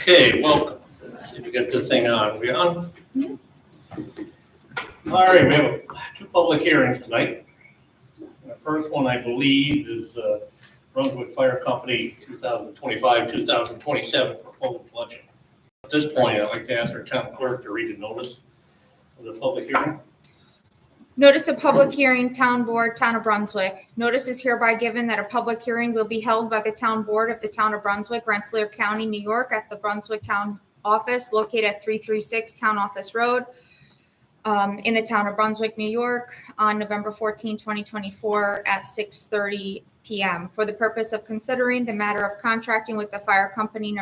Okay, welcome. Let's see if we get this thing on. We on? All right, we have two public hearings tonight. The first one, I believe, is Brunswick Fire Company 2025-2027 proposed budget. At this point, I'd like to ask our town clerk to read the notice of the public hearing. Notice of public hearing, Town Board, Town of Brunswick. Notice is hereby given that a public hearing will be held by the Town Board of the Town of Brunswick, Rensselaer County, New York, at the Brunswick Town Office located at 336 Town Office Road in the Town of Brunswick, New York, on November 14, 2024 at 6:30 p.m. for the purpose of considering the matter of contracting with the fire company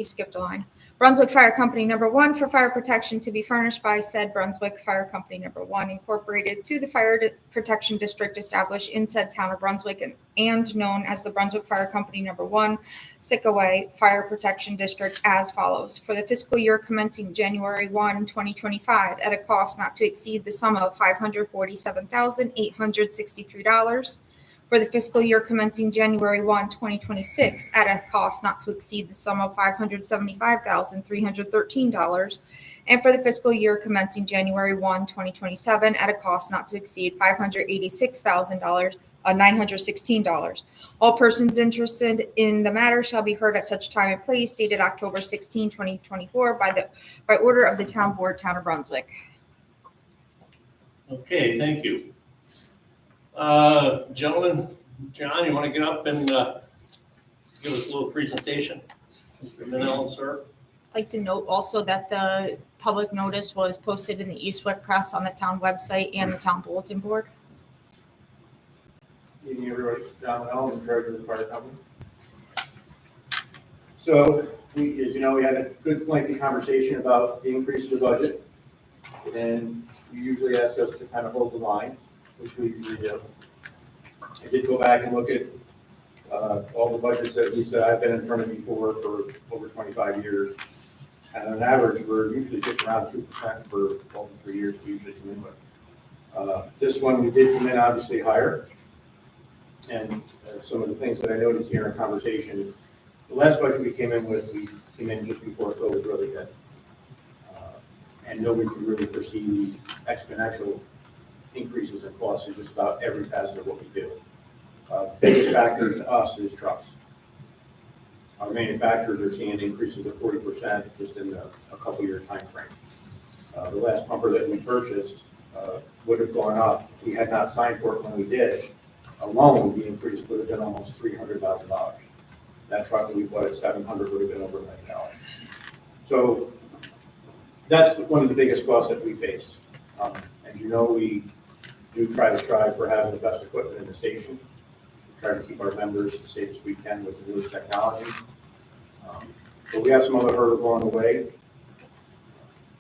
skipped a line. Brunswick Fire Company Number 1 for fire protection to be furnished by said Brunswick Fire Company Number 1 incorporated to the fire protection district established in said town of Brunswick and known as the Brunswick Fire Company Number 1 Sickaway Fire Protection District as follows. For the fiscal year commencing January 1, 2025 at a cost not to exceed the sum of $547,863. For the fiscal year commencing January 1, 2026, at a cost not to exceed the sum of $575,313, and for the fiscal year commencing January 1, 2027, at a cost not to exceed $586,916. All persons interested in the matter shall be heard at such time and place, dated October 16, 2024, by order of the Town Board, Town of Brunswick. Okay, thank you. Gentlemen, John, you want to get up and give us a little presentation? Mr. Minnell, sir. I'd like to note also that the public notice was posted in the Eastwick Press on the town website and the town bulletin board. Good evening, everybody. John Minnell, I'm in charge of the fire company. So, as you know, we had a good lengthy conversation about the increase in the budget, and you usually ask us to kind of hold the line, which we usually do. I did go back and look at all the budgets that at least that I've been in front of you for over 25 years. And on average, we're usually just around 2% for all the 3 years we usually come in with. This one, we did come in obviously higher. And some of the things that I noted here in our conversation, the last budget we came in with, we came in just before COVID really hit. And nobody could really foresee the exponential increases in costs in just about every facet of what we do. Biggest factor to us is trucks. Our manufacturers are seeing increases of 40% just in a couple year time frame. The last pumper that we purchased would have gone up. If we had not signed for it when we did, alone the increase would have been almost $300,000. That truck that we bought at $700 would have been over $1 million. So that's one of the biggest costs that we face. As you know, we do try to strive for having the best equipment in the station. We try to keep our members as safe as we can with the newest technology. But we have some other hurdles along the way.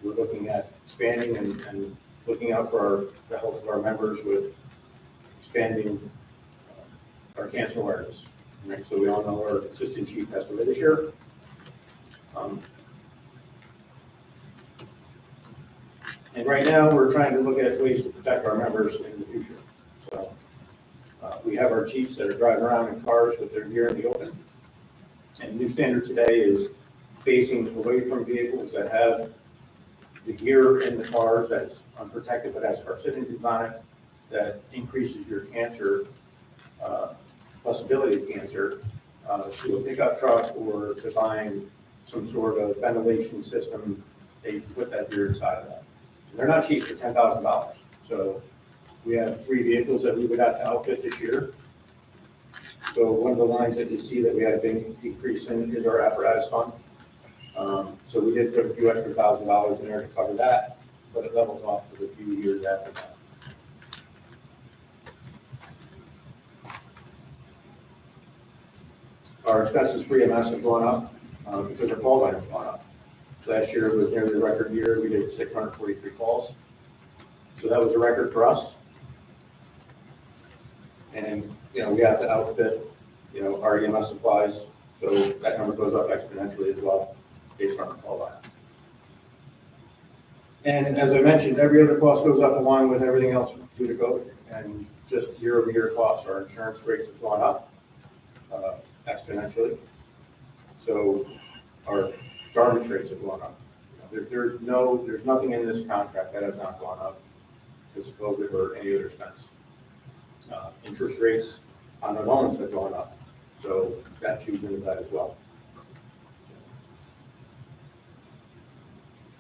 We're looking at expanding and looking out for the health of our members with expanding our cancer awareness. Right? So we all know our assistant chief passed away this year. And right now, we're trying to look at ways to protect our members in the future. So we have our chiefs that are driving around in cars with their gear in the open. And the new standard today is facing away from vehicles that have the gear in the cars that's unprotected but has carcinogens on it that increases your cancer possibility of cancer to a pickup truck or to buying some sort of ventilation system. They put that gear inside of that. They're not cheap for $10,000. So we have 3 vehicles that we would have to outfit this year. So one of the lines that you see that we had a big increase in is our apparatus fund. So we did put a few extra $1,000 in there to cover that, but it levels off for the few years after that. Our expenses for EMS have gone up because our call volume has gone up. Last year was nearly a record year. We did 643 calls. So that was a record for us. And, you know, we have to outfit, you know, our EMS supplies. So that number goes up exponentially as well based on the call volume. And as I mentioned, every other cost goes up along with everything else due to COVID. And just year-over-year costs, our insurance rates have gone up. exponentially. So our garbage rates have gone up. There's nothing in this contract that has not gone up because of COVID or any other expense. Interest rates on the loans have gone up, so that chews into that as well.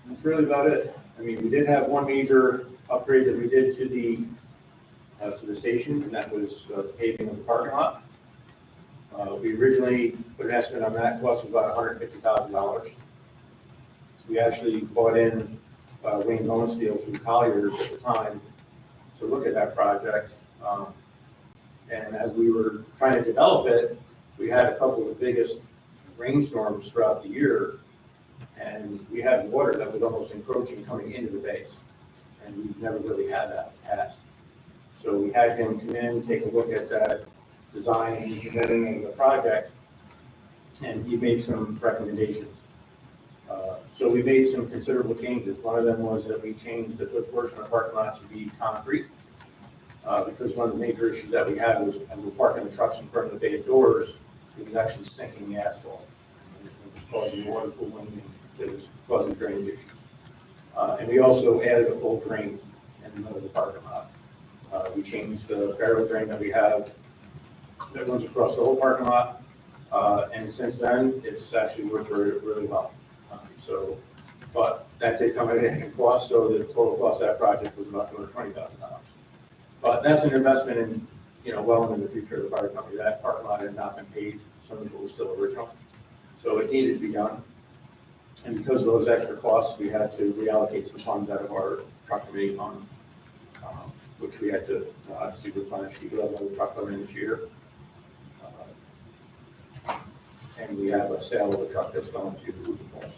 That's really about it. I mean, we did have one major upgrade that we did to the station, and that was paving of the parking lot. We originally put an estimate on that, cost of about $150,000. We actually bought in Wayne Bone Steel through Colliers at the time to look at that project. And as we were trying to develop it, we had a couple of the biggest rainstorms throughout the year, and we had water that was almost encroaching coming into the base. And we've never really had that in the past. So we had him come in, take a look at that design and engineering of the project, and he made some recommendations. So we made some considerable changes. One of them was that we changed the foot portion of the parking lot to be concrete, because one of the major issues that we had was as we're parking the trucks in front of the bay doors, it was actually sinking the asphalt. And it was causing water pooling, and it was causing drainage issues. And we also added a full drain in the middle of the parking lot. We changed the barrel drain that we have that runs across the whole parking lot. And since then, it's actually worked really well. But that did come at a cost, so the total cost of that project was about $220,000. But that's an investment in, well into the future of the fire company. That parking lot had not been paid, some of it was still original. So it needed to be done. And because of those extra costs, we had to reallocate some funds out of our truck committee fund, which we had to obviously replenish. We do have another truck coming in this year. And we have a sale of a truck that's going to Brunswick.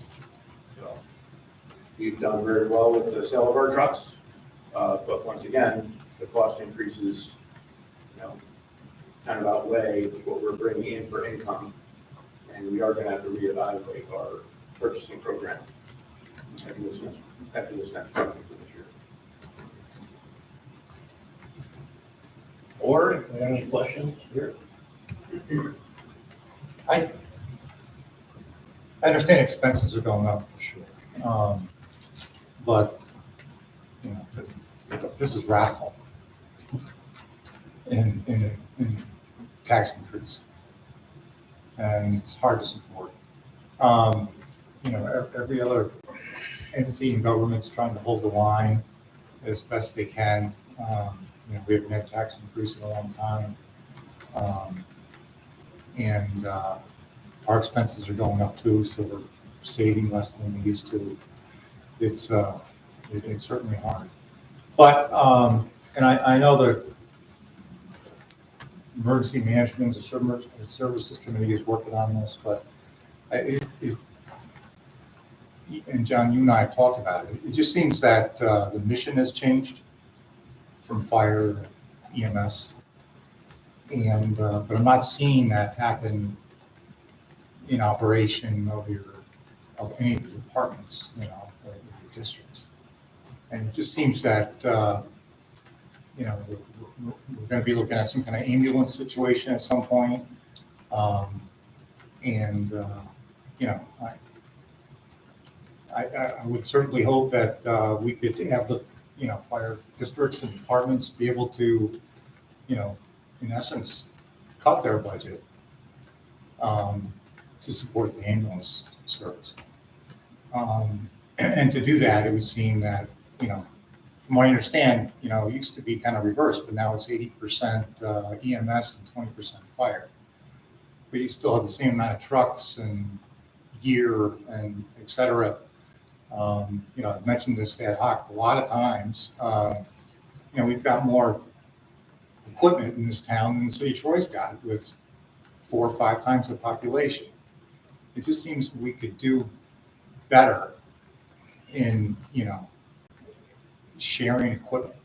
So we've done very well with the sale of our trucks, but once again, the cost increases, kind of outweigh what we're bringing in for income, and we are going to have to reevaluate our purchasing program after this next truck for this year. Or, any questions here? I understand expenses are going up for sure, but this is radical in tax increase, and it's hard to support. Every other entity in government's trying to hold the line as best they can. We haven't had tax increase in a long time, and our expenses are going up too, so we're saving less than we used to. It's certainly hard. But, and I know the Emergency Management and Services Committee is working on this, but and John, you and I have talked about it. It just seems that the mission has changed from fire to EMS, and but I'm not seeing that happen in operation of any of the departments, or your districts. And it just seems that we're going to be looking at some kind of ambulance situation at some point, I would certainly hope that we could have the fire districts and departments be able to in essence cut their budget to support the ambulance service. And to do that, it would seem that, from what I understand, it used to be kind of reversed, but now it's 80% EMS and 20% fire. But you still have the same amount of trucks and gear and et cetera. I've mentioned this ad hoc a lot of times. We've got more equipment in this town than the city of Troy's got, with 4 or 5 times the population. It just seems we could do better in, sharing equipment.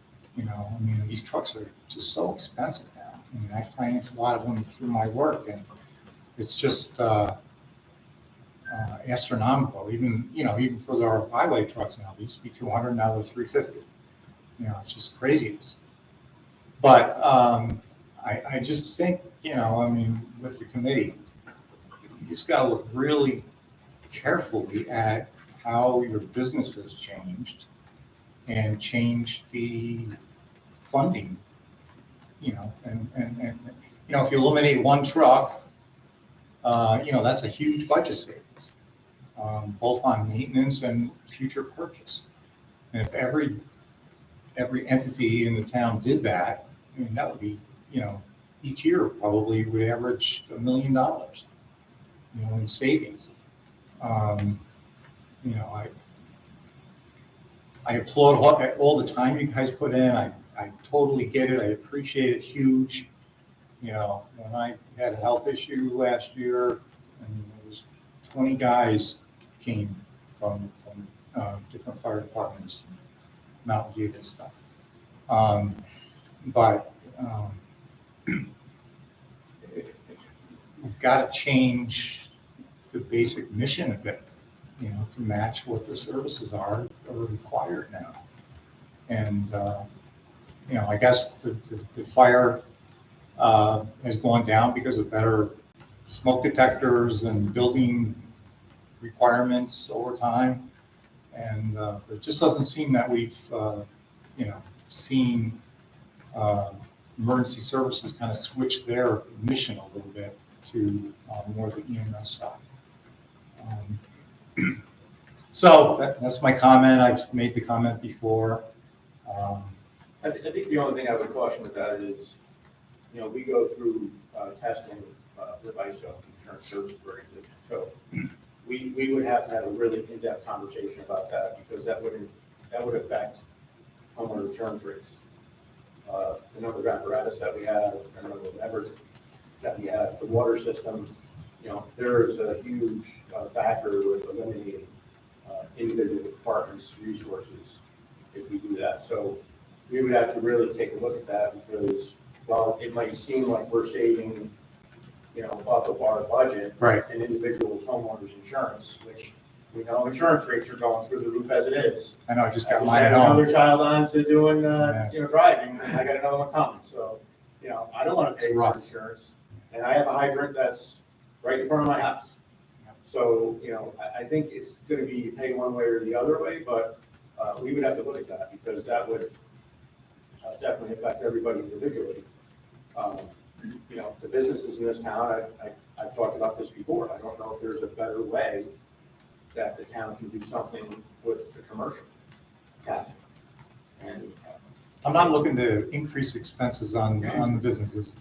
These trucks are just so expensive now. I finance a lot of them through my work, and it's just astronomical. Even for our highway trucks now, they used to be 200, now they're 350. It's just craziness. But I just think, with the committee, you just gotta look really carefully at how your business has changed and change the funding, and if you eliminate one truck, that's a huge budget savings, both on maintenance and future purchase. And if every entity in the town did that, I mean, that would be, each year probably would average $1 million, in savings. I applaud all the time you guys put in. I totally get it. I appreciate it huge. When I had a health issue last year, and there was 20 guys came from different fire departments, Mountain View and stuff. But we've got to change the basic mission of it, to match what the services are required now. And, I guess the fire has gone down because of better smoke detectors and building requirements over time. And it just doesn't seem that we've, seen emergency services kind of switch their mission a little bit to more the EMS side. So that's my comment. I've made the comment before. I think the only thing I would caution with that is, we go through testing with ISO, Insurance Services Organization. So we would have to have a really in-depth conversation about that, because that would affect homeowner insurance rates. The number of apparatus that we have, the number of members that we have, the water system, there is a huge factor with eliminating individual departments' resources if we do that. So we would have to really take a look at that, because while it might seem like we're saving, off of our budget, Right. and individuals' homeowners insurance, which we know insurance rates are going through the roof as it is. I know, I just I got just mine had at home. another child on to doing, Yeah. driving, and I got another one coming, so, I don't wanna pay It's for rough. insurance. And I have a hydrant that's right in front of my house. So, I think it's gonna be pay one way or the other way, but, we would have to look at that, because that would definitely affect everybody individually. The businesses in this town, I've talked about this before, I don't know if there's a better way that the town can do something with the commercial tax. And I'm not looking to increase expenses on the businesses,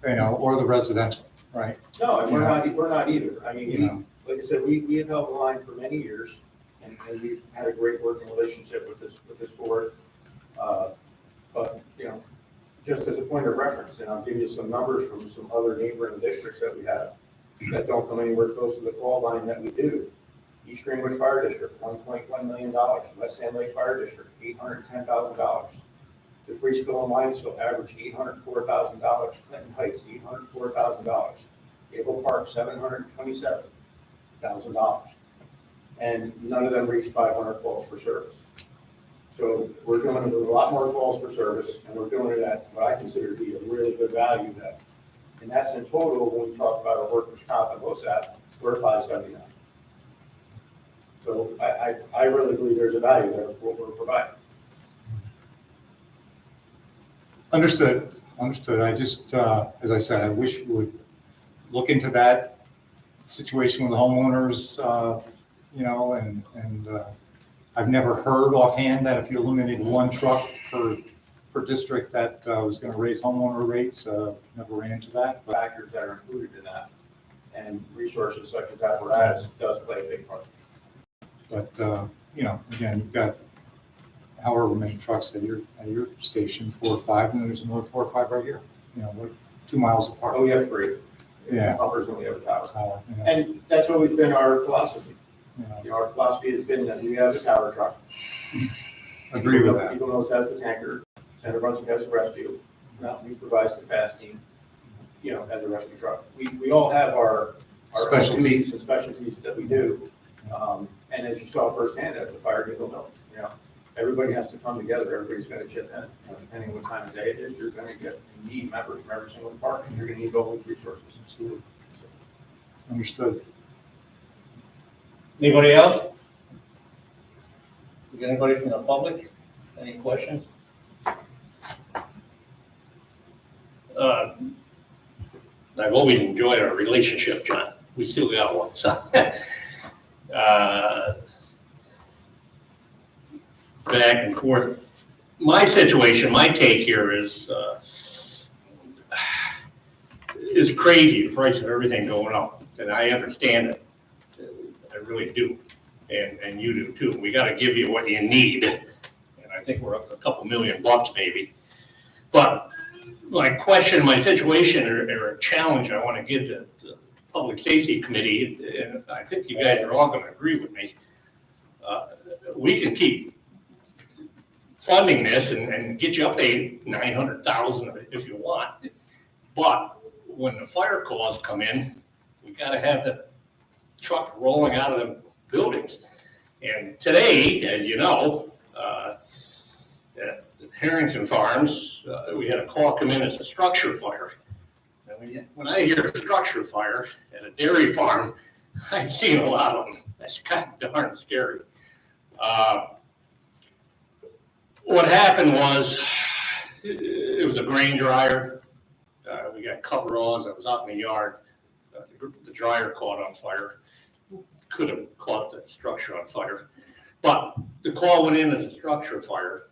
or the residential, right? no, and we're not either. I mean, You know. like I said, we have held the line for many years, and we've had a great working relationship with this board. But, just as a point of reference, and I'll give you some numbers from some other neighboring districts that we have that don't come anywhere close to the call line that we do. East Greenwich Fire District, $1.1 million. West Sand Lake Fire District, $810,000. DeFreeseville and Linesville average $804,000. Clinton Heights, $804,000. Gable Park, $727,000. And none of them reached 500 calls for service. So we're doing a lot more calls for service, and we're doing it at what I consider to be a really good value that, and that's in total when we talk about our workers' comp and LoSAP, we're at $579. So I really believe there's a value there for what we're providing. Understood. I just, as I said, I wish you would look into that situation with the homeowners, and I've never heard offhand that if you eliminated one truck per district that was going to raise homeowner rates. Never ran into that. But Factors that are included in that, and resources such as apparatus does play a big part. again, you've got however many trucks at your station, 4 or 5, and there's another 4 or 5 right here. We're 2 miles apart. Oh, we have 3. Yeah. Uppers and we have a tower. So, And that's always been our philosophy. you know, Our philosophy has been that we have the tower truck. agree with that. Eagle Mills has the tanker, Center Brunswick has the rescue, Mountain View provides the fast team, as a rescue truck. We all have our Specialties. duties and specialties that we do. And as you saw firsthand at the fire at Eagle Mills, everybody has to come together, everybody's gonna chip in. Depending on what time of day it is, you need members from every single department, you're gonna need all those resources. Absolutely. Understood. Anybody else? Is anybody from the public? Any questions? I've always enjoyed our relationship, John. We still got one, so. Back and forth. My situation, my take here is crazy, the price of everything going up, and I understand it. I really do, and you do too. We gotta give you what you need, and I think we're up to a couple $1 million maybe. But my question, my situation, or a challenge I wanna give to the Public Safety Committee, and I think you guys are all gonna agree with me, we can keep funding this and get you up to 900,000 if you want. But when the fire calls come in, we gotta have the truck rolling out of the buildings. And today, as you know, at Harrington Farms, we had a call come in as a structure fire. And when I hear a structure fire at a dairy farm, I've seen a lot of them. That's kind of darn scary. What happened was, it was a grain dryer. We got coveralls. I was out in the yard. The dryer caught on fire. Could have caught the structure on fire. But the call went in as a structure fire.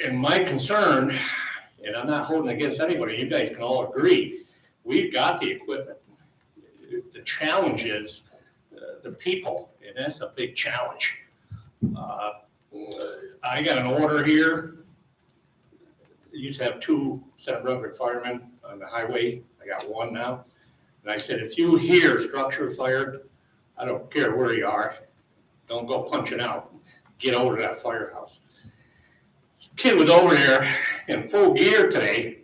And my concern, and I'm not holding against anybody, you guys can all agree, we've got the equipment. The challenge is the people, and that's a big challenge. I got an order here. I used to have 2 Center Brunswick firemen on the highway. I got 1 now. And I said, if you hear structure fire, I don't care where you are, don't go punching out. Get over to that firehouse. Kid was over there in full gear today,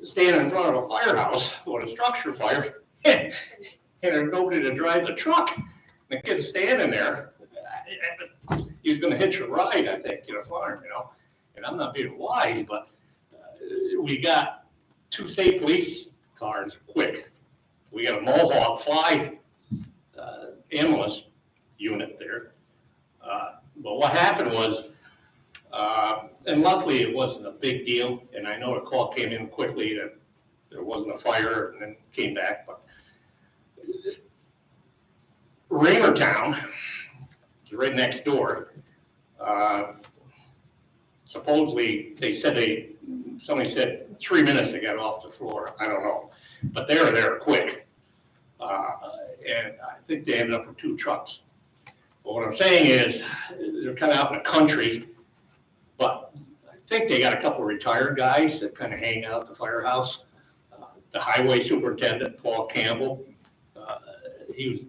standing in front of a firehouse with a structure fire, and there's nobody to drive the truck. The kid's standing there. He's going to hitch a ride, I think, to the farm, And I'm not being wise, but we got 2 state police cars, quick. We got a Mohawk 5 ambulance unit there. But what happened was, and luckily it wasn't a big deal, and I know the call came in quickly that there wasn't a fire and then came back, but Raymertown, right next door. Supposedly, somebody said 3 minutes they got off the floor. I don't know, but they were there quick. And I think they ended up with 2 trucks. But what I'm saying is, they're kind of out in the country, but I think they got a couple of retired guys that kind of hang out at the firehouse. The highway superintendent, Paul Campbell, he was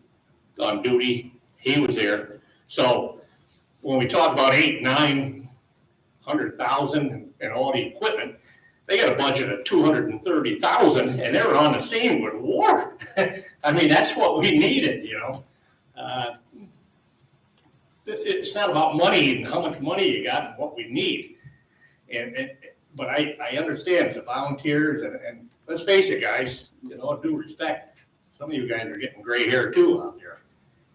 on duty. He was there. So when we talk about 800,000-900,000 and all the equipment, they got a budget of 230,000, and they were on the scene with war. I mean, that's what we needed, It's not about money and how much money you got and what we need. But I understand it's the volunteers, and let's face it, guys, due respect, some of you guys are getting gray hair too out there.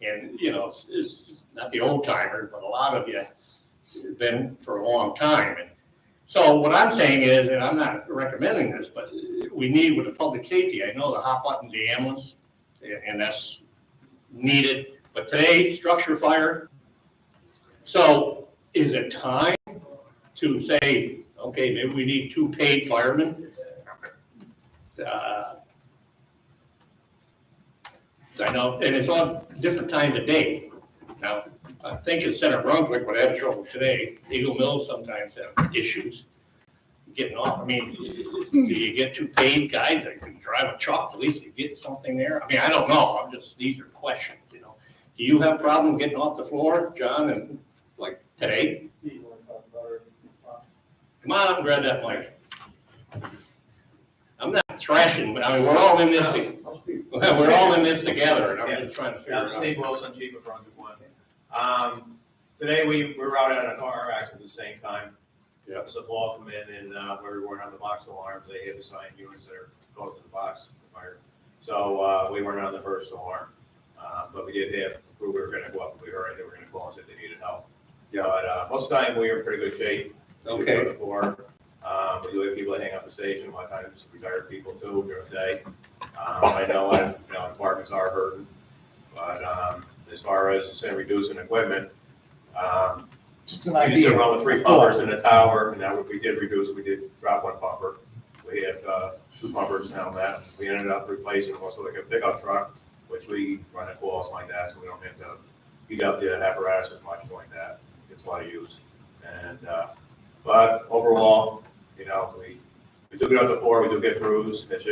And, it's not the old timers, but a lot of you have been for a long time. And so what I'm saying is, and I'm not recommending this, but we need with the public safety, I know the hot button's the ambulance, and that's needed. But today, structure fire. So is it time to say, okay, maybe we need 2 paid firemen? I know, and it's on different times of day. Now, I think in Center Brunswick, but I had trouble today. Eagle Mills sometimes have issues getting off. I mean, do you get 2 paid guys that can drive a truck? At least you get something there. I mean, I don't know. These are questions, Do you have a problem getting off the floor, John, and like today? Come on up and grab that mic. I'm not thrashing, but I mean, we're all in this. We're all in this together, and I'm just trying to figure it out. I'm Steve Wilson, Chief of Brunswick 1. Today we were out at a car accident at the same time. Yeah. So the call come in, and we weren't on the box alarms. They had assigned units that are close to the box fire. So we weren't on the first alarm. But we did have, we were gonna go up, we heard they were gonna call us if they needed help. Yeah. But, most of the time, we are in pretty good shape. We do Okay. the floor. We do have people that hang up the station, a lot of times it's retired people too during the day. I know, departments are hurting, but, as far as say reducing equipment, Just an we used idea. to run with 3 pumpers in the tower, and now we did reduce, we did drop 1 pumper. We have 2 pumpers now that we ended up replacing also like a pickup truck, which we run at calls like that, so we don't have to heat up the apparatus as much like that. It's a lot of use. And, but overall, we do get up to 4, we do get throughs. It's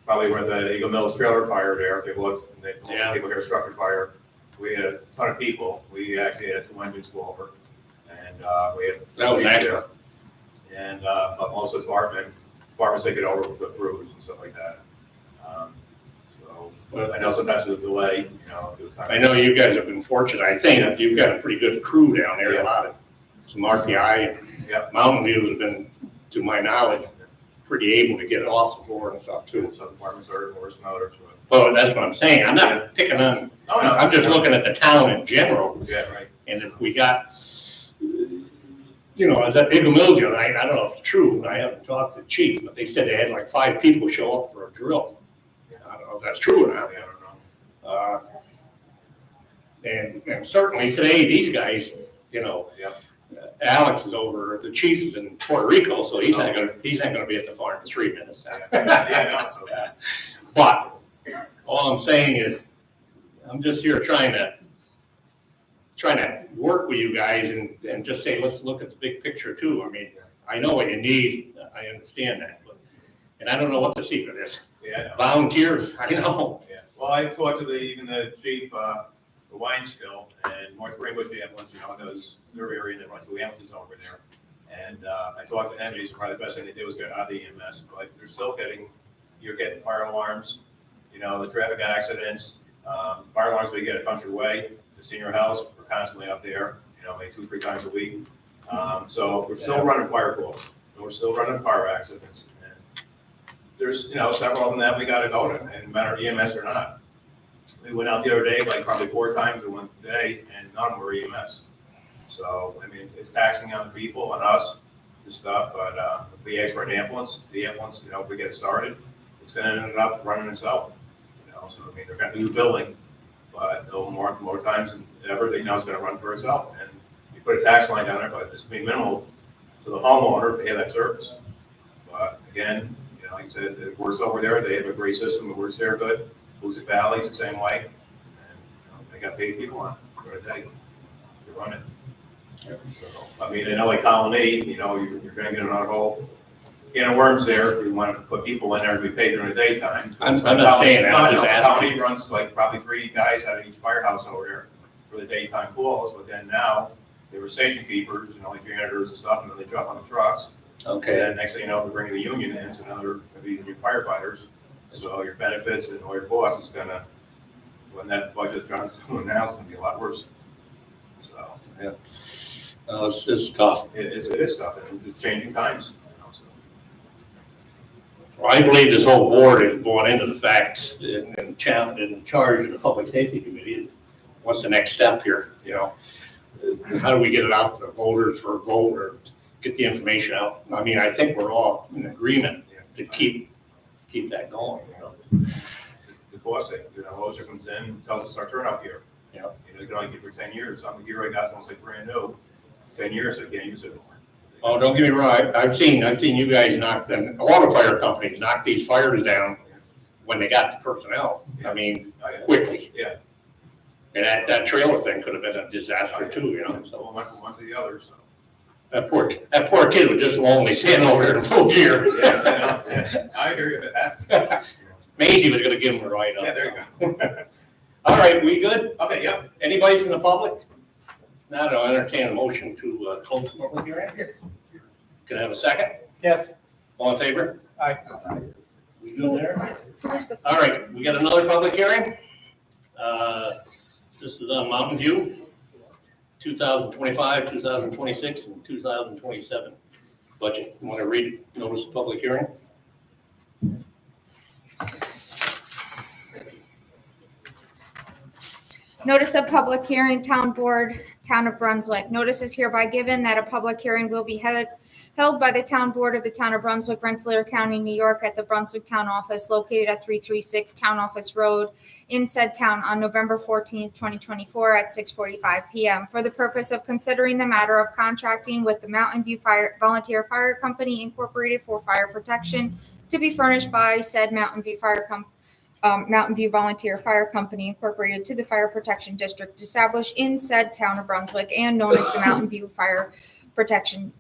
probably where the Eagle Mills trailer fire there, if they looked, and most people hear structure fire. We had a ton of people. We actually had 2 engines go over. And we had. That was excellent. And, but most of the departments they get over with the throughs and stuff like that. So I know sometimes there's a delay, due to time. I know you guys have been fortunate. I think you've got a pretty good crew down there. Yeah. A lot of some RPI and Yep. Mountain View has been, to my knowledge, pretty able to get it off the floor and stuff too. Some departments are worse than others. Well, that's what I'm saying. I'm not picking on, Oh, no. I'm just looking at the town in general. Yeah, right. And if we got, that Eagle Mills the other night, I don't know if it's true, I haven't talked to the chief, but they said they had like 5 people show up for a drill. I don't know if that's true or not. I don't know. And certainly today, these guys, Yep. Alex is over, the chief is in Puerto Rico, so he's not gonna be at the farm in 3 minutes. Yeah, no, it's okay. But all I'm saying is, I'm just here trying to work with you guys and just say, let's look at the big picture too. I mean, I know what you need, I understand that, and I don't know what the secret is. Yeah, I know. Volunteers, I know. Yeah. Well, I talked to even the chief, the wine still, and North Greenbush Ambulance, knows their area, and they run 2 ambulances over there. And I talked to them, and he said probably the best thing they do is get out of the EMS, but they're still you're getting fire alarms, the traffic accidents, fire alarms we get a country way, the senior house, we're constantly up there, maybe 2-3 times a week. So we're still running fire calls, and we're still running fire accidents. And there's, several of them that we gotta go to, and no matter EMS or not. We went out the other day, like probably 4 times in one day, and none were EMS. So, I mean, it's taxing on the people and us, this stuff, but if we ask for an ambulance, the ambulance, if we get started, it's gonna end up running itself. So, I mean, they're gonna do billing, but no more times than ever, they know it's gonna run for itself. And you put a tax line down there, but it's gonna be minimal to the homeowner if they have that service. But again, like I said, it works over there, they have a great system, it works there good. Brunswick Valley's the same way, and they got paid people on for a day to run it. So, I mean, I know like Colony, you're gonna get another whole can of worms there if you want to put people in there to be paid during the daytime. I'm not saying that, I'm just asking. Colony runs like probably 3 guys out of each firehouse over there for the daytime calls, but then now they were station keepers, like janitors and stuff, and then they jump on the trucks. And then next thing you know, they're bringing the union in, so now they're gonna be the new firefighters. So your benefits and all your costs is gonna, when that budget comes to now, it's gonna be a lot worse. So, It's just tough. it is tough, and it's changing times. So. Well, I believe this whole board is born into the facts and in charge of the Public Safety Committee. What's the next step here, How do we get it out to the voters for a vote or get the information out? I mean, I think we're all in agreement to keep that going, The boss, OSHA comes in and tells us our turnout gear. Yeah. You can only keep it for 10 years. Some of the gear I got is almost like brand new. 10 years, I can't use it anymore. Oh, don't get me wrong, I've seen you guys knock them, a lot of fire companies knock these fires down when they got the personnel, I mean, quickly. Yeah. And that trailer thing could have been a disaster too, So so. one from one to the other, so. That poor kid was just lonely standing over there in full gear. Yeah, I agree with that. Maisie was gonna give him a ride up. Yeah, there you go. All right, we good? Okay, yeah. Anybody from the public? Now I'll entertain a motion to close the public hearing. Yes. Can I have a second? Yes. All in favor? Aye. We good there? Where's the- All right, we got another public hearing. This is on Mountain View, 2025, 2026, and 2027 budget. You want to read notice of public hearing? Notice of public hearing, Town Board, Town of Brunswick. Notice is hereby given that a public hearing will be held by the Town Board of the Town of Brunswick, Rensselaer County, New York, at the Brunswick Town Office located at 336 Town Office Road in said town on November 14th, 2024 at 6:45 PM for the purpose of considering the matter of contracting with the Mountain View Volunteer Fire Company Incorporated for fire protection to be furnished by said Mountain View Volunteer Fire Company Incorporated to the Fire Protection District established in said town of Brunswick and known as the Mountain View Fire Protection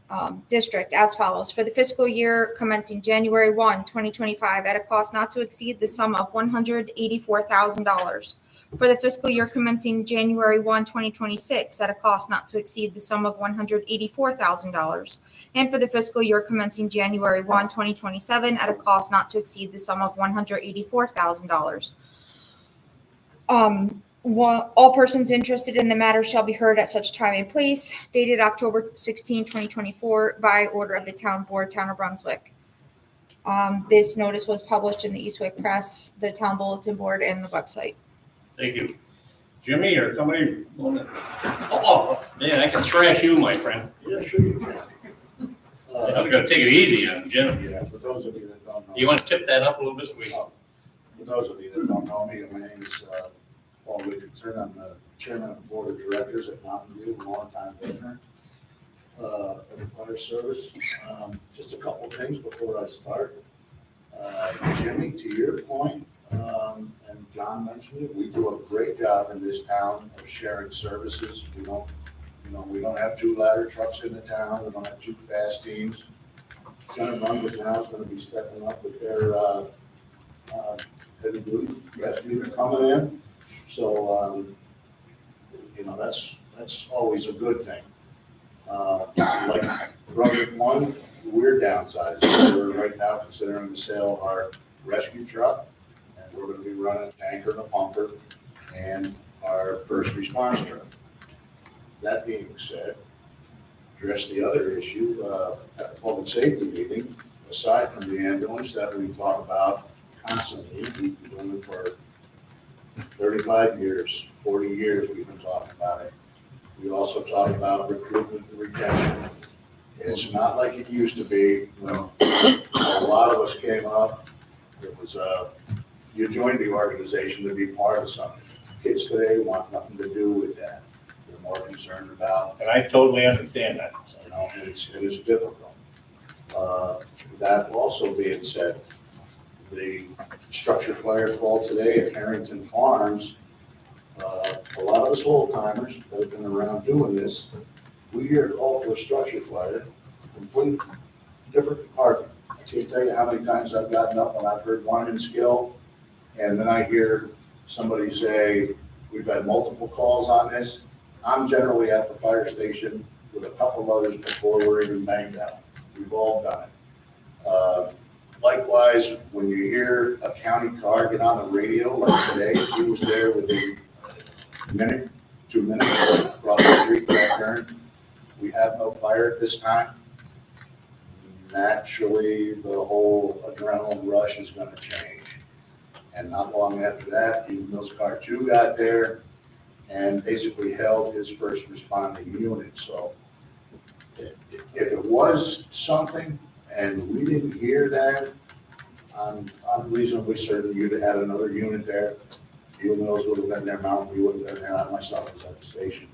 District as follows. For the fiscal year commencing January 1, 2025, at a cost not to exceed the sum of $184,000. For the fiscal year commencing January 1, 2026, at a cost not to exceed the sum of $184,000. And for the fiscal year commencing January 1, 2027, at a cost not to exceed the sum of $184,000. All persons interested in the matter shall be heard at such time and place, dated October 16, 2024, by order of the Town Board, Town of Brunswick. This notice was published in the Eastwick Press, the Town Bulletin Board, and the website. Thank you. Jimmy or somebody? Oh, man, I can thrash you, my friend. Yeah, sure you can. I'm gonna take it easy on Jim. Yeah, for those of you that don't know. You want to tip that up a little bit? For those of you that don't know me, my name is Paul Richardson. I'm the chairman of the board of directors at Mountain View, longtime veteran of the fire service. Just a couple of things before I start. Jimmy, to your point, and John mentioned it, we do a great job in this town of sharing services. We don't have two ladder trucks in the town. We don't have two fast teams. Center Brunswick now is gonna be stepping up with their heavy duty rescue coming in. So, that's always a good thing. Like Brunswick One, we're downsizing. We're right now considering the sale of our rescue truck. And we're gonna be running a tanker and a pumper and our first response truck. That being said, address the other issue at the public safety meeting, aside from the ambulance that we talk about constantly, we've been doing it for 35 years, 40 years we've been talking about it. We also talk about recruitment and retention. It's not like it used to be when a lot of us came up. It was, you joined the organization to be part of something. Kids today want nothing to do with that. They're more concerned about, And I totally understand that. it is difficult. That also being said, the structure fire call today at Harrington Farms, a lot of us old timers that have been around doing this, we hear a call for a structure fire, complete different department. I can't tell you how many times I've gotten up when I've heard one in Skill, and then I hear somebody say, we've had multiple calls on this. I'm generally at the fire station with a couple others before we're even banged out. We've all done it. Likewise, when you hear a county car get on the radio, like today, he was there within a minute, 2 minutes, across the street, that turn. We have no fire at this time. Naturally, the whole adrenaline rush is gonna change. And not long after that, even Mills Car 2 got there and basically held his first responding unit. So if it was something and we didn't hear that, I'm reasonably certain you'd have had another unit there. Eagle Mills would have been there, Mountain View would have been there, I myself was at the station.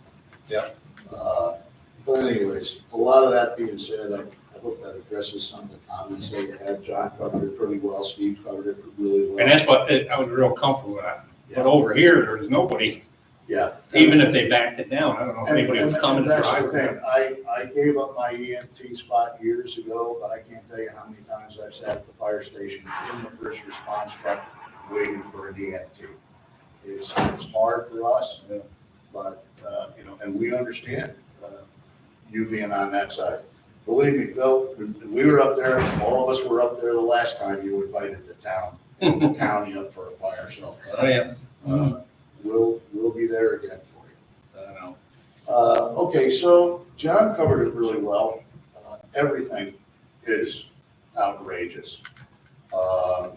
Yeah. But anyways, a lot of that being said, I hope that addresses some of the comments that you had. John covered it pretty well, Steve covered it really well. And that's what I was real comfortable with. But over here, there's nobody, Yeah. even if they backed it down. I don't know if And anybody was coming to that's the drive. thing, I gave up my EMT spot years ago, but I can't tell you how many times I've sat at the fire station in the first response truck waiting for an EMT. It's hard for us, but, and we understand, you being on that side. Believe me, Bill, we were up there, all of us were up there the last time you invited the town, and the county up for a fire, so. Oh, yeah. We'll be there again for you. I don't know. Okay, so John covered it really well. Everything is outrageous. Our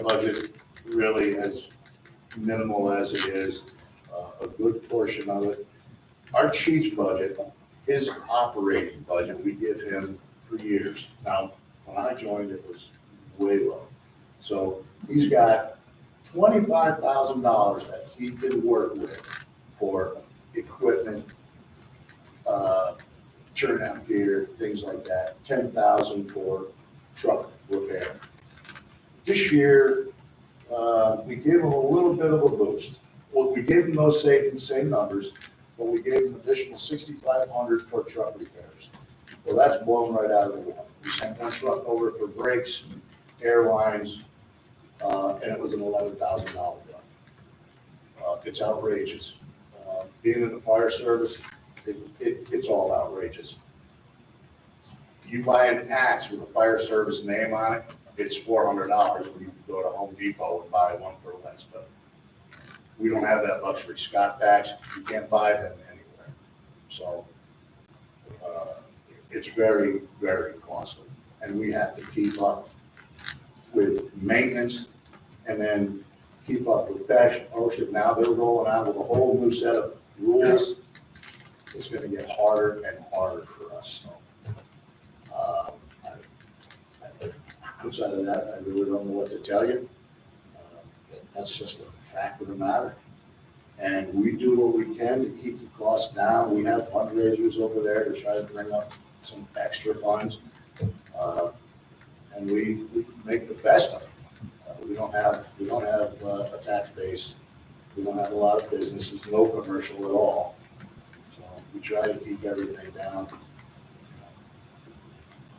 budget really, as minimal as it is, a good portion of it. Our chief's budget, his operating budget, we give him for years. Now, when I joined, it was way low. So he's got $25,000 that he can work with for equipment, turnout gear, things like that, 10,000 for truck repair. This year, we gave him a little bit of a boost. Well, we gave him those same numbers, but we gave him additional 6,500 for truck repairs. Well, that's blown right out of the water. We sent one truck over for brakes, airlines, and it was an $11,000 bill. It's outrageous. Being in the fire service, it's all outrageous. You buy an axe with a fire service name on it, it's $400 when you go to Home Depot and buy one for less, but we don't have that luxury. Scott packs, you can't buy them anywhere. So, it's very, very costly. And we have to keep up with maintenance and then keep up with fashion. OSHA, now they're rolling out with a whole new set of rules. It's gonna get harder and harder for us, so. Outside of that, I really don't know what to tell you. That's just a fact of the matter. And we do what we can to keep the costs down. We have fundraisers over there to try to bring up some extra funds. And we make the best of it. We don't have a tax base. We don't have a lot of businesses, no commercial at all. So we try to keep everything down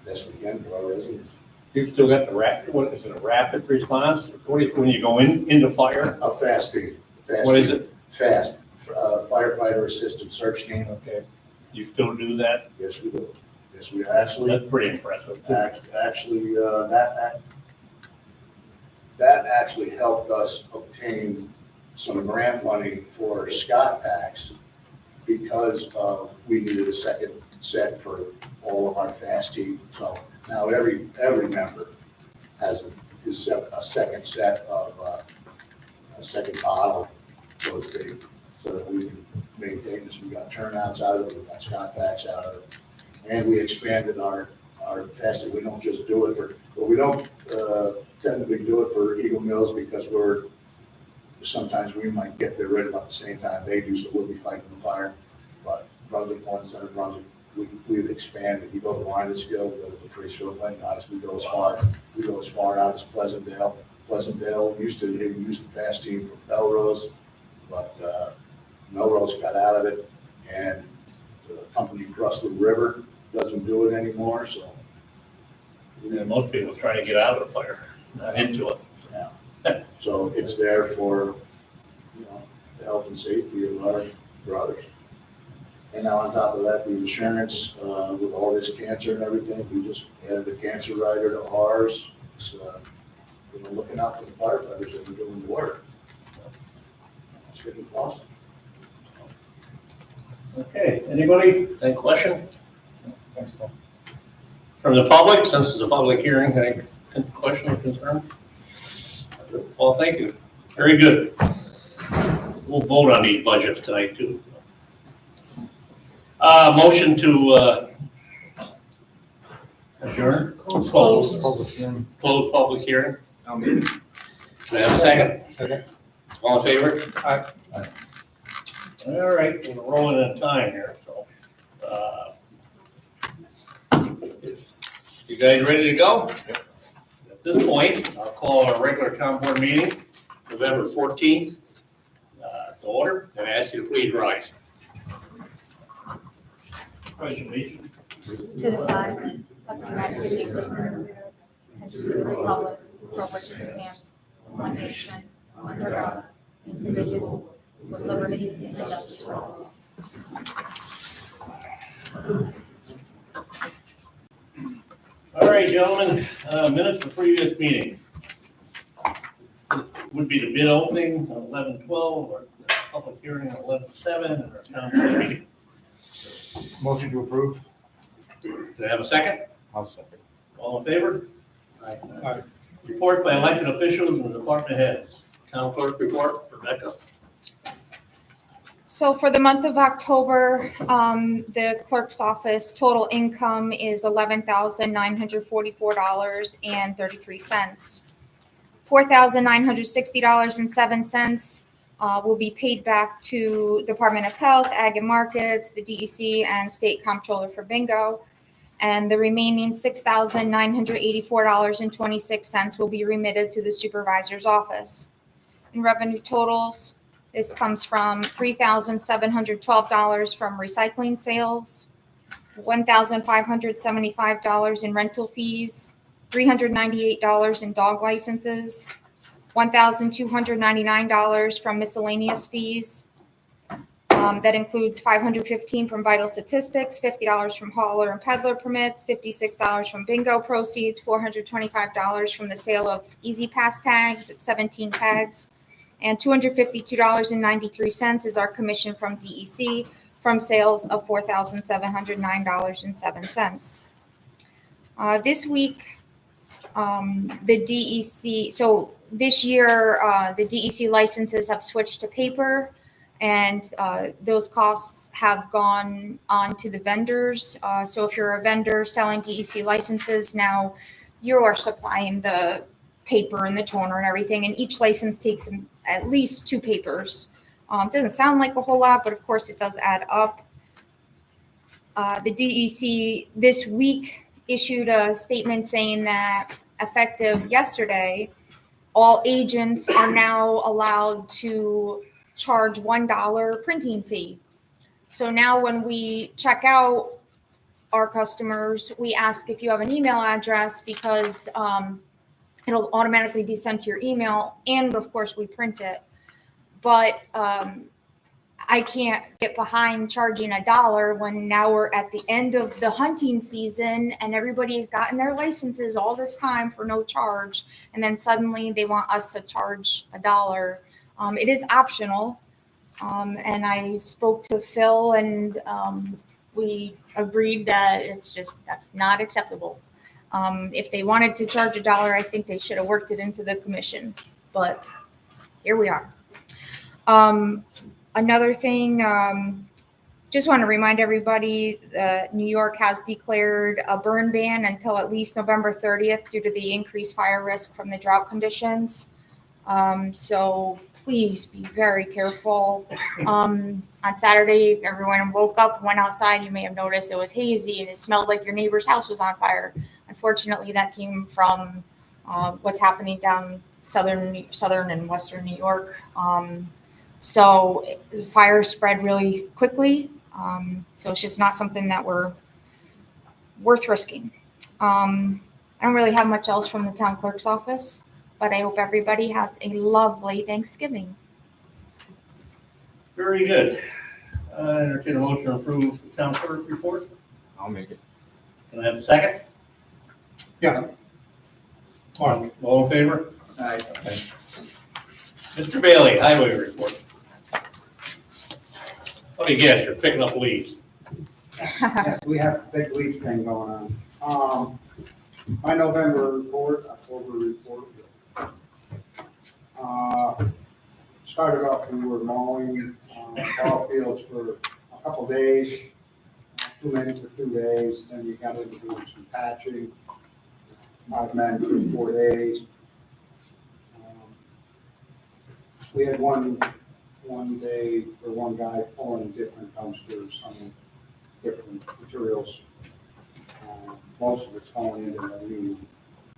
best we can for our residents. You've still got the rapid, what is it, a rapid response? When you go into fire? A fast team. What is it? Fast, firefighter assisted search team. Okay. You still do that? Yes, we do. Yes, we actually, That's pretty impressive. actually, that actually helped us obtain some grant money for Scott packs because of, we needed a second set for all of our fast team. So now every member has a second set of, a second bottle, so to speak, so that we can maintain this. We got turnouts out of it, we got Scott packs out of it, and we expanded our testing. We don't just do it for, well, we don't technically do it for Eagle Mills because sometimes we might get there right about the same time they do, so we'll be fighting the fire. But Brunswick 1, Center Brunswick, we've expanded. We go to Linesville, we go to the Freesfield Lake guys, we go as far out as Pleasantdale. Pleasantdale used to use the fast team from Melrose, but Melrose got out of it, and the company across the river doesn't do it anymore, so. Yeah, most people try to get out of the fire, not into it. Yeah. So it's there for, the health and safety of our brothers. And now on top of that, the insurance, with all this cancer and everything, we just added a cancer rider to ours. It's, looking out for the firefighters that are doing the work. It's getting costly. Okay, anybody, any question? Thanks, Paul. From the public, since it's a public hearing, any question or concern? Well, thank you. Very good. We'll vote on these budgets tonight too. Motion to adjourn? Close. Close public hearing. Do I have a second? Okay. All in favor? Aye. All right, we're rolling in time here, so. You guys ready to go? At this point, I'll call our regular town board meeting, November 14th, to order, and ask you to please rise. Congratulations. To the flag of the United States of America and to the republic for which it stands, one nation, under God, indivisible, with liberty and justice for all. All right, gentlemen, minutes of previous meeting. Would be the bid opening at 11:12, or the public hearing at 11:07, and our town board meeting. Motion to approve. Do I have a second? I'll second. All in favor? Aye. Report by elected officials and department heads. Town clerk report, Rebecca. So for the month of October, the clerk's office total income is $11,944.33. $4,960.07 will be paid back to Department of Health, Ag and Markets, the DEC, and State Comptroller for bingo. And the remaining $6,984.26 will be remitted to the supervisor's office. In revenue totals, this comes from $3,712 from recycling sales, $1,575 in rental fees, $398 in dog licenses, $1,299 from miscellaneous fees. That includes $515 from vital statistics, $50 from hauler and peddler permits, $56 from bingo proceeds, $425 from the sale of Easy Pass tags at 17 tags, and $252.93 is our commission from DEC from sales of $4,709.07. This week, the DEC, so this year, the DEC licenses have switched to paper, and those costs have gone on to the vendors. So if you're a vendor selling DEC licenses, now you are supplying the paper and the toner and everything, and each license takes at least 2 papers. It doesn't sound like a whole lot, but of course it does add up. The DEC this week issued a statement saying that effective yesterday, all agents are now allowed to charge $1 printing fee. So now when we check out our customers, we ask if you have an email address, because it'll automatically be sent to your email, and of course we print it. But I can't get behind charging $1 when now we're at the end of the hunting season and everybody's gotten their licenses all this time for no charge, and then suddenly they want us to charge $1. It is optional, and I spoke to Phil, and we agreed that that's not acceptable. If they wanted to charge $1, I think they should have worked it into the commission, but here we are. Another thing, just want to remind everybody that New York has declared a burn ban until at least November 30th due to the increased fire risk from the drought conditions. So please be very careful. On Saturday, if everyone woke up and went outside, you may have noticed it was hazy and it smelled like your neighbor's house was on fire. Unfortunately, that came from what's happening down southern and western New York. So the fire spread really quickly. So it's just not something that we're worth risking. I don't really have much else from the town clerk's office, but I hope everybody has a lovely Thanksgiving. Very good. Entertain a motion to approve the town clerk report. I'll make it. Can I have a second? Yeah. Mark. All in favor? Aye. Mr. Bailey, highway report. Let me guess, you're picking up leaves. Yes, we have a big leaf thing going on. My November report, October report. Started off, we were mowing ball fields for a couple days, too many for 2 days. Then we got into doing some patching, 5 men for 4 days. We had one day for one guy pulling different dumpsters, some different materials. Most of it's going into the new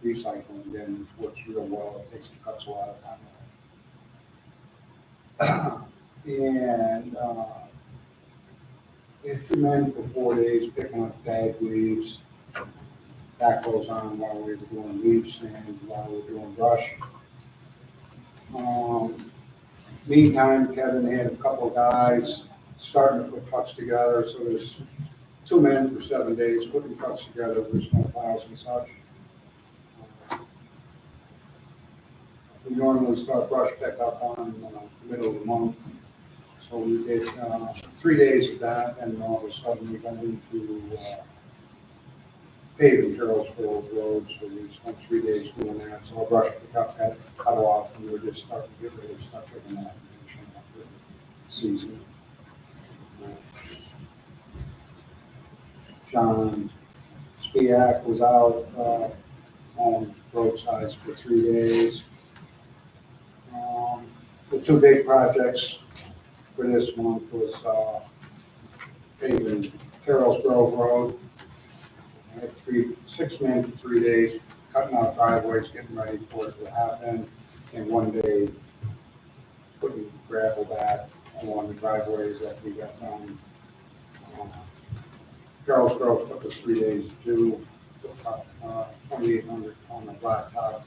recycling bin, which works real well. It cuts a lot of time. And we had 2 men for 4 days picking up bag leaves. That goes on while we were doing leaf sand, while we were doing brush. Meantime, Kevin had a couple of guys starting to put trucks together. So there's 2 men for 7 days putting trucks together with snow plows and such. We normally start brush pickup on the middle of the month. So we did 3 days of that, and all of a sudden we got into paving trails for old roads. So we spent 3 days doing that. So our brush pickup got cut off, and we were just starting to get ready to start picking that and finishing up the season. John Spiak was out on roadsides for 3 days. The two big projects for this month was paving Carroll's Grove Road. I had 6 men for 3 days, cutting out driveways, getting ready for it to happen, and 1 day putting gravel back along the driveways that we got done. Carroll's Grove took us 3 days to do, 2,800 on the blacktop.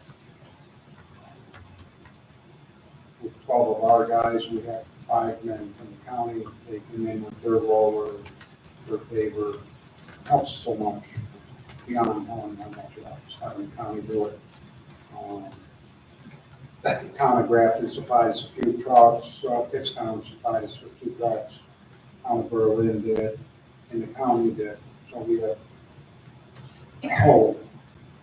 With 12 of our guys, we had 5 men from the county. They came in with their roller, their paver. Helps so much beyond knowing how much it helps having the county do it. Town of Grafton supplies a few trucks, Pittstown supplies a few trucks, Town of Berlin did, and the county did. So we have a whole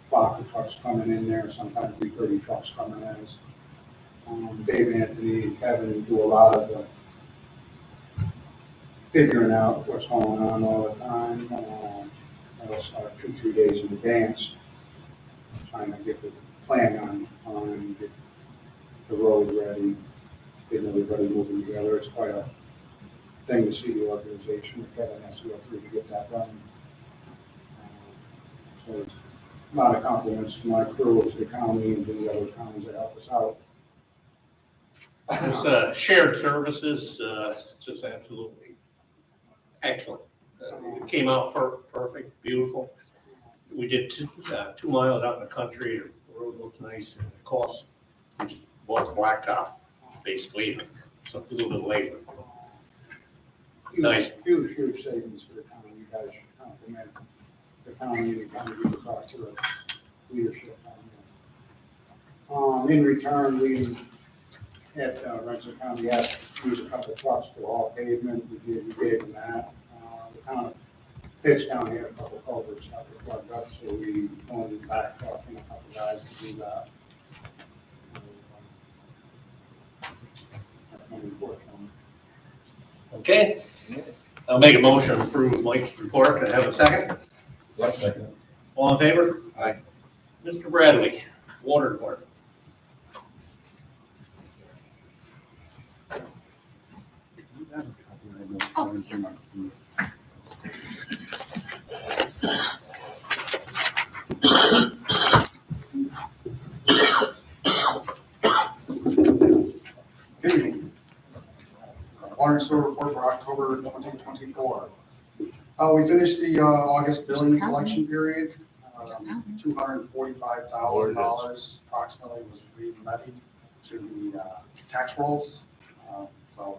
flock of trucks coming in there, sometimes 30 trucks coming in. Dave, Anthony, and Kevin do a lot of the figuring out what's going on all the time. They'll start 2-3 days in advance, trying to get the plan on get the road ready, getting everybody moving together. It's quite a thing to see the organization that Kevin has to go through to get that done. So it's a lot of compliments to my crew, to the county, and to the other counties that help us out. This shared services, just absolutely excellent. It came out perfect, beautiful. We did 2 miles out in the country. The road looks nice, and the cost was blacktop, basically, so a little bit later. Nice. Huge savings for the county. You guys should compliment the county and the county to talk to the leadership on that. In return, we at Brunswick County asked to use a couple of trucks to haul pavement. We gave them that. The town of Pittstown had a couple of culverts that were plugged up, so we only backed up and a couple of guys to do that. Okay, I'll make a motion to approve Mike's report. Can I have a second? Second. All in favor? Aye. Mr. Bradley, water department. Good evening. Water and sewer report for October 2024. We finished the August billing collection period. $245,000 approximately was re-levied to the tax rolls. So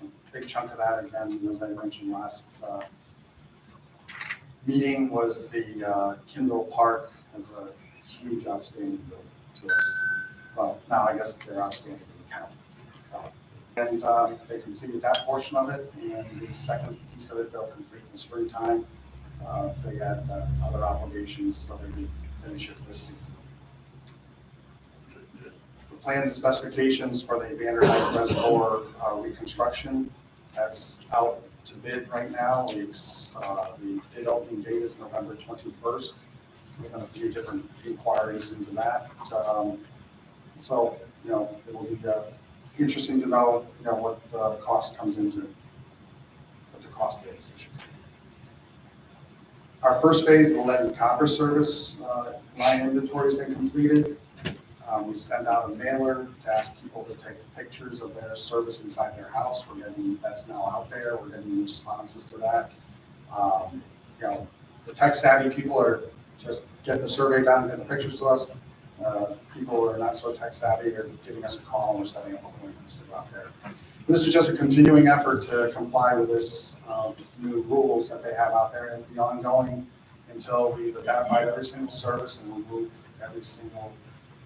a big chunk of that, again, as I mentioned last meeting, was the Kindle Park has a huge outstanding bill to us. Well, now I guess they're outstanding to the county. So, and they completed that portion of it, and the second piece of it they'll complete in the springtime. They had other obligations, so they did finish it this season. The plans and specifications for the Vanderhyde Reservoir reconstruction, that's out to bid right now. The bid opening date is November 21st. We have a few different inquiries into that. So, you know, it will be interesting to know, you know, what the cost comes into, what the cost is, I should say. Our first phase, the lead and copper service line inventory has been completed. We sent out a mailer to ask people to take pictures of their service inside their house. That's now out there. We're getting responses to that. You know, the tech savvy people are just getting the survey done and getting the pictures to us. People who are not so tech savvy are giving us a call and we're setting up appointments to go out there. This is just a continuing effort to comply with this new rules that they have out there, and be ongoing until we've identified every single service and removed every single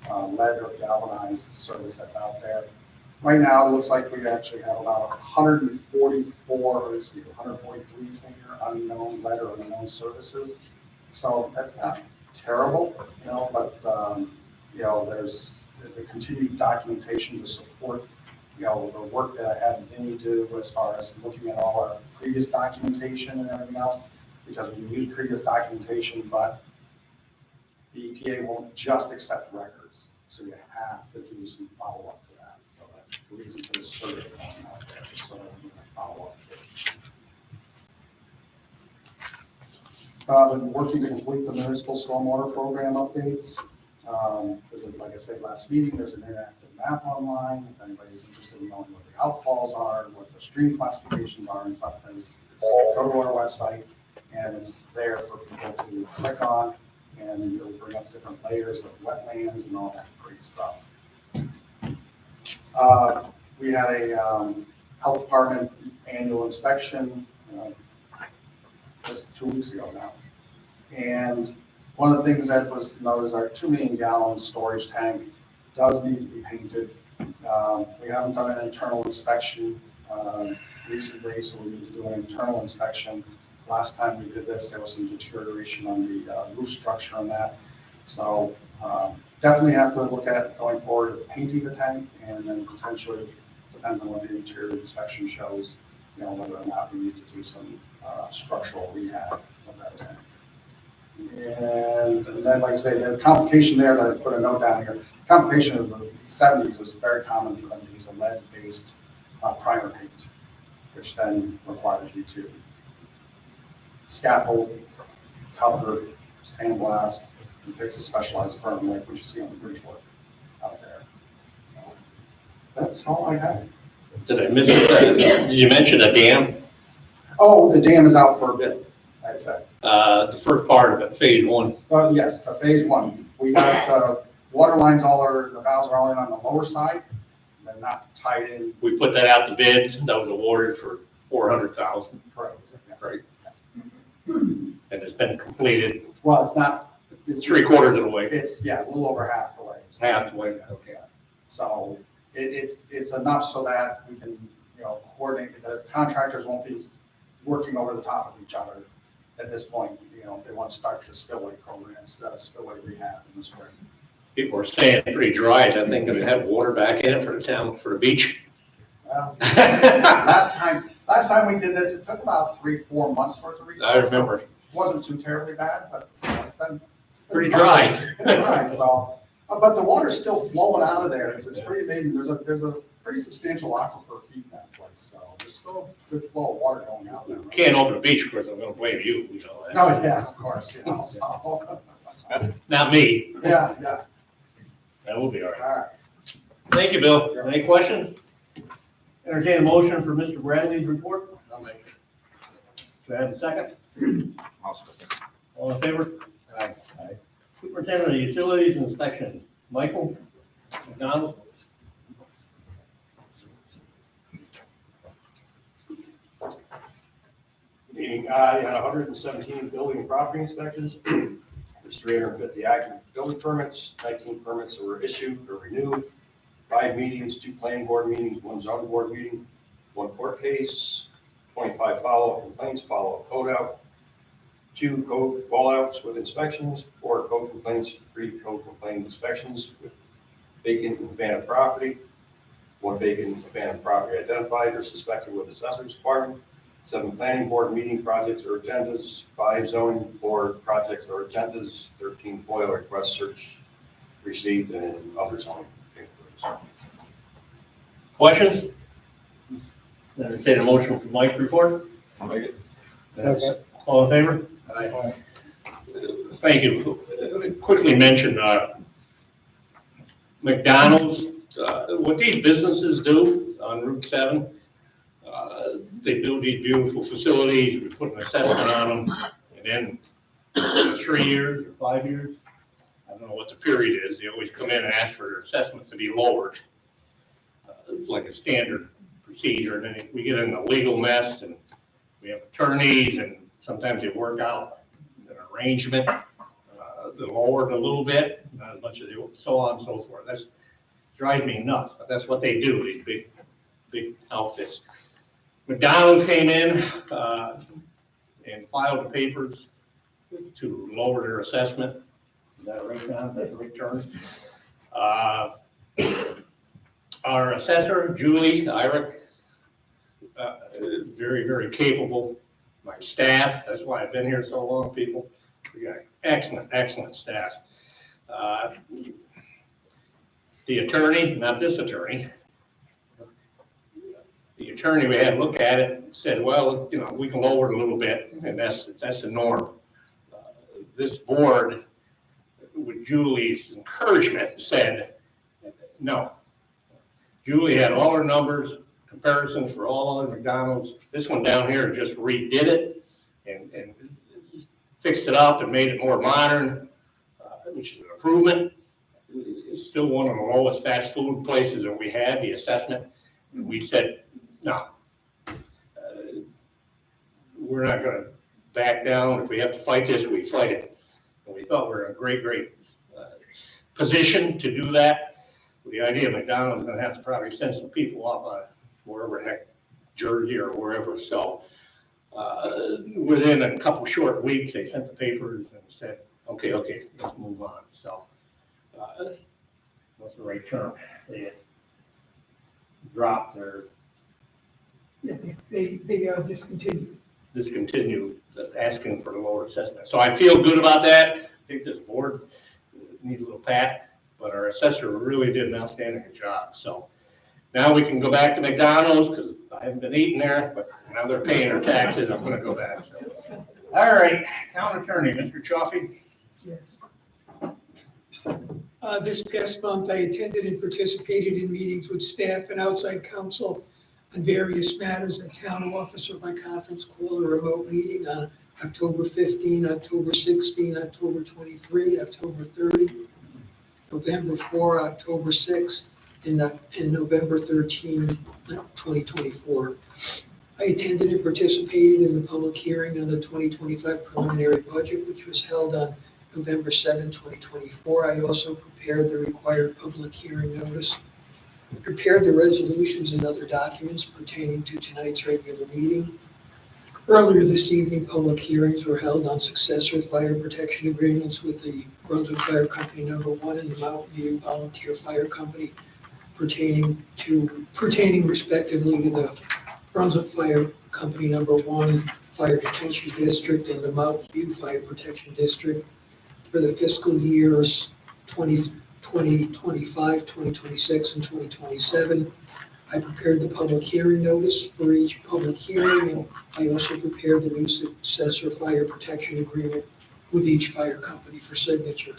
lead or galvanized service that's out there. Right now, it looks like we actually have about 143 unknown lead or unknown services. So that's not terrible, you know, but you know, there's the continued documentation to support, you know, the work that I had Vinny do as far as looking at all our previous documentation and everything else. because we use previous documentation, but the EPA won't just accept records. So you have to do some follow-up to that. So that's the reason for this survey going out there, so that we can follow up. Been working to complete the municipal stormwater program updates. Like I said, last meeting, there's an interactive map online. If anybody's interested in knowing what the outfalls are, what the stream classifications are and stuff, go to our website and it's there for people to click on, and it'll bring up different layers of wetlands and all that great stuff. We had a health department annual inspection just 2 weeks ago now. And one of the things that was noticed, our 2 million gallon storage tank does need to be painted. We haven't done an internal inspection recently, so we need to do an internal inspection. Last time we did this, there was some deterioration on the roof structure on that. So definitely have to look at going forward painting the tank, and then potentially, depends on what the interior inspection shows, whether or not we need to do some structural rehab of that tank. And then, like I say, the complication there that I put a note down here, complication of the 70s was very common for them to use a lead-based primer paint, which then requires you to scaffold, cover, sandblast. It takes a specialized firm like what you see on the bridge work out there. So that's all I have. Did I miss it? Did you mention a dam? Oh, the dam is out for a bid, I'd say. The first part of it, phase 1. Yes, the phase 1. We got the water lines the valves are all in on the lower side. They're not tied in. We put that out to bid. That was awarded for $400,000. Correct. Yes. Right. And it's been completed Well, it's not. It's 3/4 of the way. It's, a little over half the way. It's Half the way, okay. So it's enough so that we can, coordinate. The contractors won't be working over the top of each other at this point, if they want to start the spillway programs, spillway rehab in the spring. People are staying pretty dry. I think going to have water back in it for the town, for the beach. Well, last time we did this, it took about 3-4 months for it to reach. I remember. It wasn't too terribly bad, but it's been Pretty dry. Dry, so, but the water's still flowing out of there. It's pretty amazing. There's a pretty substantial aquifer feeding that place, so there's still a good flow of water going out there. Can't open the beach, of course, I'm going to blame you, Oh, yeah, of course, so. Not me. Yeah. That will be all right. All right. Thank you, Bill. Any questions? Entertain a motion for Mr. Bradley's report. I'll make it. Do I have a second? All in favor? Aye. Superintendent of Utilities Inspection, Michael McDonald. Meeting, I had 117 building and property inspections. There's 350 active building permits, 19 permits that were issued or renewed, 5 meetings, 2 planning board meetings, 1 zoning board meeting, 1 court case, 25 follow-up complaints, follow-up code out, 2 code fallouts with inspections, 4 code complaints, 3 code complaint inspections with vacant and abandoned property, 1 vacant and abandoned property identified or suspected with assessor's department, 7 planning board meeting projects or agendas, 5 zoning board projects or agendas, 13 FOIL requests search received, and other zoning papers. Questions? Entertain a motion for Mike's report. I'll make it. Second. All in favor? Aye. Thank you. Let me quickly mention McDonald's. What these businesses do on Route 7, they build these beautiful facilities, we put an assessment on them, and then 3 years or 5 years, I don't know what the period is, they always come in and ask for their assessment to be lowered. It's like a standard procedure, and then we get in a legal mess, and we have attorneys, and sometimes they work out an arrangement to lower it a little bit, not as much as they, so on and so forth. That's drives me nuts, but that's what they do, these big outfits. McDonald came in and filed the papers to lower their assessment. Is that right, John? That's the right term. Our assessor, Julie Irick, is very, very capable. my staff, that's why I've been here so long, people. We got excellent staff. The attorney, not this attorney, the attorney we had look at it said, well, you know, we can lower it a little bit, and that's the norm. This board, with Julie's encouragement, said, no. Julie had all her numbers, comparisons for all other McDonald's. This one down here just redid it and fixed it up and made it more modern, which is an improvement. It's still one of the lowest fast food places that we had, the assessment. And we said, no, we're not going to back down. If we have to fight this, we fight it. And we thought we were in a great position to do that. With the idea of McDonald's going to have to probably send some people up wherever heck, Jersey or wherever. So within a couple short weeks, they sent the papers and said, okay, let's move on. So what's the right term? They dropped their They discontinued asking for the lower assessment. So I feel good about that. I think this board needs a little pat, but our assessor really did an outstanding job. So now we can go back to McDonald's because I haven't been eating there, but now they're paying their taxes. I'm going to go back. So. All right, town attorney, Mr. Chaffee. Yes. This past month, I attended and participated in meetings with staff and outside counsel on various matters at town office or by conference call or remote meeting on October 15, October 16, October 23, October 30, November 4, October 6, and November 13, 2024. I attended and participated in the public hearing on the 2025 preliminary budget, which was held on November 7, 2024. I also prepared the required public hearing notice, prepared the resolutions and other documents pertaining to tonight's regular meeting. Earlier this evening, public hearings were held on successor fire protection agreements with the Brunswick Fire Company Number 1 and the Mountain View Volunteer Fire Company pertaining respectively to the Brunswick Fire Company Number 1 Fire Protection District and the Mountain View Fire Protection District for the fiscal years 2025, 2026, and 2027. I prepared the public hearing notice for each public hearing, and I also prepared the new successor fire protection agreement with each fire company for signature.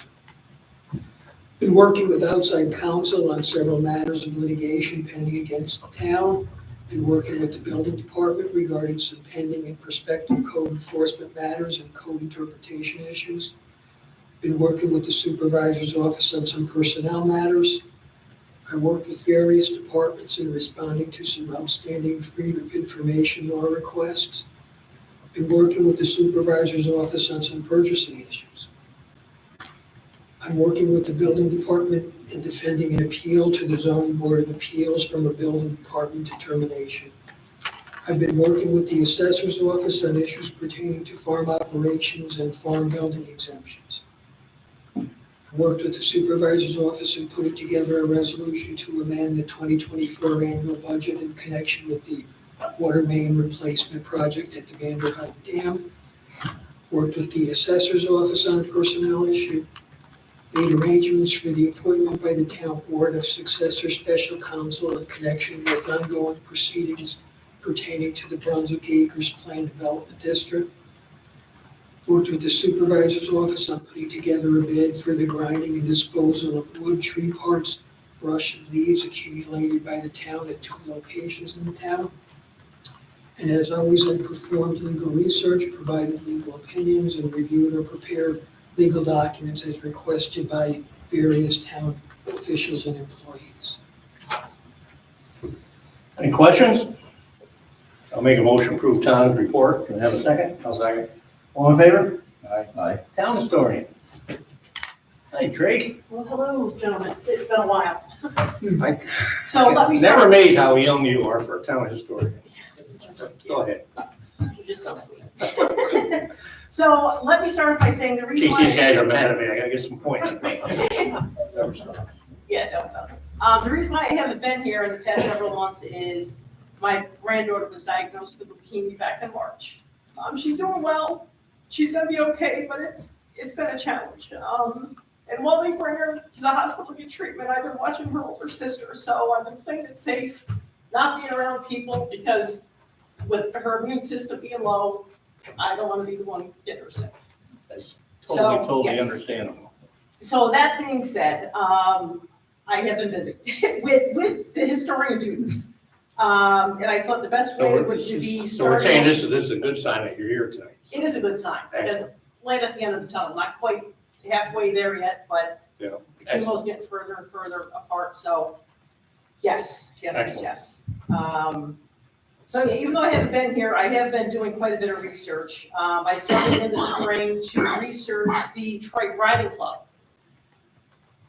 Been working with outside counsel on several matters of litigation pending against the town. Been working with the building department regarding some pending and prospective code enforcement matters and code interpretation issues. Been working with the supervisor's office on some personnel matters. I worked with various departments in responding to some outstanding freedom of information law requests. Been working with the supervisor's office on some purchasing issues. I'm working with the building department in defending an appeal to the zoning board of appeals from a building department determination. I've been working with the assessor's office on issues pertaining to farm operations and farm building exemptions. I worked with the supervisor's office in putting together a resolution to amend the 2024 annual budget in connection with the water main replacement project at the Vanderhyde Dam. Worked with the assessor's office on a personnel issue. Made arrangements for the appointment by the town board of successor special counsel in connection with ongoing proceedings pertaining to the Brunswick Acres Plan Development District. Worked with the supervisor's office on putting together a bid for the grinding and disposal of wood, tree parts, brush, and leaves accumulated by the town at 2 locations in the town. And as always, I performed legal research, provided legal opinions, and reviewed or prepared legal documents as requested by various town officials and employees. Any questions? I'll make a motion to approve town's report. Can I have a second? I'll second. All in favor? Aye. Town historian. Hi, Trace. Well, hello, gentlemen. It's been a while. I- So let me Never start. amazed how young you are for a town historian. Go ahead. You're just so sweet. So let me start by saying the In reason case these why. guys are mad at me, I gotta get some points. Yeah, no. The reason why I haven't been here in the past several months is my granddaughter was diagnosed with leukemia back in March. She's doing well. She's gonna be okay, but it's been a challenge. And while they bring her to the hospital to get treatment, I've been watching her older sister, so I've been playing it safe, not being around people, because with her immune system being low, I don't wanna be the one getting her sick. That's So, totally yes. understandable. So that being said, I have been busy with the historian duties. And I thought the best way would be So we're saying starting. this is a good sign that you're here tonight. It is a good sign, because Excellent. light at the end of the tunnel, not quite halfway there yet, but Yeah. the chemo's getting further and further apart, so yes. So yeah, even though I haven't been here, I have been doing quite a bit of research. I started in the spring to research the Detroit Riding Club.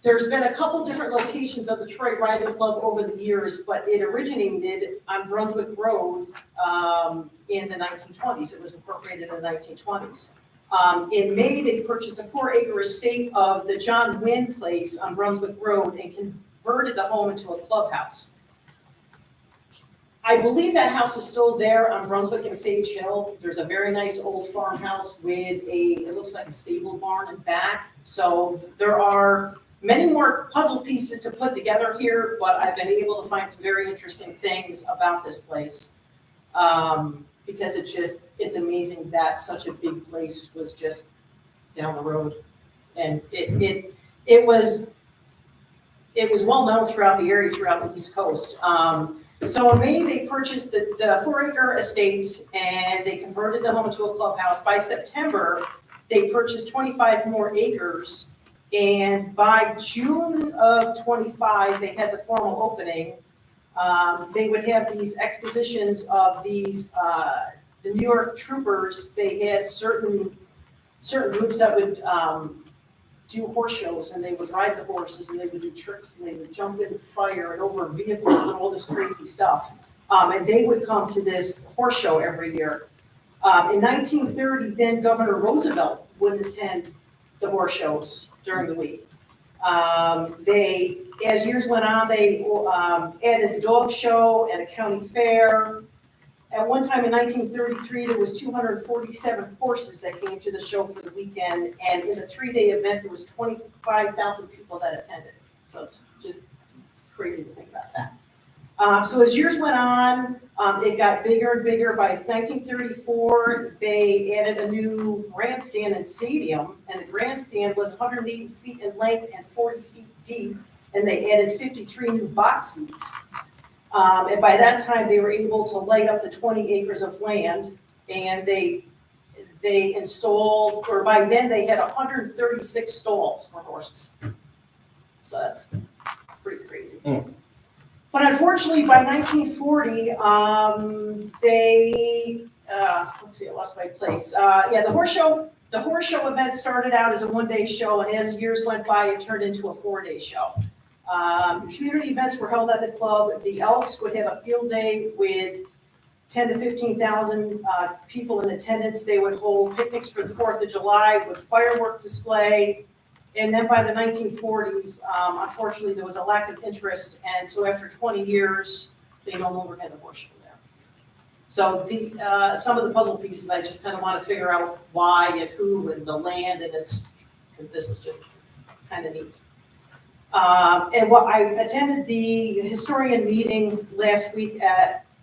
There's been a couple different locations of the Detroit Riding Club over the years, but it originated on Brunswick Road in the 1920s. It was incorporated in the 1920s. In May, they purchased a 4-acre estate of the John Wynn Place on Brunswick Road and converted the home into a clubhouse. I believe that house is still there on Brunswick and Sage Hill. There's a very nice old farmhouse with it looks like a stable barn in back. So there are many more puzzle pieces to put together here, but I've been able to find some very interesting things about this place. Because it's amazing that such a big place was just down the road. And it was well known throughout the area, throughout the East Coast. So in May, they purchased the 4-acre estate and they converted the home into a clubhouse. By September, they purchased 25 more acres. And by June of 25, they had the formal opening. They would have these expositions of these, the New York troopers. They had certain groups that would do horse shows, and they would ride the horses, and they would do tricks, and they would jump in fire and over vehicles and all this crazy stuff. And they would come to this horse show every year. In 1930, then Governor Roosevelt would attend the horse shows during the week. As years went on, they added a dog show and a county fair. At one time in 1933, there was 247 horses that came to the show for the weekend, and in the 3-day event, there was 25,000 people that attended. So it's just crazy to think about that. So as years went on, it got bigger and bigger. By 1934, they added a new grandstand and stadium, and the grandstand was 180 feet in length and 40 feet deep, and they added 53 new box seats. And by that time, they were able to light up the 20 acres of land, and they installed, or by then they had 136 stalls for horses. So that's pretty crazy. But unfortunately, by 1940, let's see, I lost my place. The horse show event started out as a 1-day show, and as years went by, it turned into a 4-day show. Community events were held at the club. The Elks would have a field day with 10 to 15,000 people in attendance. They would hold picnics for the 4th of July with firework display. And then by the 1940s, unfortunately, there was a lack of interest. And so after 20 years, they no longer had the horse show there. So some of the puzzle pieces, I just kind of want to figure out why and who and the land, and because this is just kind of neat. And I attended the historian meeting last week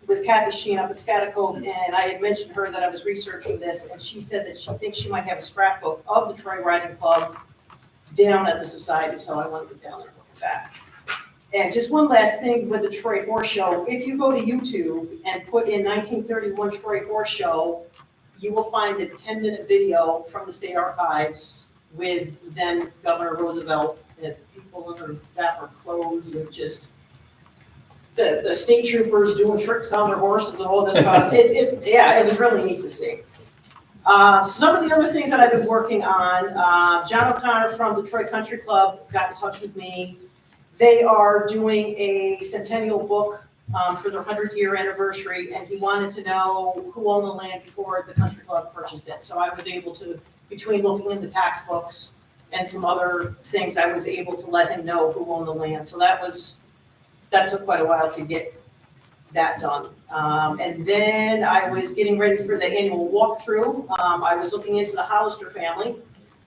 with Kathy Sheen up at Scotticoke, and I had mentioned her that I was researching this, and she said that she thinks she might have a scrapbook of the Detroit Riding Club down at the society, so I want to go down there and look at that. And just one last thing with the Detroit Horse Show, if you go to YouTube and put in 1931 Detroit Horse Show, you will find a 10-minute video from the state archives with then Governor Roosevelt and people in their dapper clothes and just the state troopers doing tricks on their horses and all this stuff. It was really neat to see. Some of the other things that I've been working on, John O'Connor from Detroit Country Club got in touch with me. They are doing a centennial book for their 100-year anniversary, and he wanted to know who owned the land before the country club purchased it. So I was able to, between looking into tax books and some other things, I was able to let him know who owned the land. So that took quite a while to get that done. And then I was getting ready for the annual walkthrough. I was looking into the Hollister family.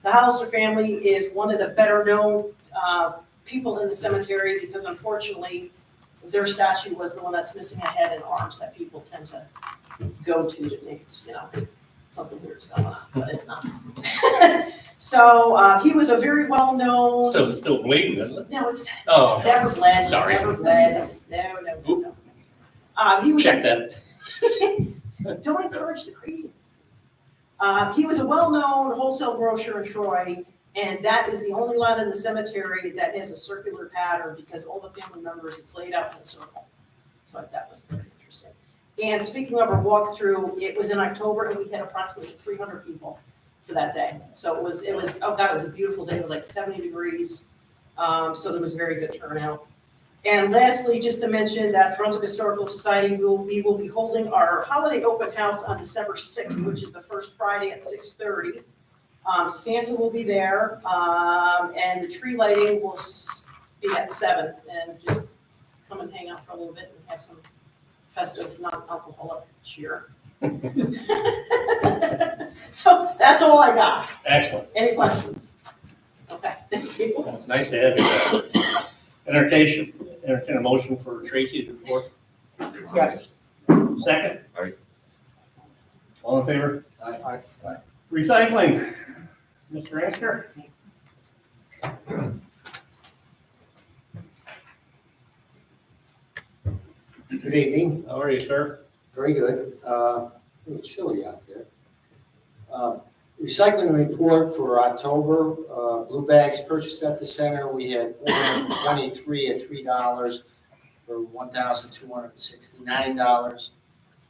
The Hollister family is one of the better known people in the cemetery because unfortunately, their statue was the one that's missing a head and arms that people tend to go to think it's, something weird's going on, but it's not. So he was a very well-known. Still bleeding, isn't it? No, it's Oh, never bled. Sorry. Never bled. No. He was. check that. Don't encourage the craziness. He was a well-known wholesale grocer in Troy, and that is the only lot in the cemetery that has a circular pattern because all the family members, it's laid out in a circle. So that was very interesting. And speaking of our walkthrough, it was in October and we had approximately 300 people for that day. So it was, oh God, it was a beautiful day. It was like 70 degrees. So there was a very good turnout. And lastly, just to mention that Brunswick Historical Society, we will be holding our holiday open house on December 6th, which is the first Friday at 6:30. Santa will be there, and the tree lighting will be at 7, and just come and hang out for a little bit and have some festive, non-alcoholic cheer. So that's all I got. Excellent. Any questions? Okay, thank you. Nice to have you. Entertain a motion for Tracy's report. Yes. Second? Aye. All in favor? Aye. Recycling, Mr. Ansker? Good evening, How are you, sir? very good. A little chilly out there. Recycling report for October, blue bags purchased at the center, we had 423 at $3 for $1,269.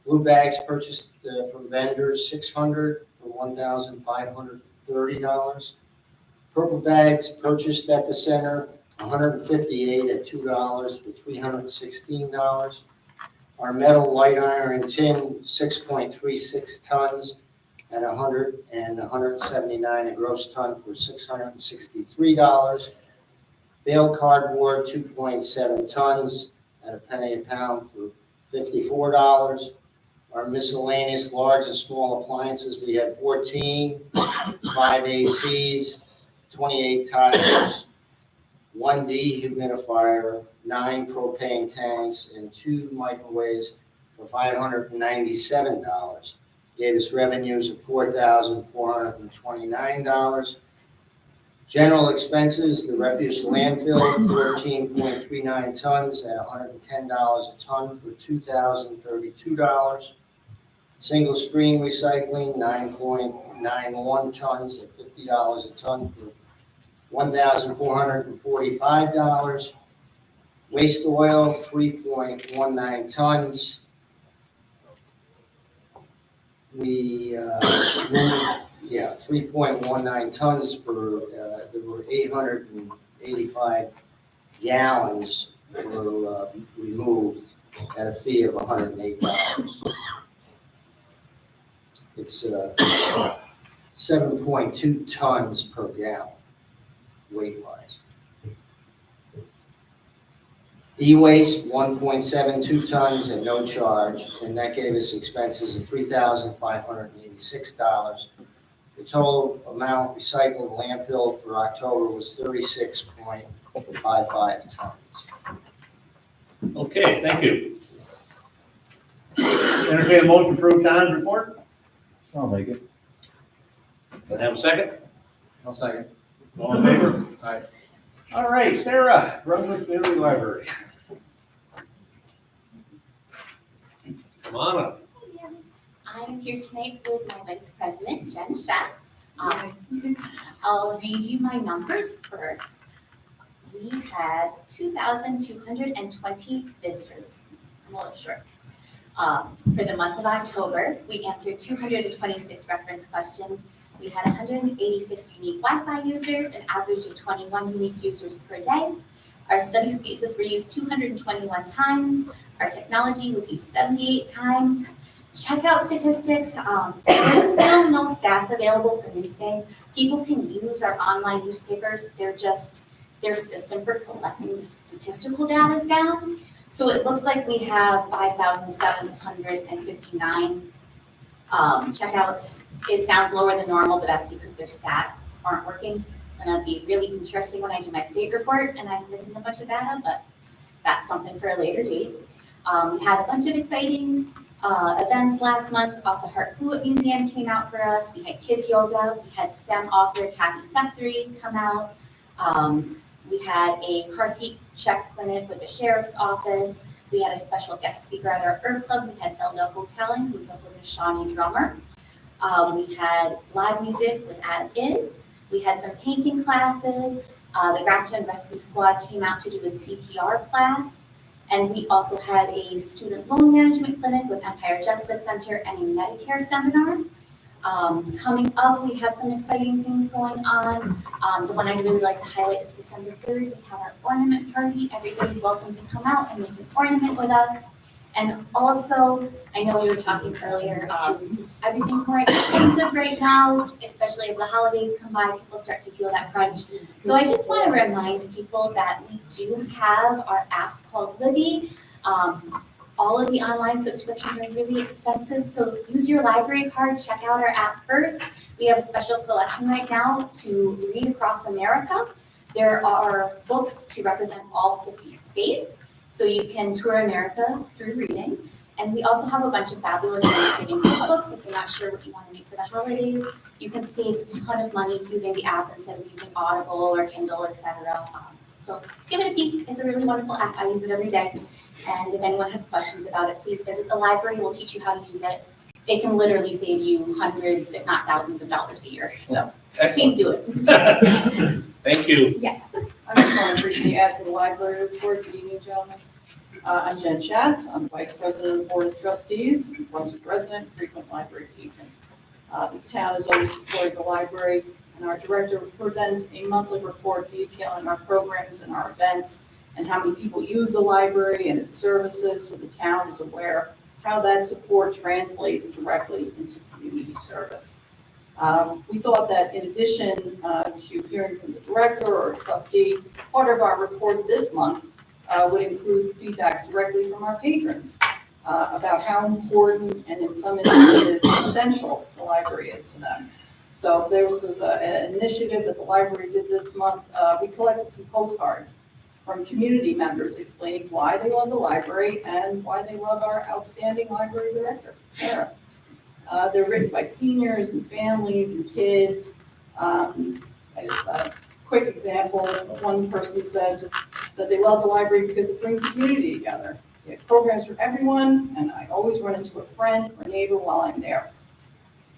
Blue bags purchased from vendors, 600 for $1,530. Purple bags purchased at the center, 158 at $2 for $316. Our metal, light iron, and tin, 6.36 tons at 100 and 179 a gross ton for $663. Bale cardboard, 2.7 tons at a penny a pound for $54. Our miscellaneous large and small appliances, we had 14, 5 ACs, 28 tires, 1 dehumidifier, 9 propane tanks, and 2 microwaves for $597. Gave us revenues of $4,429. General expenses, the refuse landfill, 14.39 tons at $110 a ton for $2,032. Single stream recycling, 9.91 tons at $50 a ton for $1,445. Waste oil, 3.19 tons. We, 3.19 tons there were 885 gallons were removed at a fee of $108. It's 7.2 tons per gallon, weight-wise. E-waste, 1.72 tons at no charge, and that gave us expenses of $3,586. The total amount recycled landfill for October was 36.55 tons. Okay, thank you. Entertain a motion to approve John's report. I'll make it. Can I have a second? I'll second. All in favor? Aye. All right, Sarah, Brunswick Community Library. Come on up. I'm here tonight with my Vice President, Jen Schatz. I'll read you my numbers first. We had 2,220 visitors. I'm a little short. For the month of October, we answered 226 reference questions. We had 186 unique Wi-Fi users, an average of 21 unique users per day. Our study spaces were used 221 times. Our technology was used 78 times. Checkout statistics, there's still no stats available for Newsbank. People can use our online newspapers. They're just, their system for collecting the statistical data is down. So it looks like we have 5,759 checkouts. It sounds lower than normal, but that's because their stats aren't working. It's gonna be really interesting when I do my state report and I'm missing a bunch of data, but that's something for a later date. We had a bunch of exciting events last month. Off the Heart Fluid Museum came out for us. We had kids yoga. We had STEM author Kathy Sessery come out. We had a car seat check clinic with the sheriff's office. We had a special guest speaker at our Herb Club. We had Zelda Hoteling, who's a Haudenosaunee drummer. We had live music with As Is. We had some painting classes. The Grafton Rescue Squad came out to do a CPR class. And we also had a student loan management clinic with Empire Justice Center and a Medicare seminar. Coming up, we have some exciting things going on. The one I'd really like to highlight is December 3rd. We have our ornament party. Everybody's welcome to come out and make an ornament with us. And also, I know we were talking earlier, everything's more expensive right now, especially as the holidays come by, people start to feel that crunch. So I just want to remind people that we do have our app called Libby. All of the online subscriptions are really expensive, so use your library card, check out our app first. We have a special collection right now to read across America. There are books to represent all 50 states. So you can tour America through reading. And we also have a bunch of fabulous Thanksgiving cookbooks. If you're not sure what you want to make for the holidays, you can save a ton of money using the app instead of using Audible or Kindle, etc. So give it a peek. It's a really wonderful app. I use it every day. And if anyone has questions about it, please visit the library. We'll teach you how to use it. It can literally save you hundreds, if not thousands of dollars a year. So please do it. Thank you. Yes. I just want to briefly add to the library report. Good evening, gentlemen. I'm Jen Schatz. I'm Vice President of the Board of Trustees, Brunswick resident, frequent library patron. This town has always supported the library, and our director presents a monthly report detailing our programs and our events and how many people use the library and its services, so the town is aware how that support translates directly into community service. We thought that in addition to hearing from the director or trustee, part of our report this month would include feedback directly from our patrons about how important and in some instances essential the library is to them. So there was an initiative that the library did this month. We collected some postcards from community members explaining why they love the library and why they love our outstanding library director, Sarah. They're written by seniors and families and kids. Just a quick example, one person said that they love the library because it brings the community together. They have programs for everyone, and I always run into a friend or neighbor while I'm there.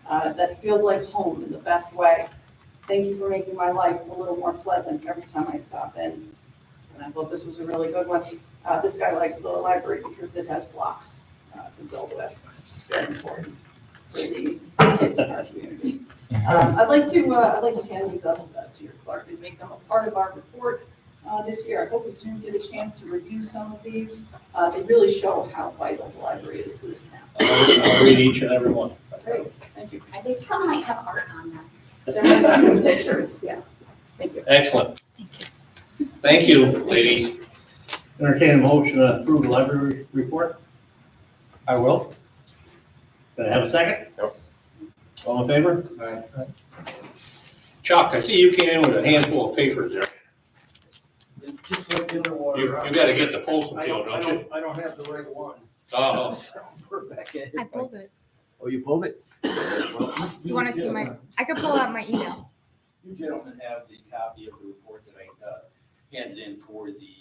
That feels like home in the best way. Thank you for making my life a little more pleasant every time I stop in. And I thought this was a really good one. This guy likes the library because it has blocks to build with, which is very important for the kids in our community. I'd like to hand these up to your clerk and make them a part of our report this year. I hope you do get a chance to review some of these. They really show how vital the library is to this town. I'll read each and every one. Great, thank you. I think some might have art on them. There might be some pictures, yeah. Thank you. Excellent. Thank you, ladies. Entertain a motion to approve the library report. I will. Can I have a second? Yep. All in favor? Aye. Chuck, I see you came in with a handful of papers there. Just like the other one. You gotta get the postal bill, don't you? I don't have the right one. Oh, So, we're back in. I pulled it. Oh, you pulled it? You want to see my, I could pull out my email. You gentlemen have the copy of the report that I handed in for the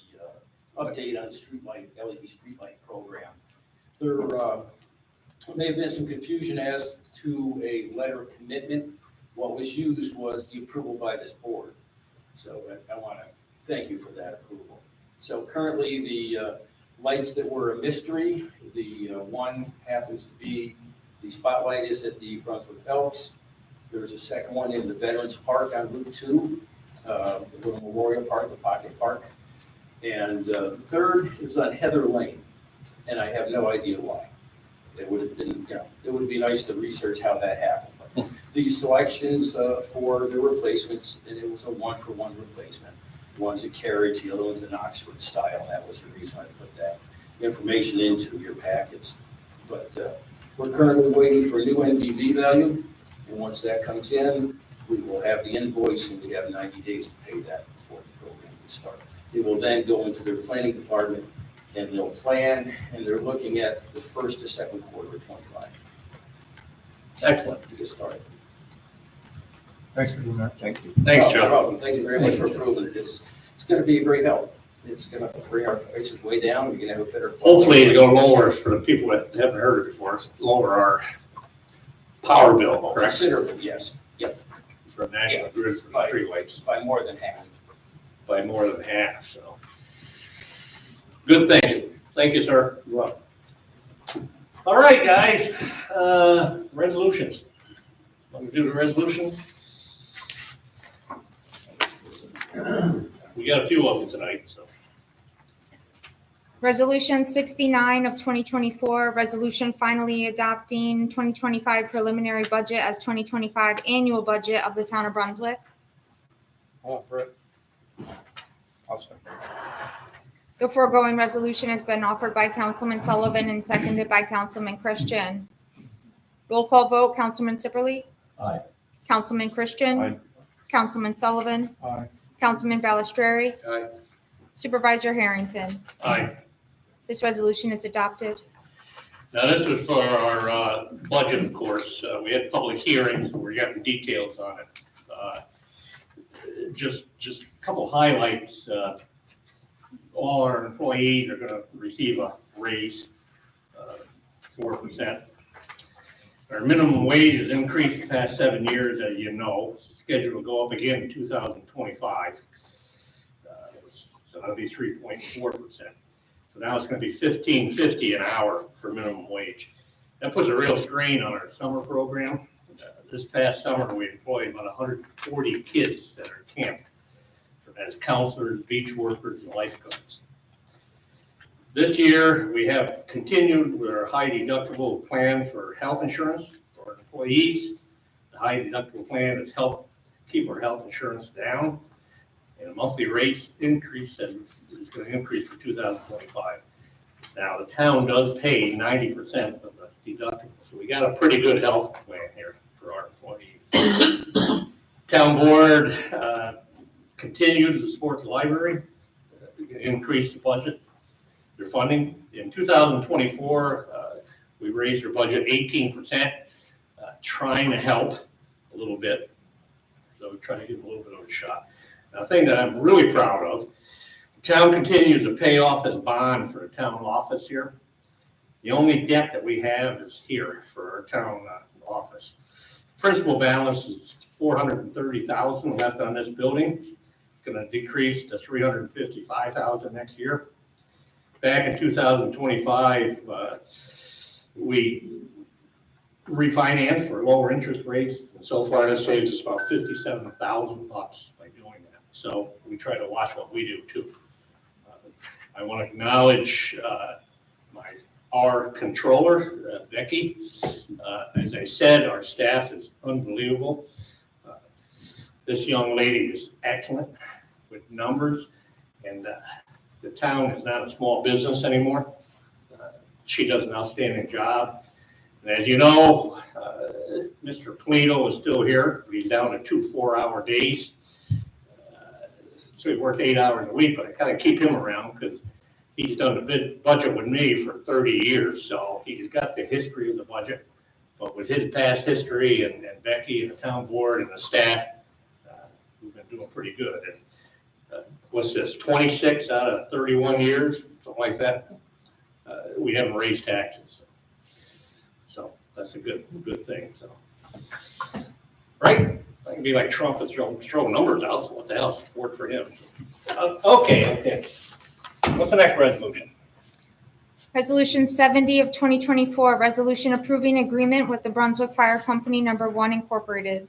update on streetlight, LED streetlight program. There may have been some confusion as to a letter of commitment. What was used was the approval by this board. So I want to thank you for that approval. So currently the lights that were a mystery, the one happens to be, the spotlight is at the Brunswick Elks. There's a second one in the Veterans Park on Route 2, the little Memorial Park, the Pocket Park. And the third is on Heather Lane, and I have no idea why. It would have been, it would be nice to research how that happened. But these selections for the replacements, and it was a 1-for-1 replacement. One's a Carriage, the other one's an Oxford style. That was the reason I put that. information into your packets. But we're currently waiting for a new NBV value, and once that comes in, we will have the invoice, and we have 90 days to pay that before the program will start. It will then go into their planning department, and they'll plan, and they're looking at the first to second quarter of 25 Excellent. to get started. Thanks for doing that. Thank you. Thanks, Oh, you're John. welcome. Thank you very much for approving it. It's going to be a great help. It's going to bring our prices way down. We're going to have a better. Hopefully it's gonna lower, for the people that haven't heard it before, lower our power bill, correct? Considerably, yes. Yep. For National Grid for the streetlights. By more than half. By more than half, so. Good thing. Thank you, sir. You're welcome. All right, guys, resolutions. Want to do the resolutions? We got a few of them tonight, so. Resolution 69 of 2024, resolution finally adopting 2025 preliminary budget as 2025 annual budget of the town of Brunswick. I'll offer it. I'll second. The foregoing resolution has been offered by Councilman Sullivan and seconded by Councilman Christian. Roll call vote, Councilman Sipperly. Aye. Councilman Christian. Aye. Councilman Sullivan. Aye. Councilman Balistrary. Aye. Supervisor Harrington. Aye. This resolution is adopted. Now, this is for our budget, of course. We had public hearings, we're getting details on it. Just a couple highlights. All our employees are gonna receive a raise, 4%. Our minimum wage has increased the past 7 years, as you know. It's scheduled to go up again in 2025. So that'll be 3.4%. So now it's gonna be $15.50 an hour for minimum wage. That puts a real strain on our summer program. This past summer, we employed about 140 kids that are camped as counselors, beach workers, and lifeguards. This year, we have continued with our high deductible plan for health insurance for our employees. The high deductible plan has helped keep our health insurance down, and the monthly rates increase is going to increase for 2025. Now, the town does pay 90% of the deductible, so we got a pretty good health plan here for our employees. Town board continued to support the library, increase the budget, their funding. In 2024, we raised our budget 18%, trying to help a little bit. So we're trying to give them a little bit of a shot. Now, the thing that I'm really proud of, the town continues to pay off its bond for the town office here. The only debt that we have is here for our town office. Principal balance is $430,000 left on this building. It's going to decrease to $355,000 next year. Back in 2025, we refinanced for lower interest rates, and so far this saves us about $57,000 by doing that. So we try to watch what we do too. I want to acknowledge our controller, Becky. As I said, our staff is unbelievable. This young lady is excellent with numbers, and the town is not a small business anymore. She does an outstanding job. And as you know, Mr. Polino is still here, but he's down to 2 4-hour days. So he works 8 hours a week, but I kind of keep him around because he's done the budget with me for 30 years. So he's got the history of the budget, but with his past history and Becky and the town board and the staff, we've been doing pretty good. And what's this, 26 out of 31 years, something like that? We haven't raised taxes. So that's a good thing. So, right? I can be like Trump and throw numbers out. So what the hell support for him? Okay. What's the next resolution? Resolution 70 of 2024, resolution approving agreement with the Brunswick Fire Company Number 1 Incorporated.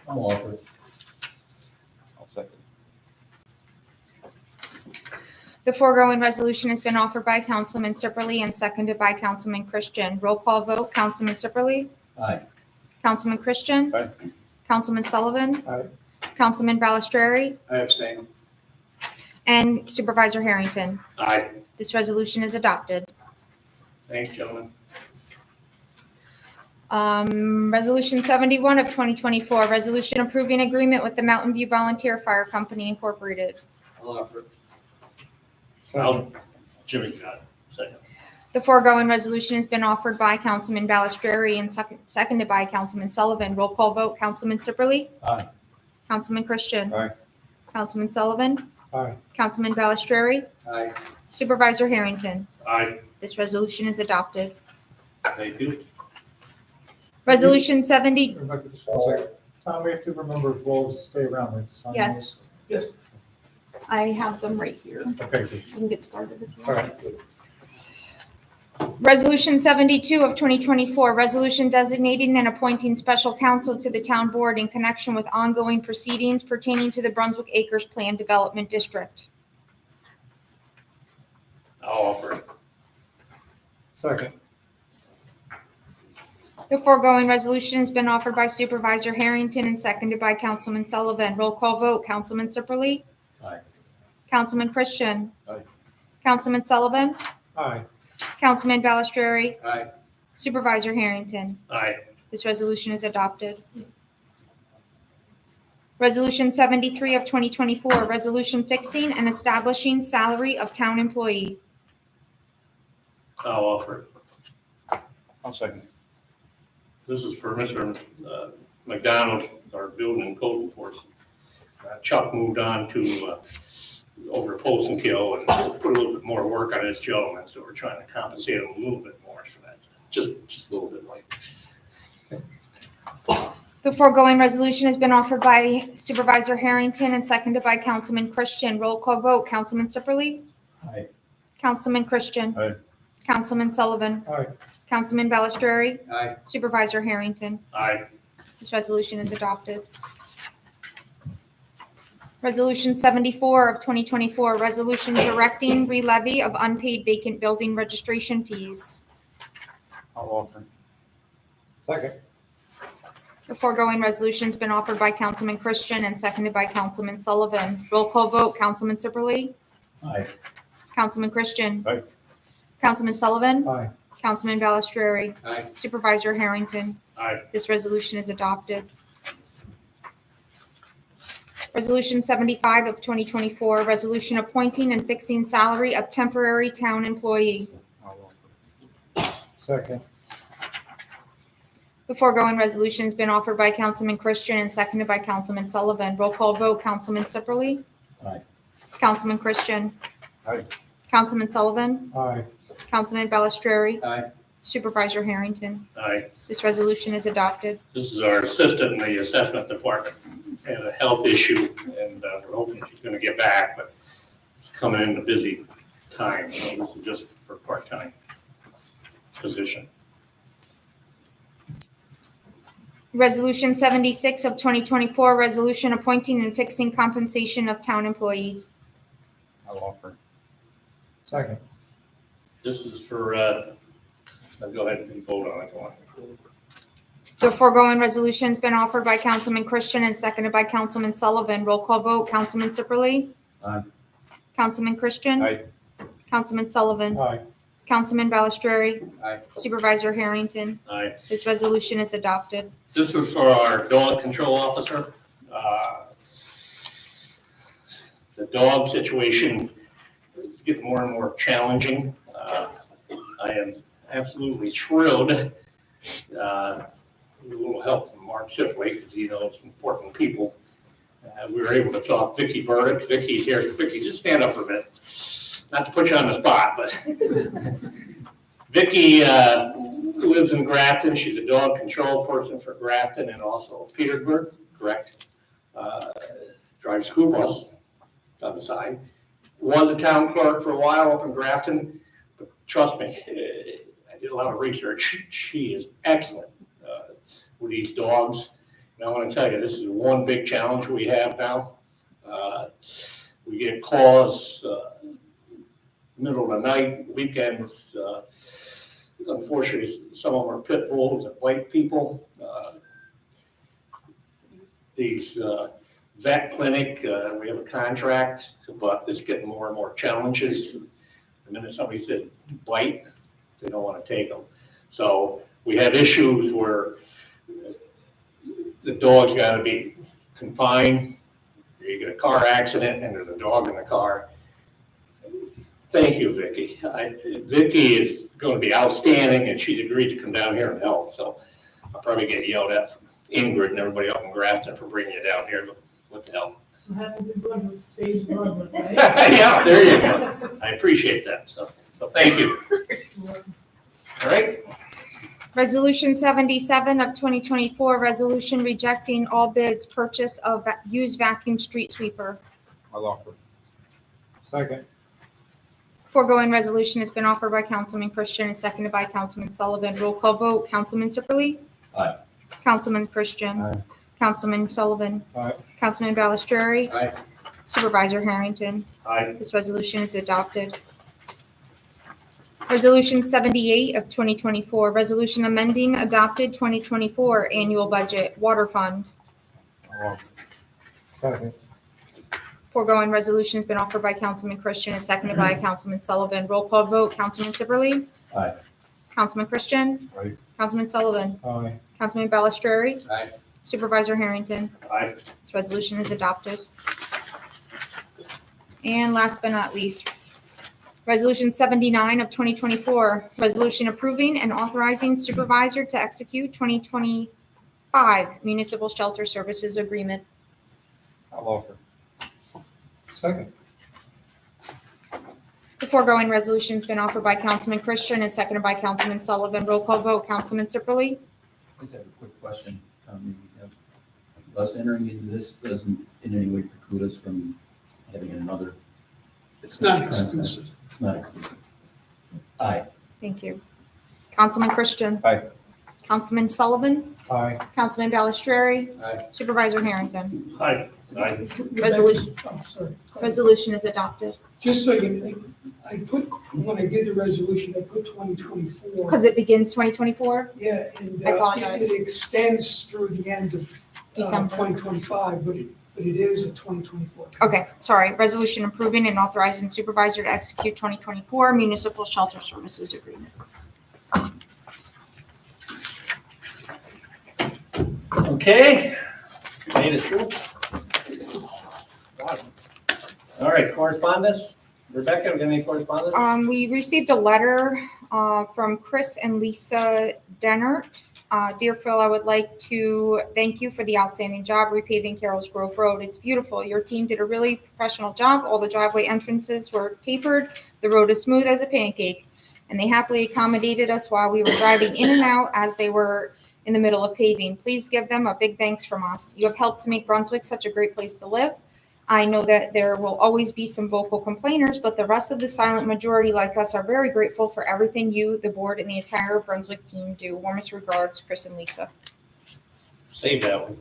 I'll offer it. I'll second. The foregoing resolution has been offered by Councilman Sipperly and seconded by Councilman Christian. Roll call vote, Councilman Sipperly. Aye. Councilman Christian. Aye. Councilman Sullivan. Aye. Councilman Balistrary. I abstain. and Supervisor Harrington. Aye. This resolution is adopted. Thanks, gentlemen. Resolution 71 of 2024, resolution approving agreement with the Mountain View Volunteer Fire Company Incorporated. I'll offer it. Second. Jimmy got it. Second. The foregoing resolution has been offered by Councilman Balistrary and seconded by Councilman Sullivan. Roll call vote, Councilman Sipperly. Aye. Councilman Christian. Aye. Councilman Sullivan. Aye. Councilman Balistrary. Aye. Supervisor Harrington. Aye. This resolution is adopted. Thank you. Resolution 70, If I could just one second. Tom, we have to remember if we'll stay around, right? Sign Yes. those? I have them right here. Okay, good. We can get started if you All want. right, good. Resolution 72 of 2024, resolution designating and appointing special counsel to the town board in connection with ongoing proceedings pertaining to the Brunswick Acres Plan Development District. I'll offer it. Second. The foregoing resolution has been offered by Supervisor Harrington and seconded by Councilman Sullivan. Roll call vote, Councilman Sipperly. Aye. Councilman Christian. Aye. Councilman Sullivan. Aye. Councilman Balistrary. Aye. Supervisor Harrington. Aye. This resolution is adopted. Resolution 73 of 2024, resolution fixing and establishing salary of town employee. I'll offer it. I'll second. This is for Mr. McDonald, our building and code enforcement. Chuck moved on to over to Polson Kill and put a little bit more work on his gentleman, so we're trying to compensate him a little bit more for that. Just a little bit like. The foregoing resolution has been offered by Supervisor Harrington and seconded by Councilman Christian. Roll call vote, Councilman Sipperly. Aye. Councilman Christian. Aye. Councilman Sullivan. Aye. Councilman Balistrary. Aye. Supervisor Harrington. Aye. This resolution is adopted. Resolution 74 of 2024, resolution directing re-levy of unpaid vacant building registration fees. I'll offer. Second. The foregoing resolution has been offered by Councilman Christian and seconded by Councilman Sullivan. Roll call vote, Councilman Sipperly. Aye. Councilman Christian. Aye. Councilman Sullivan. Aye. Councilman Balistrary. Aye. Supervisor Harrington. Aye. This resolution is adopted. Resolution 75 of 2024, resolution appointing and fixing salary of temporary town employee. I'll offer. Second. The foregoing resolution has been offered by Councilman Christian and seconded by Councilman Sullivan. Roll call vote, Councilman Sipperly. Aye. Councilman Christian. Aye. Councilman Sullivan. Aye. Councilman Balistrary. Aye. Supervisor Harrington. Aye. This resolution is adopted. This is our assistant in the assessment department. Had a health issue, and we're hoping she's gonna get back, but it's coming in a busy time, so this is just for part-time position. Resolution 76 of 2024, resolution appointing and fixing compensation of town employee. I'll offer. Second. This is for, go ahead and vote on it, go on. The foregoing resolution has been offered by Councilman Christian and seconded by Councilman Sullivan. Roll call vote, Councilman Sipperly. Aye. Councilman Christian. Aye. Councilman Sullivan. Aye. Councilman Balistrary. Aye. Supervisor Harrington. Aye. This resolution is adopted. This was for our dog control officer. The dog situation is getting more and more challenging. I am absolutely thrilled, with a little help from Mark Shipley, because he knows important people. We were able to talk Vicky Burdick. Vicky's here. Vicky, just stand up for a minute. Not to put you on the spot, but Vicky lives in Grafton. She's a dog control person for Grafton and also Petersburg, correct? Drives school bus on the side. Was a town clerk for a while up in Grafton, but trust me, I did a lot of research. She is excellent with these dogs. And I want to tell you, this is one big challenge we have now. We get calls middle of the night, weekends. Unfortunately, some of them are pit bulls that bite people. These vet clinic, we have a contract, but it's getting more and more challenges. The minute somebody says bite, they don't want to take them. So we have issues where the dog's got to be confined. You get a car accident and there's a dog in the car. Thank you, Vicky. Vicky is going to be outstanding, and she's agreed to come down here and help. So I'll probably get yelled at from Ingrid and everybody up in Grafton for bringing you down here, but what the hell? Yeah, there you go. I appreciate that. So thank you. All right. Resolution 77 of 2024, resolution rejecting all bids purchase of used vacuum street sweeper. I'll offer. Second. Foregoing resolution has been offered by Councilman Christian and seconded by Councilman Sullivan. Roll call vote, Councilman Sipperly. Aye. Councilman Christian. Aye. Councilman Sullivan. Aye. Councilman Balistrary. Aye. Supervisor Harrington. Aye. This resolution is adopted. Resolution 78 of 2024, resolution amending adopted 2024 annual budget, water fund. I'll offer. Second. Foregoing resolution has been offered by Councilman Christian and seconded by Councilman Sullivan. Roll call vote, Councilman Sipperly. Aye. Councilman Christian. Aye. Councilman Sullivan. Aye. Councilman Balistrary. Aye. Supervisor Harrington. Aye. This resolution is adopted. And last but not least, Resolution 79 of 2024, resolution approving and authorizing supervisor to execute 2025 municipal shelter services agreement. I'll offer. Second. The foregoing resolution has been offered by Councilman Christian and seconded by Councilman Sullivan. Roll call vote, Councilman Sipperly. I just have a quick question. Us entering into this doesn't in any way preclude us from having another. It's not exclusive. It's not exclusive. Aye. Thank you. Councilman Christian. Aye. Councilman Sullivan. Aye. Councilman Balistrary. Aye. Supervisor Harrington. Aye. Aye. Resolution. Oh, sorry. Resolution is adopted. Just so you know, I put, when I did the resolution, I put 2024. Because it begins 2024? Yeah, and I apologize. it extends through the end of December. 2025, but it is a 2024. Okay, sorry. Resolution approving and authorizing supervisor to execute 2024 municipal shelter services agreement. Okay. Made it through. All right, correspondence. Rebecca, we got any correspondence? We received a letter from Chris and Lisa Dennert. Dear Phil, I would like to thank you for the outstanding job repaving Carroll's Grove Road. It's beautiful. Your team did a really professional job. All the driveway entrances were tapered. The road is smooth as a pancake. And they happily accommodated us while we were driving in and out as they were in the middle of paving. Please give them a big thanks from us. You have helped to make Brunswick such a great place to live. I know that there will always be some vocal complainers, but the rest of the silent majority like us are very grateful for everything you, the board, and the entire Brunswick team do. Warmest regards, Chris and Lisa. Save that one.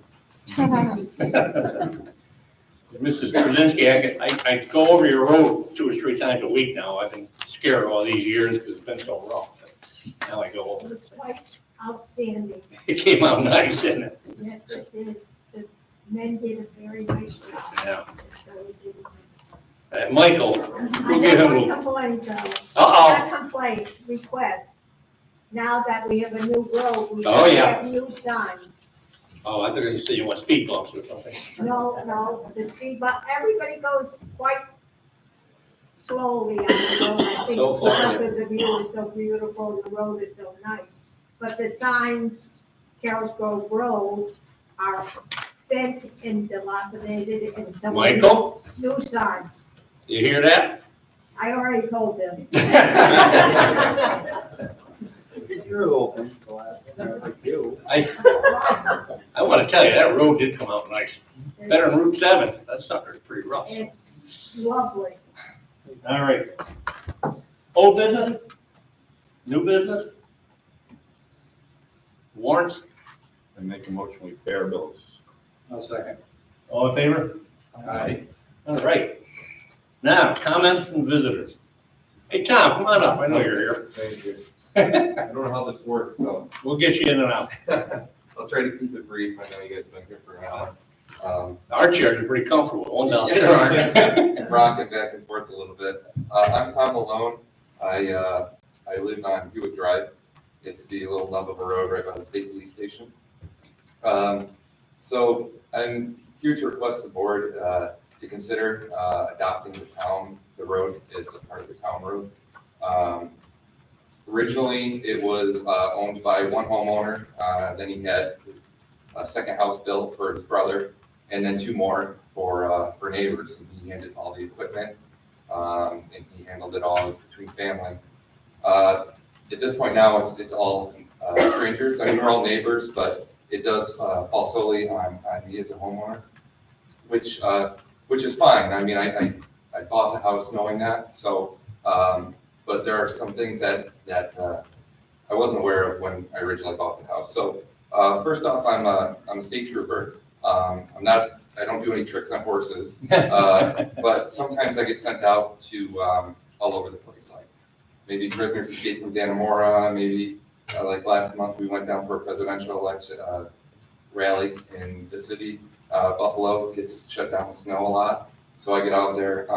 Mrs. Krasinski, I go over your road 2 or 3 times a week now. I've been scared all these years because it's been so rough. Now I go over it. It's quite outstanding. It came out nice, didn't it? Yes, it did. The men did a very nice job. Yeah. So we did. Michael, I go get have him. one complaint though. Uh-oh. Not complaint, request. Now that we have a new road, we Oh, yeah. have new signs. Oh, I thought you said you want speed bumps or something. No, the speed bump, everybody goes quite slowly on the road, I think, So far. because of the view is so beautiful, the road is so nice. But the signs, Carroll's Grove Road, are bent and dilapidated and some. Michael? New signs. You hear that? I already told them. You're a little thing, like you. I want to tell you, that road did come out nice. Better than Route 7. That sucker's pretty rough. It's lovely. All right. Old business? New business? Warrants? I make a motion, we pay our bills. I'll second. All in favor? Aye. All right. Now, comments from visitors. Hey, Tom, come on up. I know you're here. Thank you. I don't know how this works, so We'll get you in and out. I'll try to keep it brief. I know you guys have been here for an hour. Our chairs are pretty comfortable, ones out there aren't. Rocking back and forth a little bit. I'm Tom Malone. I live on Hewitt Drive. It's the little nub of a road right by the state police station. So I'm here to request the board to consider adopting the road as a part of the town road. Originally, it was owned by one homeowner. Then he had a second house built for his brother, and then two more for neighbors. And he handled all the equipment, and he handled it all. It was between family. At this point now, it's all strangers. I mean, we're all neighbors, but it does fall solely on me as a homeowner, which is fine. I mean, I bought the house knowing that, so. But there are some things that I wasn't aware of when I originally bought the house. So first off, I'm a state trooper. I don't do any tricks on horses, but sometimes I get sent out to all over the place. Like maybe prisoners escape from Dannemora. Maybe like last month we went down for a presidential election rally in the city. Buffalo gets shut down with snow a lot, so I get out there.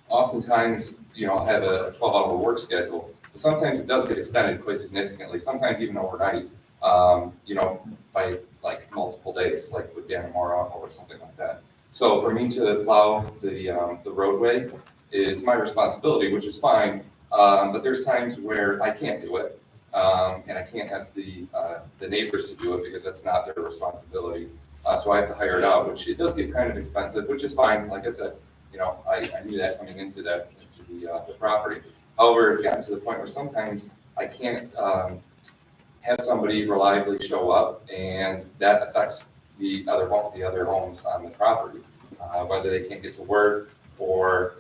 Oftentimes, I'll have a 12-hour work schedule. So sometimes it does get extended quite significantly, sometimes even overnight, by like multiple days, like with Dannemora or something like that. So for me to plow the roadway is my responsibility, which is fine. But there's times where I can't do it, and I can't ask the neighbors to do it because that's not their responsibility. So I have to hire it out, which it does get kind of expensive, which is fine. Like I said, I knew that coming into the property. However, it's gotten to the point where sometimes I can't have somebody reliably show up, and that affects the other homes on the property, whether they can't get to work or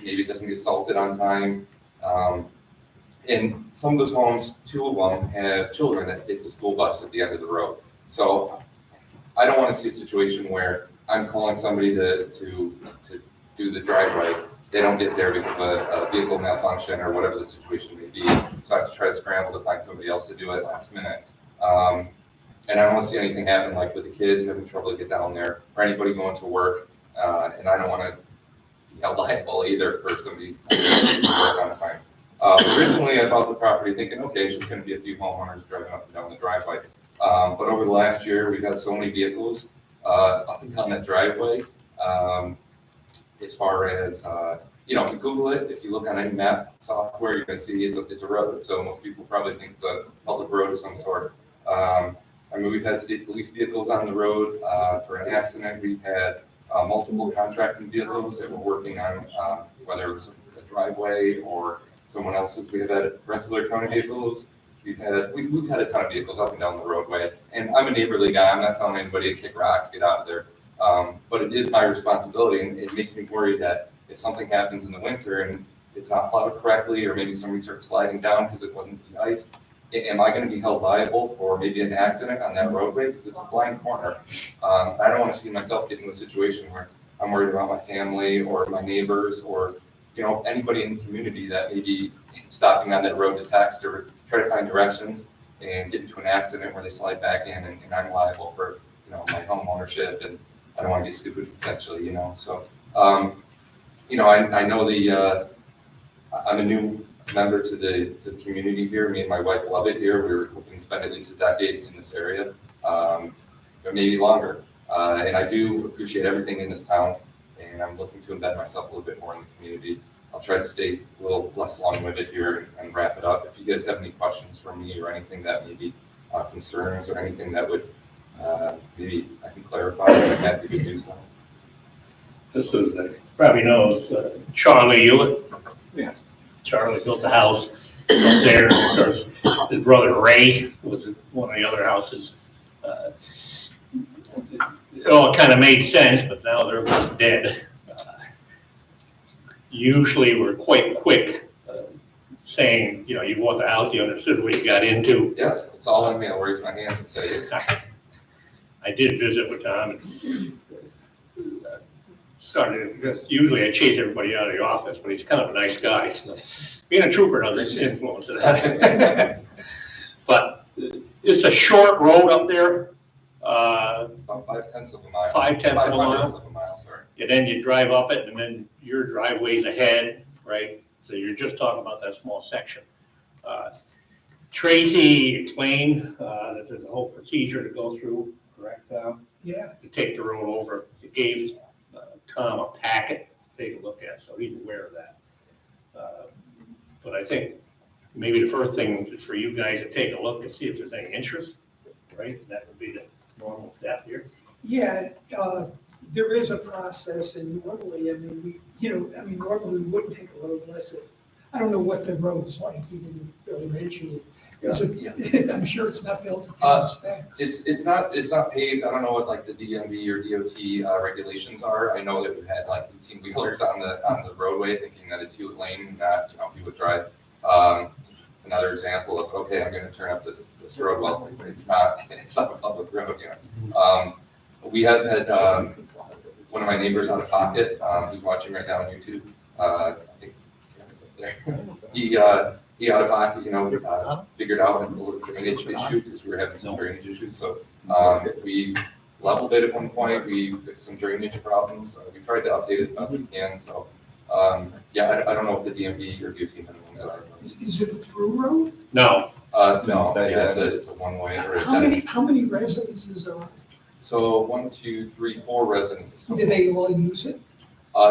maybe it doesn't get salted on time. In some of those homes, two of them have children that take the school bus at the end of the road. So I don't want to see a situation where I'm calling somebody to do the driveway. They don't get there because of a vehicle malfunction or whatever the situation may be. So I have to try to scramble to find somebody else to do it last minute. And I don't want to see anything happen like with the kids having trouble to get down there or anybody going to work. And I don't want to be held liable either for somebody to work on time. Originally, I bought the property thinking, okay, it's just going to be a few homeowners driving up and down the driveway. But over the last year, we've had so many vehicles up and down that driveway. As far as, if you Google it, if you look on any map software, you're going to see it's a road. So most people probably think it's a public road of some sort. We've had state police vehicles on the road for an accident. We've had multiple contracting vehicles that were working on whether it was a driveway or someone else's. We have had Rensselaer County vehicles. We've had a ton of vehicles up and down the roadway. And I'm a neighborly guy. I'm not telling anybody to kick rocks, get out of there. But it is my responsibility, and it makes me worry that if something happens in the winter and it's not plowed correctly, or maybe somebody starts sliding down because it wasn't de-iced, am I going to be held liable for maybe an accident on that roadway? Because it's a blind corner. I don't want to see myself get into a situation where I'm worried about my family or my neighbors or anybody in the community that may be stopping on that road to text or try to find directions and get into an accident where they slide back in and I'm liable for my home ownership, and I don't want to be sued essentially, So, I know I'm a new member to the community here. Me and my wife love it here. We're hoping to spend at least a decade in this area, or maybe longer. And I do appreciate everything in this town, and I'm looking to embed myself a little bit more in the community. I'll try to stay a little less long-winded here and wrap it up. If you guys have any questions for me or anything that may be concerns or anything that would maybe I can clarify, I'm happy to do so. This was, probably knows, Charlie Hewitt. Yeah. Charlie built a house up there. Of course, his brother Ray was at one of the other houses. It all kind of made sense, but now they're both dead. Usually we're quite quick saying, you bought the house, you understood what you got into. Yeah, it's all on me. I'll raise my hands and say it. I did visit with Tom and usually I chase everybody out of the office, but he's kind of a nice guy. So being a trooper doesn't influence it. But it's a short road up there. About 5/10 of a mile. 5/10 of a 5/100 mile? of a mile, sorry. And then you drive up it, and then your driveway's ahead, right? So you're just talking about that small section. Tracy explained that there's a whole procedure to go through, correct, Tom? Yeah, To take the road over. It gave Tom a packet to take a look at, so he's aware of that. But I think maybe the first thing is for you guys to take a look and see if there's any interest, right? That would be the normal step here. yeah, there is a process and normally, I mean, normally we wouldn't take a road unless I don't know what the road's like, he didn't really mention it. I'm sure it's not built to town specs. It's not paved. I don't know what like the DMV or DOT regulations are. I know that we've had like 18 wheelers on the roadway thinking that it's Hewitt Lane, not, Hewitt Drive. Another example of, okay, I'm gonna turn up this road. Well, it's not a public road, We have had one of my neighbors out of pocket, who's watching right now on YouTube. I think camera's up there. He out of pocket, figured out a little drainage issue because we were having some drainage issues. So we leveled it at one point. We fixed some drainage problems. We tried to update it as best we can. So I don't know if the DMV or DOT minimums are. Is it a through road? No. No, it's a one-way. How many residences are on it? So 1, 2, 3, 4 residences. Do they all use it?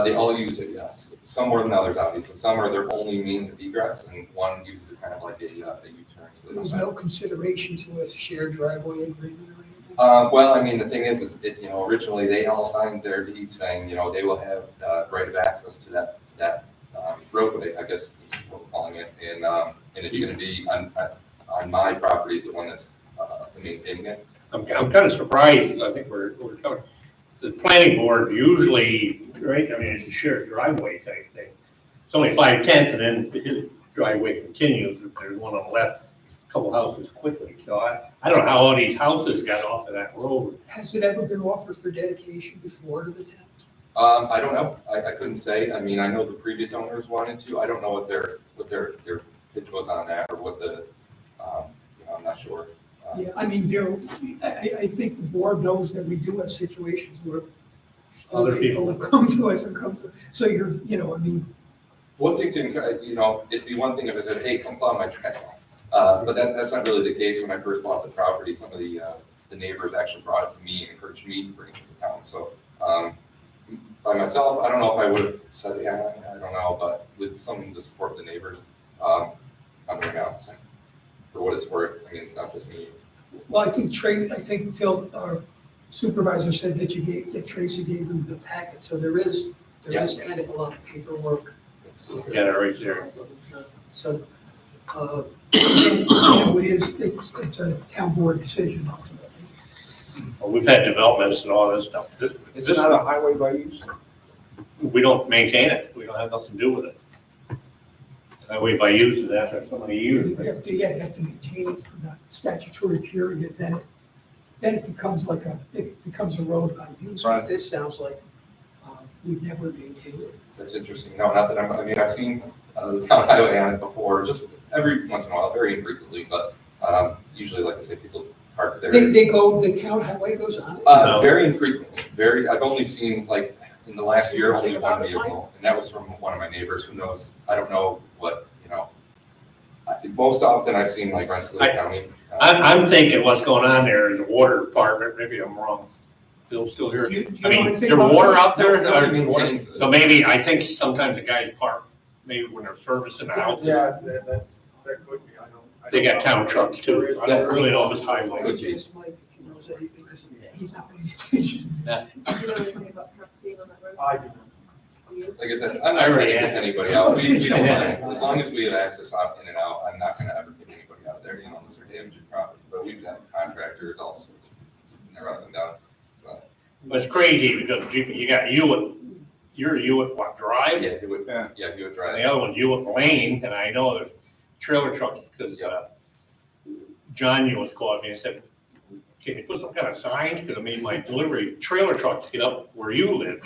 They all use it, yes. Some more than others, obviously. Some are their only means of egress, and one uses it kind of like a U-turn. So There's no consideration to a shared driveway agreement or anything? Well, I mean, the thing is originally they all signed their deed saying, they will have right of access to that roadway, I guess is what we're calling it, and it's going to be on my property is the one that's maintaining it. I'm kind of surprised. I think we're coming. The planning board usually, right, I mean, it's a shared driveway type thing. It's only 5/10 and then his driveway continues. If there's one on the left, a couple houses quickly. So I don't know how all these houses got off of that road. Has it ever been offered for dedication before to the town? I don't know. I couldn't say. I mean, I know the previous owners wanted to. I don't know what their pitch was on that or what the, I'm not sure. Yeah, I mean, I think the board knows that we do have situations where other people have come to us so One thing to, it'd be one thing if I said, hey, come plow my track. But that's not really the case. When I first bought the property, some of the neighbors actually brought it to me and encouraged me to bring it to the town. So by myself, I don't know if I would have said, yeah, I don't know, but with some of the support of the neighbors, I'm going to say, for what it's worth. I mean, it's not just me. Well, I think Phil, our supervisor, said that Tracy gave him the packet, so there is kind of a lot of paperwork. Yeah, right there. So, it's a town board decision ultimately. Well, we've had developments and all this stuff. It's not a highway by use? We don't maintain it. We don't have nothing to do with it. Highway by use is after so many years. You have to maintain it for the statutory period, then it becomes a road by use. Right. This sounds like we've never maintained it. That's interesting. No, not that I've seen the town highway on it before, just every once in a while, very infrequently, but usually, like I say, people park there. The town highway goes on it? No. Very infrequently. I've only seen like in the last year, only one vehicle, and that was from one of my neighbors who knows, I don't know what, most often I've seen like Rensselaer County. I'm thinking what's going on there is the water department. Maybe I'm wrong. Bill's still here. I mean, there's water out there. So maybe, I think sometimes the guys park, maybe when they're servicing the house. Yeah, that could be. They got town trucks too. I don't really know if it's highway. Ask Mike if he knows anything, because he's not paying attention. You know anything about trucks being on that road? I do. Like I said, I'm not trying to kick anybody out. We don't mind. As long as we have access out in and out, I'm not gonna ever kick anybody out of there, unless they're damaging property. But we've got contractors also, they're up and down, so. But it's crazy because you got Hewitt, you're Hewitt, what, Drive? Yeah, Hewitt Drive. And the other one's Hewitt Lane, and I know there's trailer trucks, because John Hewitt called me and said, can you put some kind of signs? Because I mean, my delivery trailer trucks get up where you live,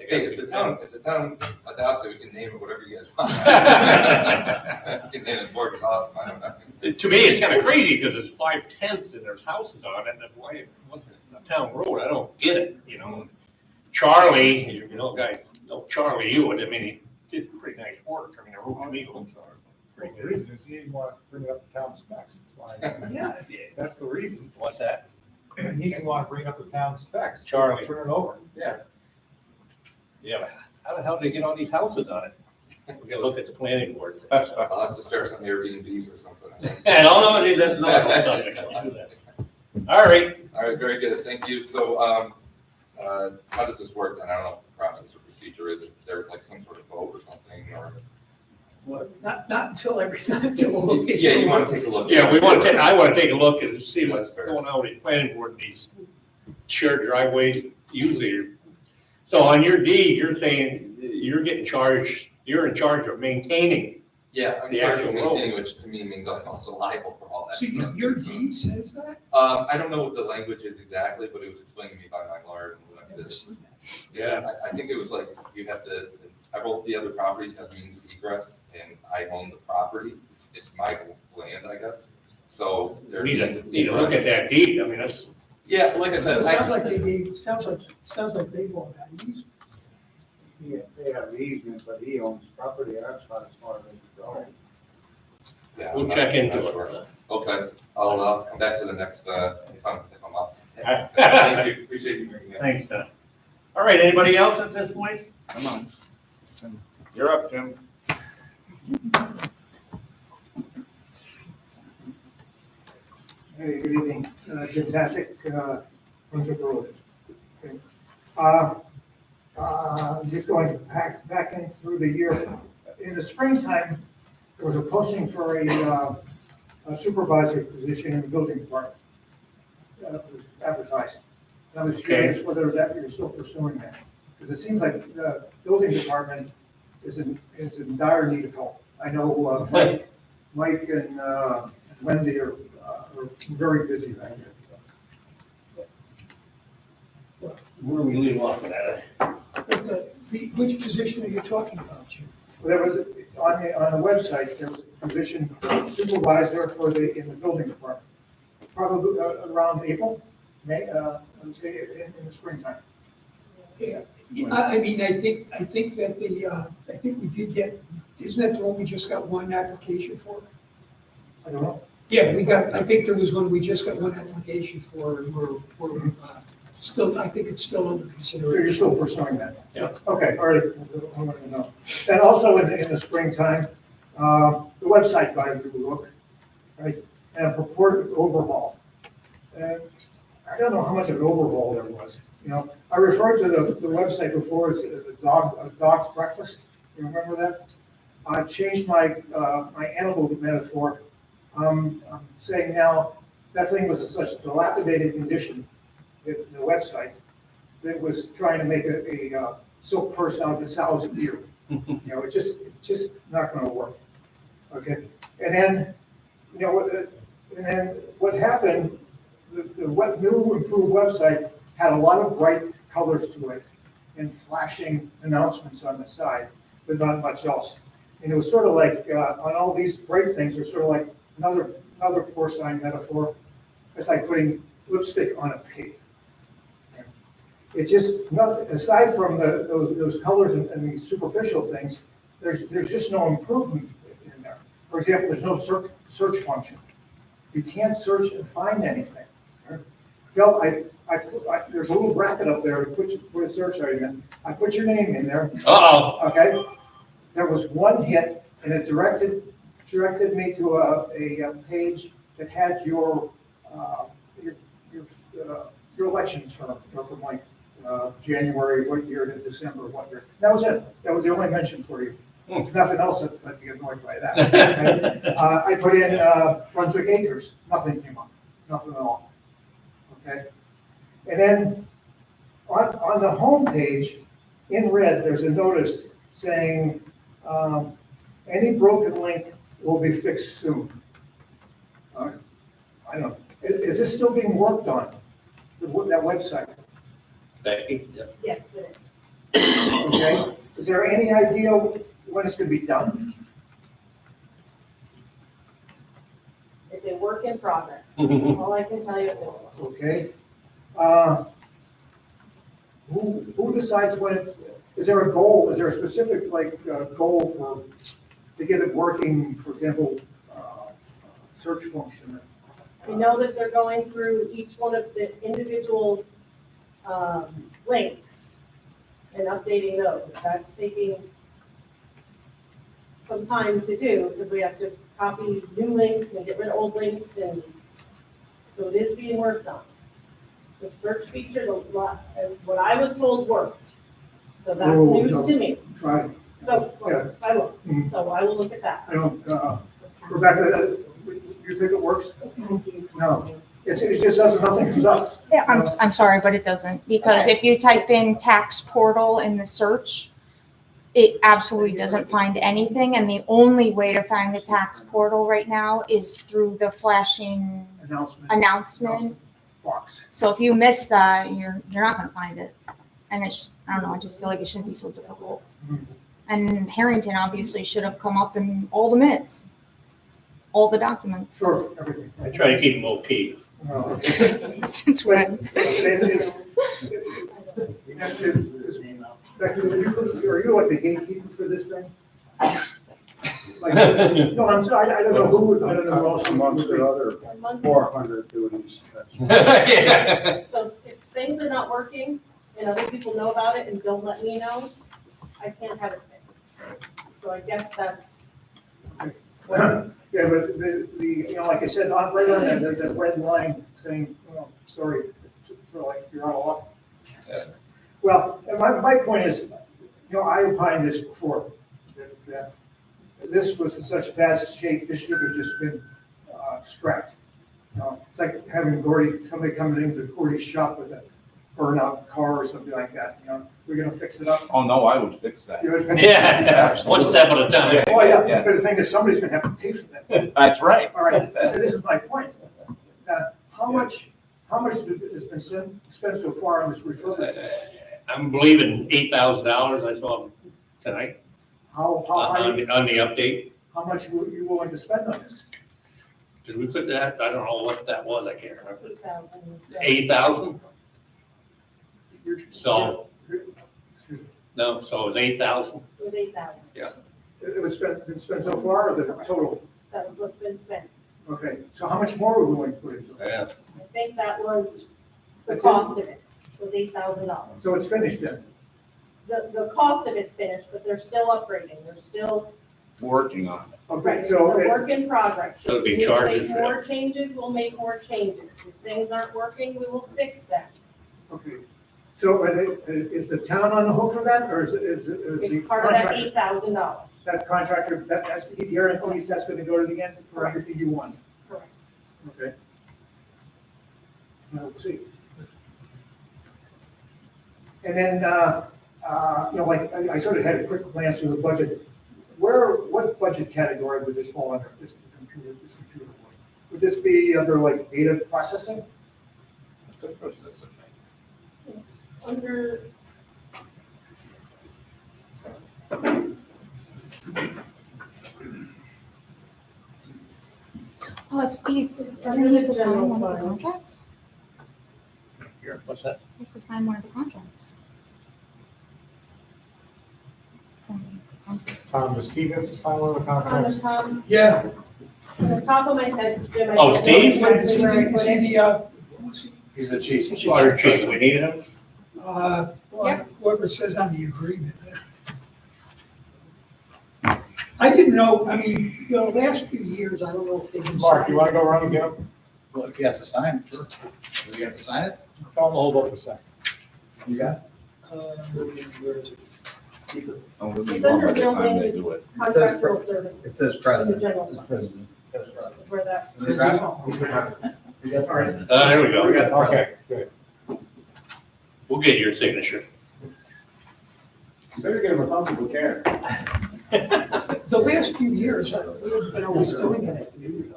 Hey, if the town adopts it, we can name it whatever you guys want. You can name it Borg's awesome, I don't know. To me, it's kind of crazy because it's 5 tenths and there's houses on it, and why it wasn't a town road, I don't get it, you know. Charlie, you know, Charlie Ewan, I mean, he did pretty nice work, I mean, the road to me looks pretty The good. reason is he didn't want to bring it up to town specs. That's why. Yeah. That's the reason. What's that? He didn't want to bring up the town specs. Charlie. Turn it over. Yeah. Yeah, but how the hell did they get all these houses on it? We gotta look at the planning board. I'll have to start some Airbnbs or something. And all of that's not, I'll do that. All right, All right, very good, thank you. So, how does this work then? I don't know what the process or procedure is, if there's like some sort of vote or something, or. Not until all the. Yeah, you want to take a look. yeah, I wanna take a look and see what's That's fair. going on with the planning board, and these shared driveways, usually. So on your deed, you're saying you're in charge of maintaining. Yeah, I'm The charged actual with road. maintaining, which to me means I'm also liable for all that See, stuff. your deed says that? I don't know what the language is exactly, but it was explained to me by my lawyer. I've never seen that. Yeah. I think it was like, you have to, all the other properties have means of egress, and I own the property, it's my land, I guess. So there We means of need to look at egress. that deed, I mean, that's, Yeah, like I said, It sounds like they gave, sounds like they bought that easement. Yeah, they have the easement, but he owns property, that's about as far as they can go. yeah, we'll I'm check not into sure. it. Okay, I'll come back to the next, if I'm up. Thank you, appreciate you bringing it. Thanks, all right, anybody else at this point? Come on. You're up, Jim. Hey, good evening, Jim Tashik, Brunswick Road. Okay. Just going back in through the year, in the springtime, there was a posting for a supervisor position in the building department. It was advertised. I was curious whether that you're still pursuing that, because it seems like the building department is in dire need of help. I know Mike and Wendy are very busy right now. Where are we leaving off of that? But which position are you talking about, Jim? Well, there was, on the website, there was a position supervisor in the building department. Probably around April, May, I would say in the springtime. Yeah, I mean, I think that I think we did get, isn't that the one we just got one application for? I don't know. Yeah, I think there was one, we just got one application for, and we're still, I think it's still under So consideration. you're still pursuing that? Yeah. Okay, all right, I want to know. And also in the springtime, the website got a new look, right? And a purported overhaul. And I don't know how much of an overhaul there was. You know, I referred to the website before as a dog's breakfast. You remember that? I changed my animal metaphor. I'm saying now that thing was in such dilapidated condition, the website, that it was trying to make a silk purse out of a sow's ear. You know, it's just not going to work. Okay, and then what happened? The new improved website had a lot of bright colors to it and flashing announcements on the side, but not much else. And it was sort of like on all these bright things, are sort of like another porcine metaphor. It's like putting lipstick on a pig. It just, aside from those colors and these superficial things, there's just no improvement in there. For example, there's no search function. You can't search and find anything. Phil, there's a little bracket up there to put a search item in. I put your name in there. Uh-oh. Okay. There was one hit, and it directed me to a page that had your election term, from like January, what year to December, what year. That was it. That was the only mention for you. If nothing else, I'd be annoyed by that. Okay? I put in Brunswick Acres. Nothing came up. Nothing at all. Okay. And then on the home page, in red, there's a notice saying any broken link will be fixed soon. I don't know. Is this still being worked on? That website? Yes, it is. Okay. Is there any idea when it's gonna be done? It's a work in progress. All I can tell you at this point. Okay. Who decides when it, is there a goal, is there a specific, like, goal for, to get it working, for example, search function? We know that they're going through each one of the individual links and updating those. That's taking some time to do because we have to copy new links and get rid of old links, and so it is being worked on. The search feature, what I was told worked, so that's news to me. Try it. So, Yeah. I will, so I will look at that. I don't, Rebecca, you think it works? No, it just doesn't, nothing comes up. Yeah, I'm sorry, but it doesn't, because if you type in tax portal in the search, it absolutely doesn't find anything, and the only way to find the tax portal right now is through the flashing announcement. Box. So if you miss that, you're not gonna find it. And it's, I don't know, I just feel like it shouldn't be so difficult. And Harrington obviously should have come up in all the minutes, all the documents. Sure, everything. I try to keep them low key. Since when? Becky, are you like the gatekeeper for this thing? Like, no, I'm sorry, I don't know who else. Amongst the other 400 duties. So if things are not working and other people know about it and don't let me know, I can't have it fixed. So I guess that's. Yeah, but the, like I said, right on there, there's that red line saying, well, sorry, for like, you're out of luck. Well, my point is, I opined this before, that this was in such bad shape, this should have just been scrapped. It's like having somebody coming into Gordy's shop with a burnout car or something like that, we're gonna fix it up. Oh, no, I would fix that. You would fix it? Yeah, one step at a time. Oh, yeah, but the thing is, somebody's gonna have to pay for that. That's right. All right, so this is my point. How much has been spent so far on this refurbishment? I'm believing $8,000, I saw tonight, How high, on the update. how much were you willing to spend on this? Did we put that, I don't know what that was, I can't remember. 8,000. 8,000? So, Excuse me. no, so it was 8,000? It was 8,000. Yeah. It was been spent so far, or the total? That was what's been spent. Okay, so how much more are we willing to put into it? Yeah. I think that was the That's cost of it, was $8,000. So it's finished then? The cost of it's finished, but they're still upgrading, they're still, Working on it. Okay, it's a so, work in progress. So it'd be if we charges make for more changes, we'll make more changes. If things aren't working, we will fix them. okay, so is the town on the hook for that, or is the It's part of that contractor? $8,000. That contractor, that's, he guarantees that's gonna go to the end for everything you want? Correct. Okay. Now, let's see. And then, like, I sort of had a quick glance through the budget. What budget category would this fall under, this computer one? Would this be under like data processing? It's under, Oh, Steve, It's doesn't under he have the to sign general one of the fund. contracts? Here, what's that? He has to sign one of the contracts. Tom, does Steve have to sign one of the on the contracts? top, Yeah. on the top of my head, Jim. I Oh, don't know Steve? exactly where I put Is he it. who's he? He's the chief. Water chief, we needed him? Well, whoever says on the agreement. I didn't know, I mean, last few years, I don't know if they've been. Mark, you wanna go around again? Well, if he has to sign it, sure. Does he have to sign it? Tell him to hold up a second. You got it? Where is it? Oh, we'll be It's gone by under the time buildings they and do it. contractual services. It says In the president. general It's fund, president. is where that. Is it president? We got president. There we go. We got Okay, good. We'll get your signature. Better get him a comfortable chair. The last few years, we haven't been always doing it at the meeting.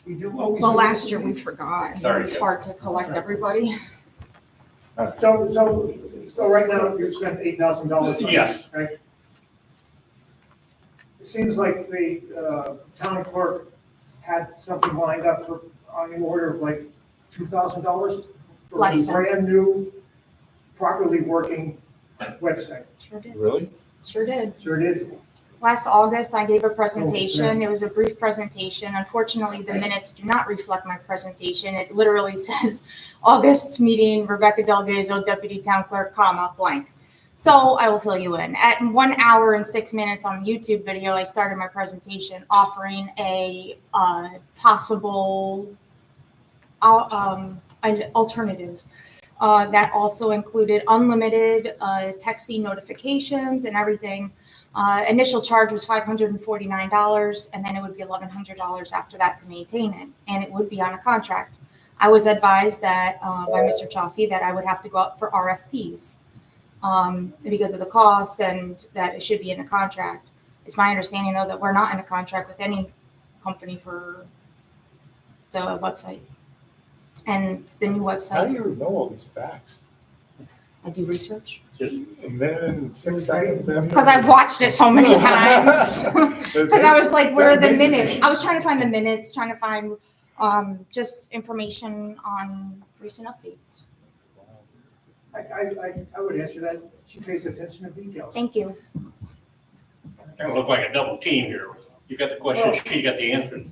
We do always. Well, do last it. year we forgot. It Sorry, was Jim. hard to collect everybody. So So right now, you spent $8,000. Yes. Right? It seems like the town clerk had something lined up for, on the order of like $2,000 for a Less than. brand new, properly working website. Sure did. Really? Sure did. Sure did. Last August, I gave a presentation. It was a brief presentation. Unfortunately, the minutes do not reflect my presentation. It literally says, August meeting, Rebecca Delgazo, Deputy Town Clerk, comma, blank. So I will fill you in. At 1 hour and 6 minutes on the YouTube video, I started my presentation offering a possible an alternative that also included unlimited texting notifications and everything. Initial charge was $549, and then it would be $1,100 after that to maintain it, and it would be on a contract. I was advised that by Mr. Chaffee that I would have to go out for RFPs because of the cost and that it should be in a contract. It's my understanding, though, that we're not in a contract with any company for the website. And the new website. How do you know all these facts? I do research. Just a minute and 6 seconds after? Because I've watched it so many times. Because I was like, where are the minutes? I was trying to find the minutes, trying to find just information on recent updates. I would answer that. She pays attention to details. Thank you. Kind of look like a double team here. You got the questions, she got the answers.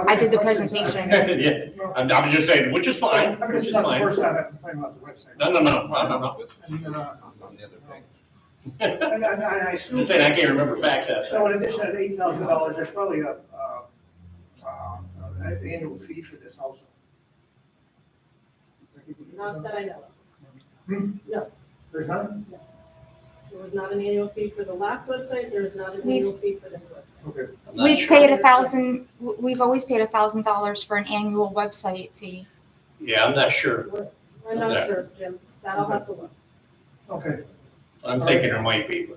I did the presentation. Yeah, I'm just saying, which is fine. I mean, Which it's is not the fine. first time I've complained about the website. No. And, On the other thing. and I assume. Just saying, I can't remember facts out So in addition to $8,000, there's probably an annual fee for this also. Not that I know of. Hmm? No. There's none? There was not an annual fee for the last website, there is not an We've- annual fee for this website. Okay. We've paid $1,000. We've always paid $1,000 for an annual website fee. Yeah, I'm not sure. I'm not Okay. sure, Jim, that'll have to look. Okay. I'm thinking there might be.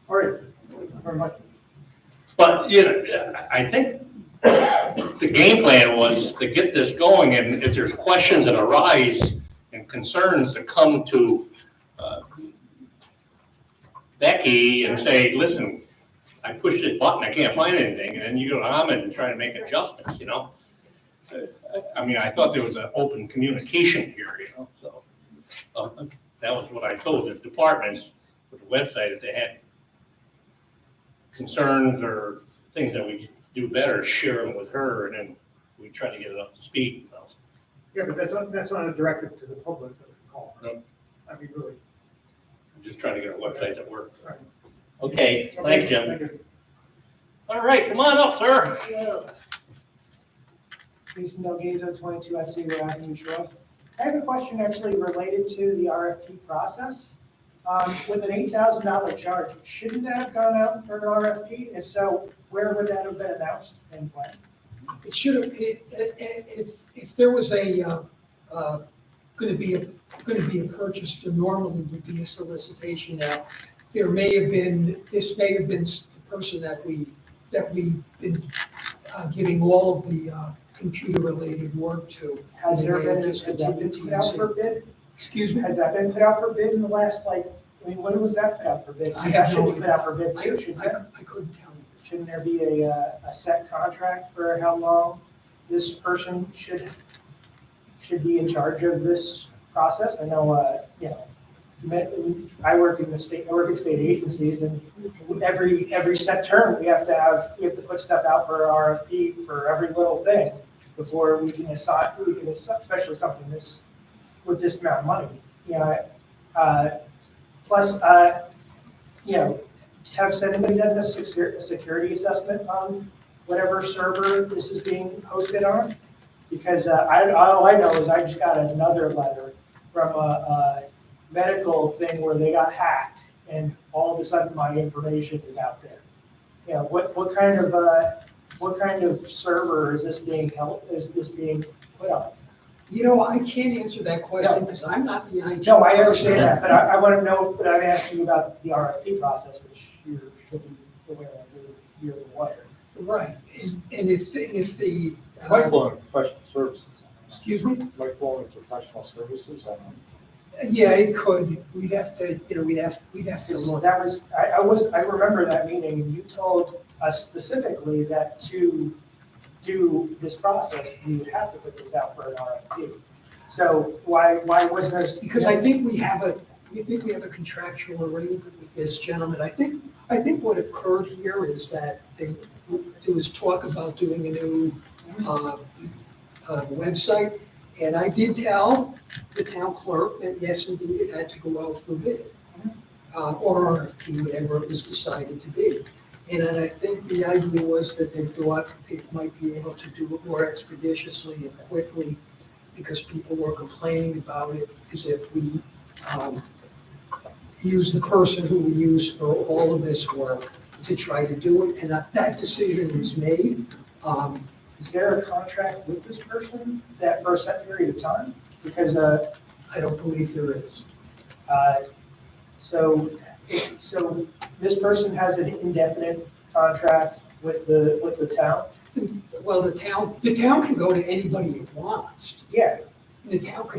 All right. Thank you very much. But, you know, I think the game plan was to get this going, and if there's questions that arise and concerns to come to Becky and say, listen, I pushed this button, I can't find anything, and then you go to Ahmed and try to make adjustments, you know? I mean, I thought there was an open communication here, you know, so. That was what I told the departments with the website, if they had concerns or things that we could do better, share them with her, and then we try to get it up to speed, so. Yeah, but that's not a directive to the public that we call. No. I mean, really. I'm just trying to get a website that works. Right. Okay, thanks, Jim. Thank you. All right, come on up, sir. Jason Delgazo, 22 FC Avenue, Shore. I have a question actually related to the RFP process. With an $8,000 charge, shouldn't that have gone out for an RFP? If so, where would that have been announced and when? It should have, if there was a, going to be a purchase, there normally would be a solicitation out. There may have been, this may have been the person that we've been giving all of the computer-related work to. Has there been, Just has that been put out for bid? Excuse me? Has that been put out for bid in the last, like, I mean, when was that put out for bid? I have That should no be put out for bid too, shouldn't it? I couldn't tell you. Shouldn't there be a set contract for how long this person should be in charge of this process? I know, you know, I work in state agencies, and every set term, we have to put stuff out for RFP for every little thing before we can assign, especially something with this amount of money. You know, plus, you know, have anybody done a security assessment on whatever server this is being hosted on? Because all I know is I just got another letter from a medical thing where they got hacked, and all of a sudden my information is out there. You know, what kind of server is this being put on? You know, I can't answer that question because I'm not the IT. No, I understand that, but I want to know, but I'm asking you about the RFP process, which you should be aware of, you're the lawyer. Right, and if Might fall into professional services. Excuse me? Might fall into professional services, I don't know. Yeah, it could. We'd have to, we'd have to So look. that was, I remember that meeting, and you told us specifically that to do this process, we would have to put this out for an RFP. So why wasn't there? Because I think we have a contractual arrangement with this gentleman. I think what occurred here is that there was talk about doing a new website. And I did tell the town clerk that yes, indeed, it had to go out for bid. Or RFP, whatever it was decided to be. And then I think the idea was that they thought they might be able to do it more expeditiously and quickly because people were complaining about it as if we use the person who we use for all of this work to try to do it. And that decision was made. Is there a contract with this person that for a set period of time? Because, I don't believe there is. So this person has an indefinite contract with the town? Well, the town can go to anybody it wants. Yeah. The town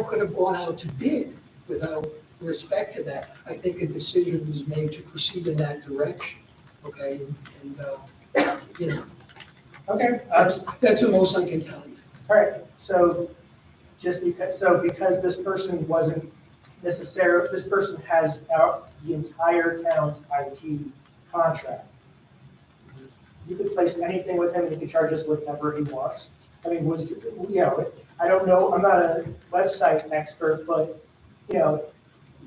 could have gone out to bid without respect to that. I think a decision was made to proceed in that direction, okay? And Okay. That's the most I can tell you. All right, so because this person wasn't necessarily, this person has the entire town's IT contract. You could place anything with him and he could charge us whatever he wants. I mean, I don't know, I'm not a website expert, but,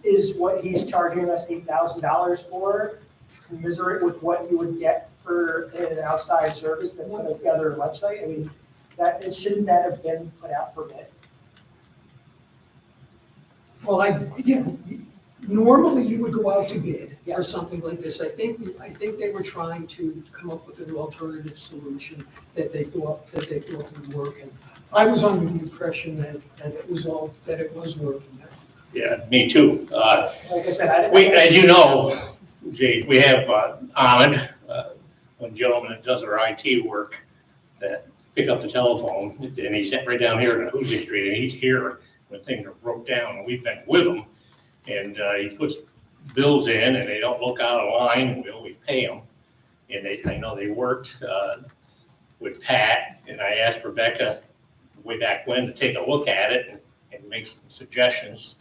is what he's charging us $8,000 for commiserate with what you would get for an outside service that put together a website? I mean, shouldn't that have been put out for bid? Well, normally you would go out to bid for something like this. I think they were trying to come up with an alternative solution that they thought would work. And I was under the impression that it was working. Yeah, me too. Like I said, As you know, Jay, we have Ahmed, one gentleman that does our IT work, that pick up the telephone, and he's right down here in Hoosier Street, and he's here when things are broke down, and we've been with him, and he puts bills in, and they don't look out of line, and we always pay them. And I know they worked with Pat, and I asked Rebecca way back when to take a look at it and make some suggestions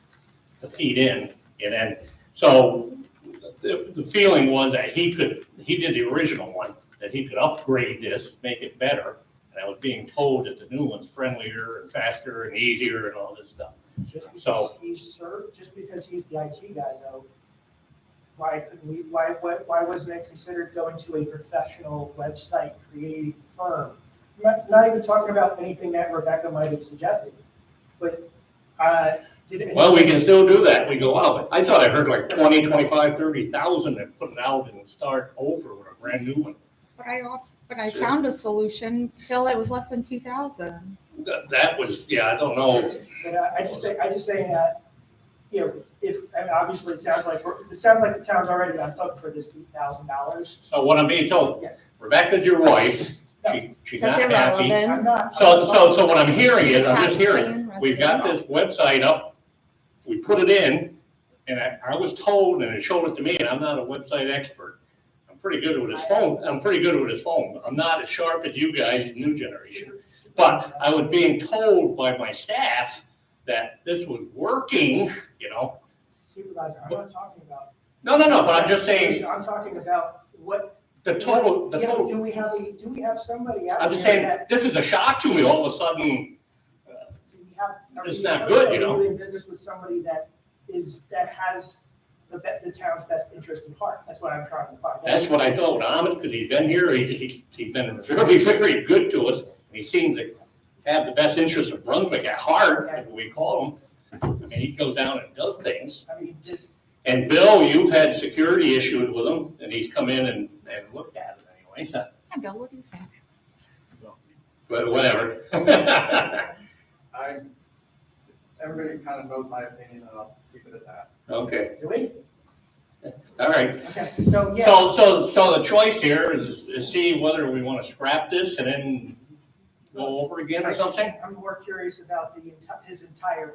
to feed in, and then, so the feeling was that he did the original one, that he could upgrade this, make it better. And I was being told that the new one's friendlier and faster and easier and all this stuff. Just because he's the IT guy though, why wasn't it considered going to a professional website creating firm? Not even talking about anything that Rebecca might have suggested, but, well, we can still do that. We go out. I thought I heard like 20, 25, 30,000 and put it out and start over with a brand new one. But I found a solution, Phil, it was less than 2,000. That was, I don't know. But I just think that, obviously it sounds like the town's already on hook for this $2,000. So what I'm being told, Rebecca's your wife. She's not That's happy. irrelevant. So what I'm hearing is, I'm just hearing, we've got this website up, we put it in, and I was told, and it showed it to me, and I'm not a website expert. I'm pretty good with his phone. I'm not as sharp as you guys in new generation. But I was being told by my staff that this was working, Supervisor, I'm not talking about. No, but I'm just saying. I'm talking about what. The total. Do we have somebody out there? I'm just saying, this is a shock to me all of a sudden. It's not good, Are we doing business with somebody that has the town's best interest in heart? That's what I'm trying to find out. That's what I told Ahmed, because he's been here, he's been very, very good to us, and he seems to have the best interest of Brunswick at heart, as we call him. And he goes down and does things. And Bill, you've had security issues with him, and he's come in and looked at it anyway. So. Yeah, Bill, what do you think? But whatever. Everybody kind of knows my opinion, and I'll keep it at that. Okay. Really? All right. Okay, so yeah. So the choice here is see whether we want to scrap this and then go over again or something? I'm more curious about his entire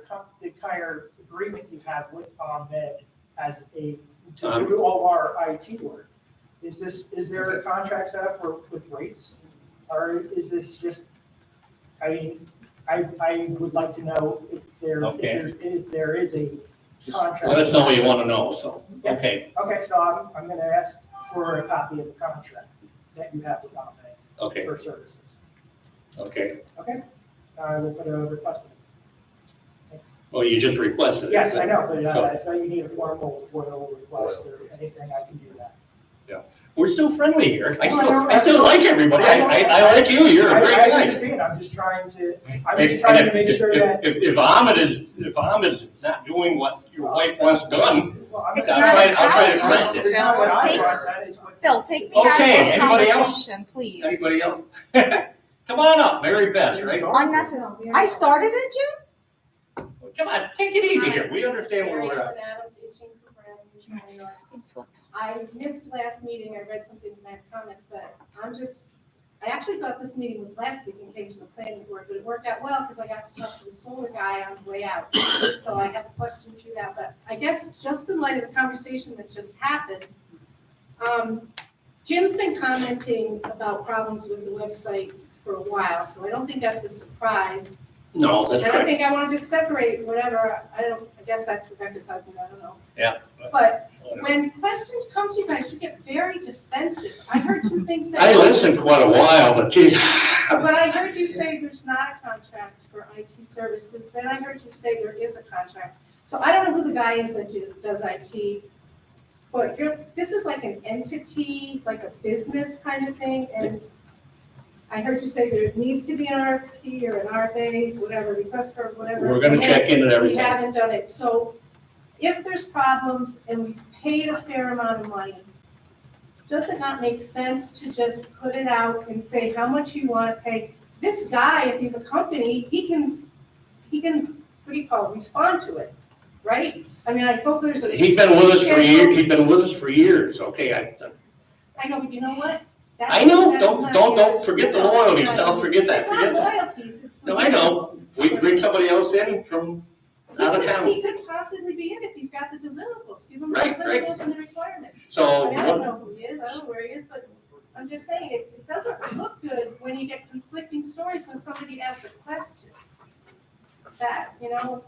agreement you have with Ahmed as to do all our IT work. Is there a contract set up with rates? Or is this just, I mean, I would like to know if there is a contract. Let us know what you want to know, so, Yeah. okay, Okay, so I'm gonna ask for a copy of the contract that you have with Ahmed okay, for services. okay. Okay? I will put a request in. Thanks. Well, you just requested it. Yes, I know, but So, if you need a formal FOIL request or anything, I can do that. we're still friendly here. I No, I know, still like everybody. I like you. You're a great I guy. understand, I'm just trying to And make sure that. If Ahmed is not doing what your wife wants done, Well, I'll It's try not to about correct you, it. It's not what I Phil. want, that is what. Phil, take me out Okay, of the anybody else? conversation, please. Anybody else? Come on up, Mary Beth, right? Unnecessary. I started it, Jim? Come on, take it easy here. We understand where Mary we're at. Ellen Adams, 18 Cooper Avenue, New York. I missed last meeting, I read some things and I have comments, but I actually thought this meeting was last week and came to the planning board, but it worked out well because I got to talk to the solar guy on the way out. So I have a question for that, but I guess just in light of the conversation that just happened, Jim's been commenting about problems with the website for a while, so I don't think that's a surprise. No, that's And I correct. think I want to just separate whatever, I guess that's Rebecca's husband, I don't know. Yeah. But when questions come to you guys, you get very defensive. I heard two things said. I listened quite a while, but gee. But I heard you say there's not a contract for IT services, then I heard you say there is a contract. So I don't know who the guy is that does IT, but this is like an entity, like a business kind of thing, and I heard you say there needs to be an RFP or an RFA, whatever, request for whatever. We're gonna check into everything. We haven't done it, so if there's problems and we've paid a fair amount of money, does it not make sense to just put it out and say how much you want to pay? This guy, if he's a company, he can, what do you call it, respond to it, right? I mean, I hope there's a. He's been with us for years, he's been with us for years, okay, I know, but you know what? I know, That's don't, not don't, fair. don't forget the No, loyalty it's not. stuff, forget that, It's forget not that. loyalties, it's. No, I know, deliverables. we can bring somebody else in from out of He town. could possibly be in if he's got the deliverables, give him the Right, right. deliverables and the requirements. So I mean, I don't what, know who he is, I don't know where he is, but I'm just saying, it doesn't look good when you get conflicting stories when somebody asks a question. That,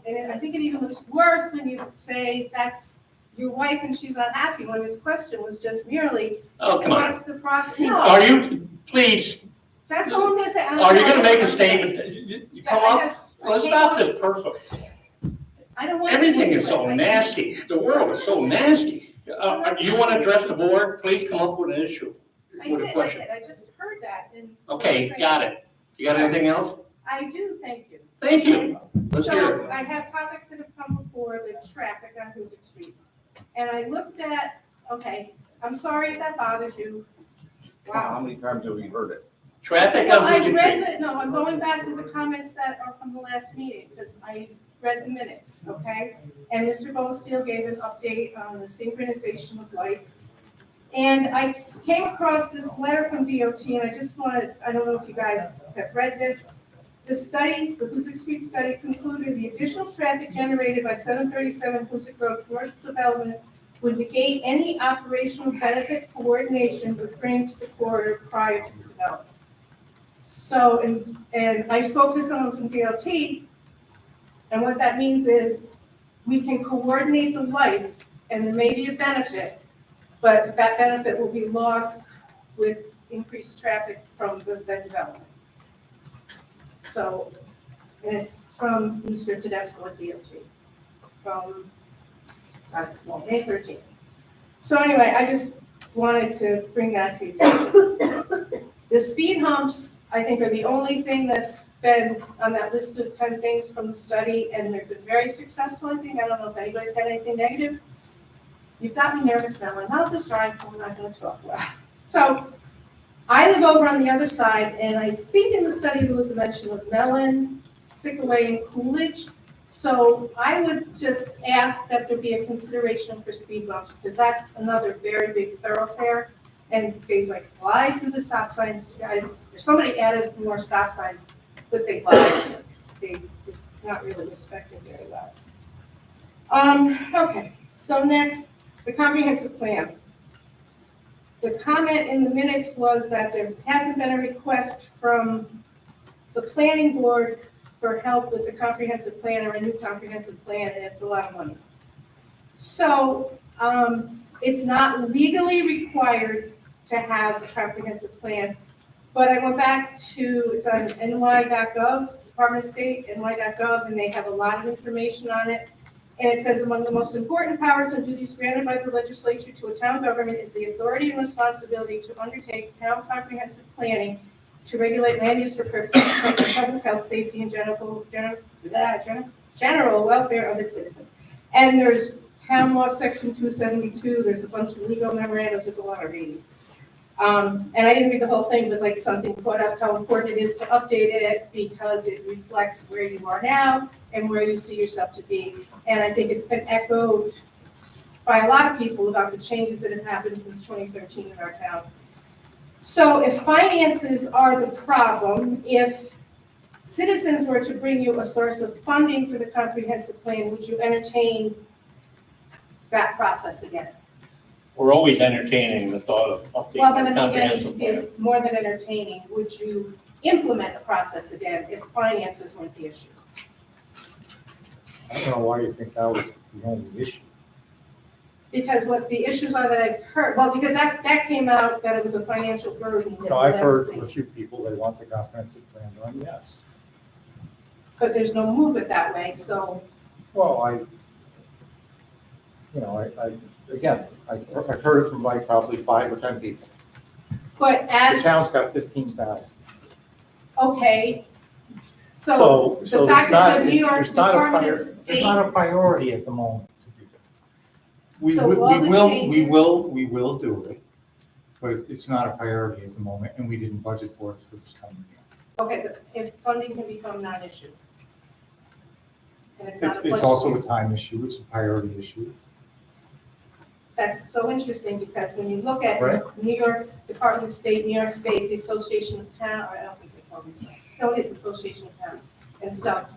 and I think it even looks worse when you say that's your wife and she's unhappy, when his question was just merely, oh, come on. what's the process? No, Are you, please, that's all I'm gonna say. are you gonna make a statement? You come up, let's stop this person. I don't want. Everything is so nasty. The world is so nasty. You want to address the board? Please come up with an issue, I with a did, question. I just heard that and. Okay, got it. You got anything else? I do, thank you. Thank you. Let's hear So it. I have topics that have come before, the traffic on Brunswick Street. And I looked at, okay, I'm sorry if that bothers you. How Wow. many times have we heard it? Traffic Well, on I Brunswick read Street. no, I'm going back to the comments that are from the last meeting, because I read the minutes, okay? And Mr. Bosteel gave an update on the synchronization of lights. And I came across this letter from DOT, and I just wanted, I don't know if you guys have read this. The study, the Brunswick Street study concluded the additional traffic generated by 737 Brunswick Road commercial development would negate any operational benefit coordination referring to the corridor prior to development. So, and I spoke to someone from DOT, and what that means is we can coordinate the lights, and there may be a benefit, but that benefit will be lost with increased traffic from the development. So, and it's from Mr. Tedesco at DOT, from, that's May 13th. So anyway, I just wanted to bring that to your attention. The speed humps, I think, are the only thing that's been on that list of 10 things from the study, and they've been very successful, I think. I don't know if anybody's had anything negative. You've got me nervous now. My mouth is dry, so I'm not going to talk well. So I live over on the other side, and I think in the study there was a mention of Mellon, Sickaway, and Coolidge. So I would just ask that there be a consideration for speed bumps, because that's another very big thoroughfare. And they like fly through the stop signs, guys, if somebody added more stop signs, but they fly, it's not really respected very well. Okay, so next, the comprehensive plan. The comment in the minutes was that there hasn't been a request from the planning board for help with the comprehensive plan or a new comprehensive plan, and it's a lot of money. So, it's not legally required to have a comprehensive plan, but I went back to, it's on ny.gov, Department of State, ny.gov, and they have a lot of information on it. And it says, among the most important powers and duties granted by the legislature to a town government is the authority and responsibility to undertake town comprehensive planning to regulate land use for purposes of protecting public health, safety, and general welfare of its citizens. And there's town law section 272, there's a bunch of legal memorandums, there's a lot of reading. And I didn't read the whole thing, but like something put up how important it is to update it because it reflects where you are now and where you see yourself to be. And I think it's been echoed by a lot of people about the changes that have happened since 2013 in our town. So if finances are the problem, if citizens were to bring you a source of funding for the comprehensive plan, would you entertain that process again? We're always entertaining the thought of Well, then updating the I mean, comprehensive plan. it's more than entertaining. Would you implement the process again if finances weren't the issue? I don't know why you think that was the only issue. Because what the issues are that I've heard, well, because that came out that it was a financial burden. You know, I've heard from a few people, they want the comprehensive plan done, yes. But there's no movement that way, so. Well, I've heard it from like probably 5 or 10 people. But The as, town's got 15,000. okay, so the there's fact that not- the New York there's not a Department of prior- There's State, not a priority at the moment to do that. We So would- all the we will do it, but it's not a priority at the moment, and we didn't budget for it for this coming year. okay, but if funding can become non-issue. And it's not a It's budget. also a time issue, it's a priority issue. That's so interesting because when you look at Right. New York's Department of State, New York State, the Association of Towns, I don't think they call themselves, no, it is Association of Towns and stuff.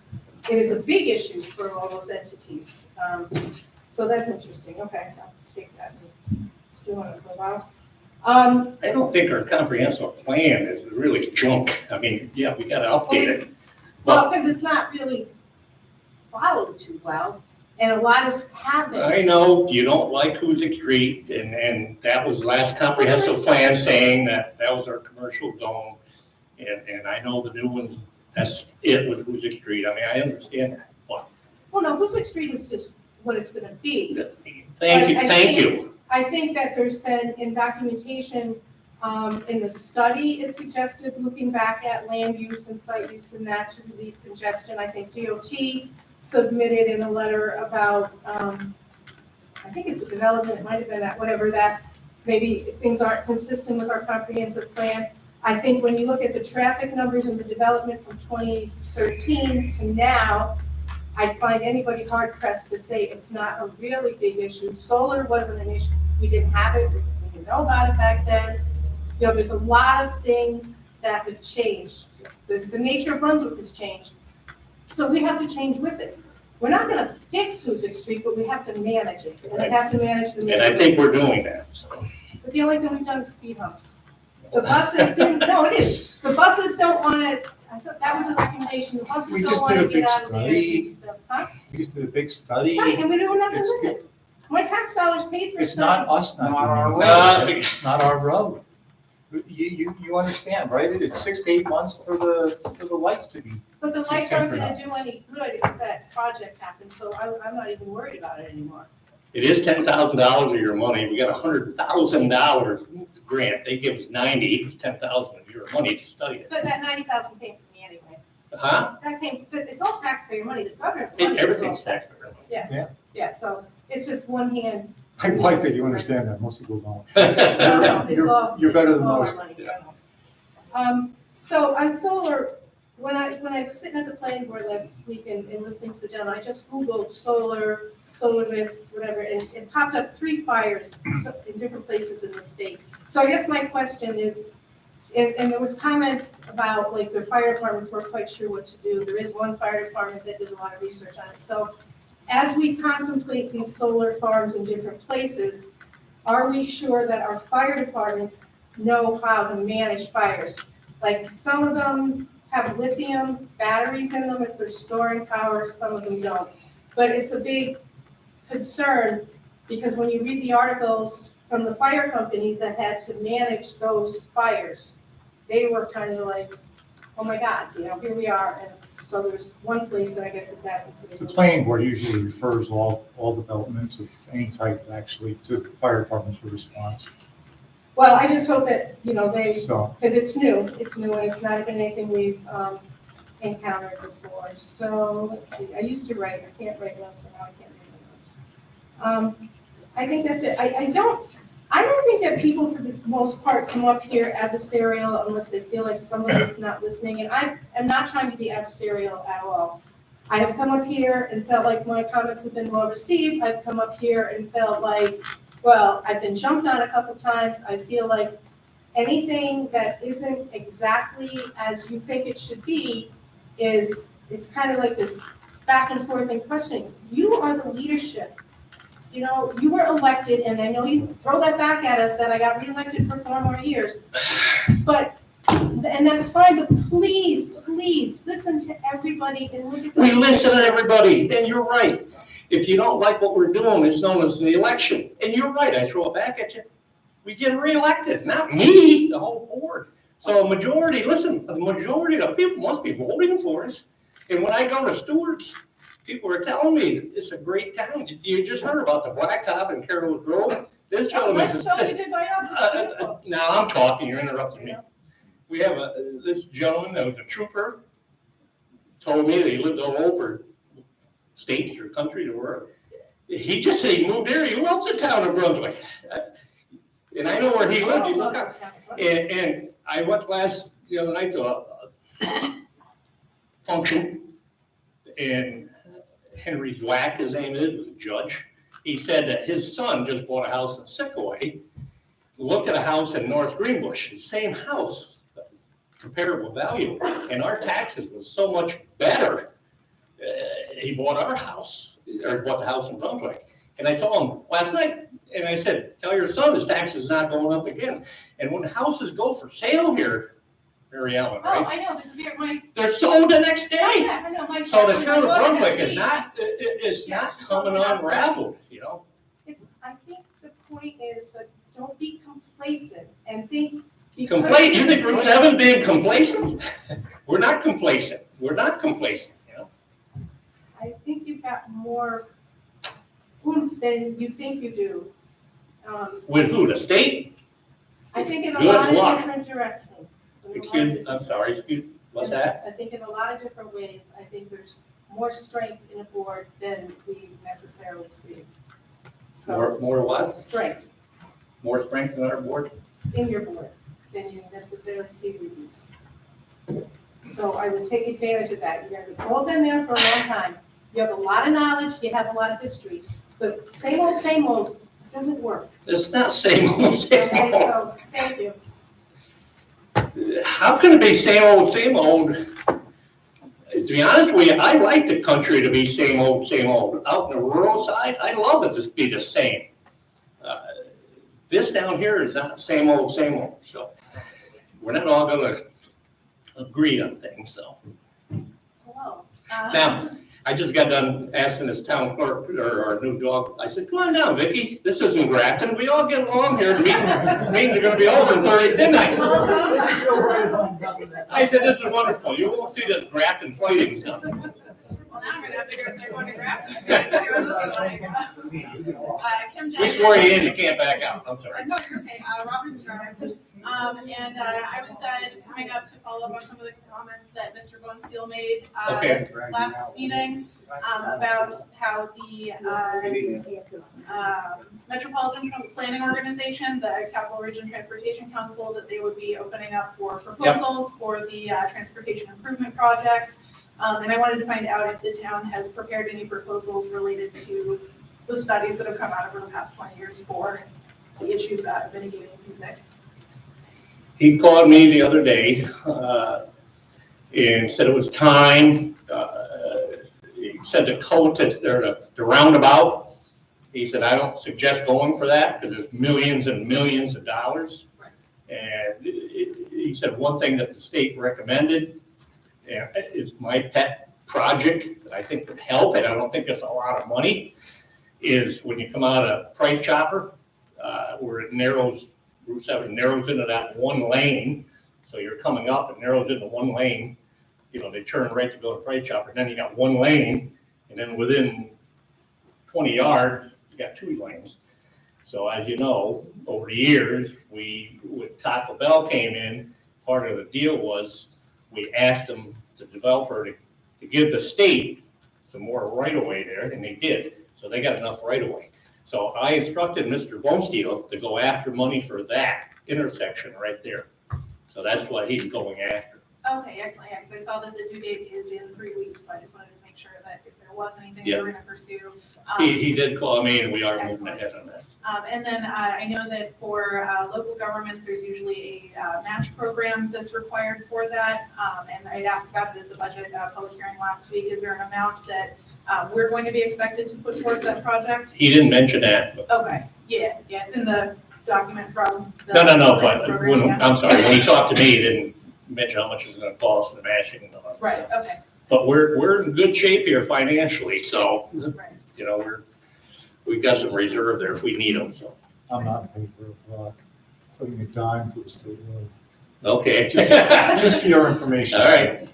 It is a big issue for all those entities. So that's interesting. Okay, I'll take that and stew on it for a while. I don't think our comprehensive plan is really junk. I mean, yeah, we gotta update it. Well, But because it's not really followed too well and a lot is happening. I know you don't like Hoosick Street, and that was last comprehensive plan saying that that was our commercial zone. And I know the new ones, that's it with Hoosick Street. I mean, I understand that, but Well, no, Brunswick Street is just what it's gonna be. thank you. I think that there's been in documentation, in the study, it suggested looking back at land use and site use and that to relieve congestion. I think DOT submitted in a letter about, I think it's a development, it might have been that, whatever, that maybe things aren't consistent with our comprehensive plan. I think when you look at the traffic numbers and the development from 2013 to now, I find anybody hard pressed to say it's not a really big issue. Solar wasn't an issue. We didn't have it. We didn't know about it back then. You know, there's a lot of things that have changed. The nature of Brunswick has changed. So we have to change with it. We're not gonna fix Hoosick Street, but we have to manage it. And we have to manage the And I neighborhoods. think we're doing that, so. But the only thing we've done is speed humps. The buses didn't, no, it is. The buses don't wanna, I thought that was a recommendation. The buses We don't just did wanna a get big out of there and study. do stuff. Huh? We just did a big study. Right, and we're doing nothing It's- with it. My tax dollars paid for It's stuff. not us not Not our doing road. it. It's not our road. You understand, right? It's 6 to 8 months for the lights to be. But the to lights aren't gonna synchronize. do any good if that project happens, so I'm not even worried about it anymore. It is $10,000 of your money. We got $100,000 grant. They give us 90, it was 10,000 of your money to study it. But that 90,000 came from me anyway. Huh? That came, it's all taxpayer money, the government money is all Everything's taxed. Yeah, so it's just one hand. I like that you understand that, most people don't. No, it's all. You're better it's than all our most. money, I know. So on solar, when I was sitting at the planning board last week and listening to the gentleman, I just Googled solar solar risks, whatever, and it popped up 3 fires in different places in the state. So I guess my question is, and there was comments about like the fire departments weren't quite sure what to do. There is one fire department that did a lot of research on it. So as we contemplate these solar farms in different places, are we sure that our fire departments know how to manage fires? Like some of them have lithium batteries in them if they're storing power, some of them don't. But it's a big concern because when you read the articles from the fire companies that had to manage those fires, they were kind of like, oh my God, here we are. And so there's one place that I guess is that. The planning board usually refers all developments of any type actually to the fire department for response. Well, I just hope that, they, So, because it's new and it's not been anything we've encountered before. So let's see, I used to write, I can't write now, so now I can't read my notes. I think that's it. I don't think that people for the most part come up here adversarial unless they feel like somebody's not listening. And I am not trying to be adversarial at all. I have come up here and felt like my comments have been well received. I've come up here and felt like, well, I've been jumped on a couple times. I feel like anything that isn't exactly as you think it should be it's kind of like this back and forth and questioning. You are the leadership. You were elected, and I know you throw that back at us that I got reelected for 4 more years. But, and that's fine, but please listen to everybody and look at the. We listen to everybody, and you're right. If you don't like what we're doing, it's known as the election. And you're right, I throw it back at you. We get reelected, not me, the whole board. So a majority, listen, the majority of the people must be voting for us. And when I go to Stewart's, people are telling me it's a great town. You just heard about the Blacktop and Carroll Grove. This gentleman. Let's show you did by us. It's beautiful. Now I'm talking, you're interrupting me. We have this gentleman that was a trooper, told me that he lived all over states or countries or wherever. He just said he moved here. He loves the town of Brunswick. And I know where he lived. You look up. And I went the other night to a function, and Henry Zwack, his name is, was a judge. He said that his son just bought a house in Sickaway, looked at a house in North Greenbush, the same house, comparable value, and our taxes was so much better. He bought our house, or bought the house in Brunswick. And I saw him last night, and I said, tell your son his taxes not going up again. And when houses go for sale here, Mary Ellen, right? Oh, I know, They're sold the next day. Oh, yeah, I know, So the town of Brunswick is not coming unraveled, I think the point is that don't be complacent and think. Complacent, you think Route 7 being complacent? We're not complacent, I think you've got more oomph than you think you do. With who, the state? I think in a Good lot luck. of different directions. What's that? I think in a lot of different ways, I think there's more strength in a board than we necessarily see. So, More what? strength More strength in our board? in your board than you necessarily see reduced. So I would take advantage of that. You guys have all been there for a long time. You have a lot of knowledge, you have a lot of history, but same old doesn't work. It's not same old, same Okay, old. so, thank you. How can it be same old, same old? To be honest with you, I like the country to be same old, same old. Out in the rural side, I love it to be the same. This down here is not same old, so we're not all gonna agree on things, so. Hello. Now, I just got done asking this town clerk, or our new dog, I said, come on down, Vicky, this isn't Grafton, we all get along here, meetings are gonna be over in 30, didn't I? I said, this is wonderful, you won't see this Grafton fighting stuff. Well, now I'm gonna have to go start going to Grafton. See what this is like. Kim We Jackson. swore you in, you can't back out, I'm sorry. No, you're okay. Robert's Drive. And I was just coming up to follow up on some of the comments that Mr. Bonesteel made Okay. last meeting about how the Metropolitan Planning Organization, the Capital Region Transportation Council, that they would be opening up for proposals for the transportation improvement projects. And I wanted to find out if the town has prepared any proposals related to the studies that have come out over the past 20 years for the issues that mitigating music. He called me the other day, and said it was time, he said the culvert, the roundabout, he said, I don't suggest going for that, because there's millions and millions of dollars. And he said one thing that the state recommended, and is my pet project that I think would help, and I don't think it's a lot of money, is when you come out of Price Chopper, where it narrows, Route 7 narrows into that one lane, so you're coming up and narrows into one lane, you know, they turn right to go to Price Chopper, then you got one lane, and then within 20 yards, you got two lanes. So as you know, over the years, when Taco Bell came in, part of the deal was we asked them, the developer, to give the state some more right-of-way there, and they did. So they got enough right-of-way. So I instructed Mr. Bonesteel to go after money for that intersection right there. So that's what he's going after. Okay, excellent, yeah, because I saw that the due date is in 3 weeks, so I just wanted to make sure that if there was anything they were gonna pursue. He did call me, and we are moving ahead on that. And then I know that for local governments, there's usually a match program that's required for that. And I'd asked about the budget public hearing last week. Is there an amount that we're going to be expected to put towards that project? He didn't mention that. But Okay, yeah, it's in the document from the. no, but program, yeah. I'm sorry, when he talked to me, he didn't mention how much it's gonna cost the matching and all that. Right, okay, But we're in good shape here financially, so, right. you know, we've got some reserve there if we need them, so. I'm not in favor of putting a dime to a state road. Okay. Just for your information. All right.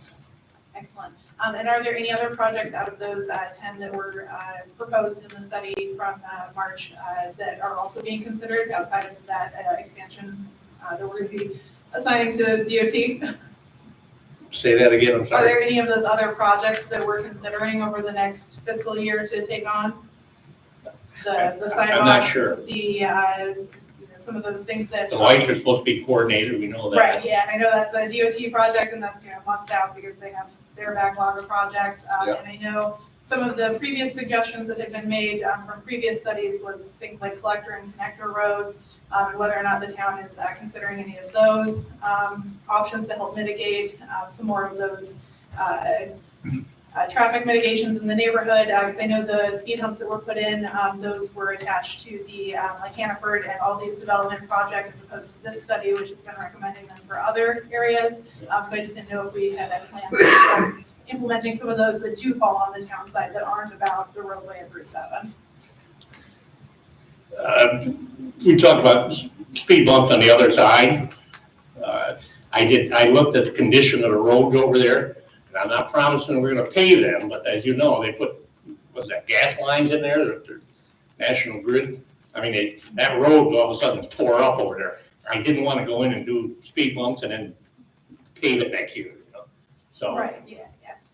Excellent. And are there any other projects out of those 10 that were proposed in the study from March that are also being considered outside of that expansion that we're going to be assigning to DOT? Say that again, I'm Are sorry. there any of those other projects that we're considering over the next fiscal year to take on? The sidewalks? I'm not sure. Some of those things that. The lights are supposed to be coordinated, we know that. Right, yeah, and I know that's a DOT project and that's, months out because they have their backlog of projects. Yeah. And I know some of the previous suggestions that have been made from previous studies was things like collector and connector roads, and whether or not the town is considering any of those options to help mitigate some more of those traffic mitigations in the neighborhood, because I know the speed humps that were put in, those were attached to the like Hannaford and all these development projects as opposed to this study, which has been recommending them for other areas. So I just didn't know if we had a plan to start implementing some of those that do fall on the town side that aren't about the roadway of Route 7. We talked about speed bumps on the other side. I looked at the condition of the roads over there. I'm not promising we're gonna pave them, but as you know, they put, what's that, gas lines in there, they're National Grid. I mean, that road all of a sudden tore up over there. I didn't wanna go in and do speed bumps and then pave it next year, So. Right, yeah,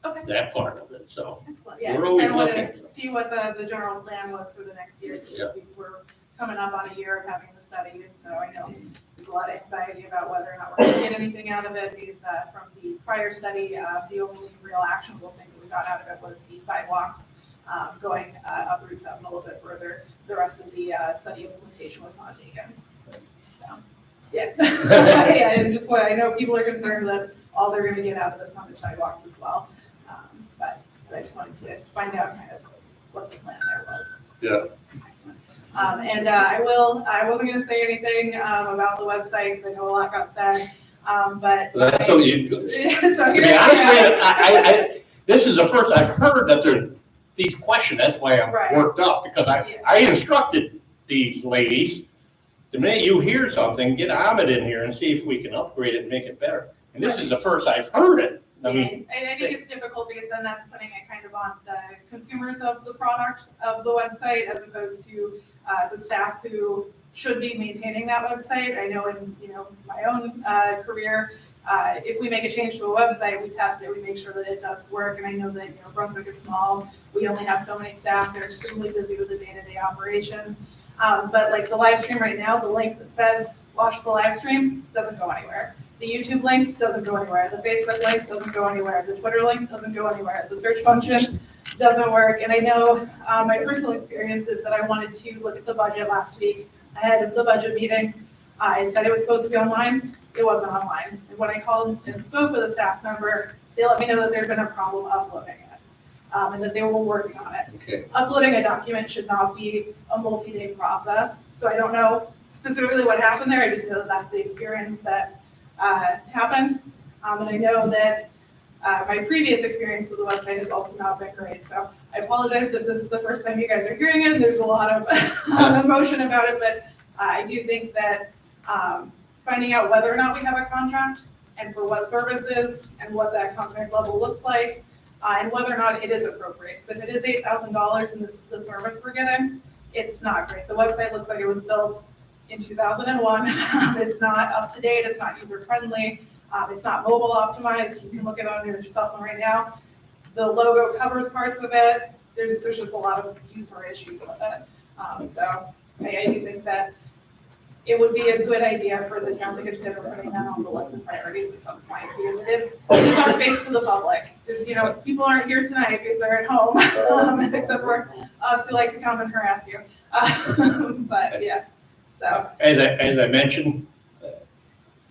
okay. That part of it, so. Excellent, yeah, We're just always kind of wanted looking. to see what the general plan was for the next year, because we're coming up on a year of having the study, and so I know there's a lot of anxiety about whether or not we're gonna get anything out of it, because from the prior study, the only real actionable thing that we got out of it was the sidewalks going up Route 7 a little bit further. The rest of the study implementation was not taken. So, yeah. Yeah, and just what I know people are concerned that all they're gonna get out of this one is sidewalks as well. So I just wanted to find out kind of what the plan there was. Yeah. And I wasn't gonna say anything about the website, because I know a lot got said, but. That's so you. So To here, be honest with you, this is the first I've heard that there's these questions, that's why I'm Right. worked up, because I instructed these ladies, the minute you hear something, get Ahmed in here and see if we can upgrade it and make it better. And this is the first I've heard it. I mean, I think it's difficult because then that's putting it kind of on the consumers of the product of the website as opposed to the staff who should be maintaining that website. I know in my own career, if we make a change to a website, we test it, we make sure that it does work. And I know that Brunswick is small, we only have so many staff, they're extremely busy with the day-to-day operations. But like the live stream right now, the link that says watch the live stream doesn't go anywhere. The YouTube link doesn't go anywhere. The Facebook link doesn't go anywhere. The Twitter link doesn't go anywhere. The search function doesn't work. And I know my personal experience is that I wanted to look at the budget last week ahead of the budget meeting. I said it was supposed to be online. It wasn't online. And when I called and spoke with a staff member, they let me know that there had been a problem uploading it, and that they were working on it. Okay. Uploading a document should not be a multi-day process. So I don't know specifically what happened there. I just know that that's the experience that happened. And I know that my previous experience with the website has also not been great. So I apologize if this is the first time you guys are hearing it. There's a lot of emotion about it, but I do think that finding out whether or not we have a contract and for what services and what that contract level looks like, and whether or not it is appropriate. So if it is $8,000 and this is the service we're getting, it's not great. The website looks like it was built in 2001. It's not up to date. It's not user friendly. It's not mobile optimized. You can look at it on your cell phone right now. The logo covers parts of it. There's just a lot of user issues with it. So I do think that it would be a good idea for the town to consider putting that on the list of priorities at some point, because it is our face to the public. You know, people aren't here tonight because they're at home, except for us who like to come and harass you. But yeah, so. As I mentioned,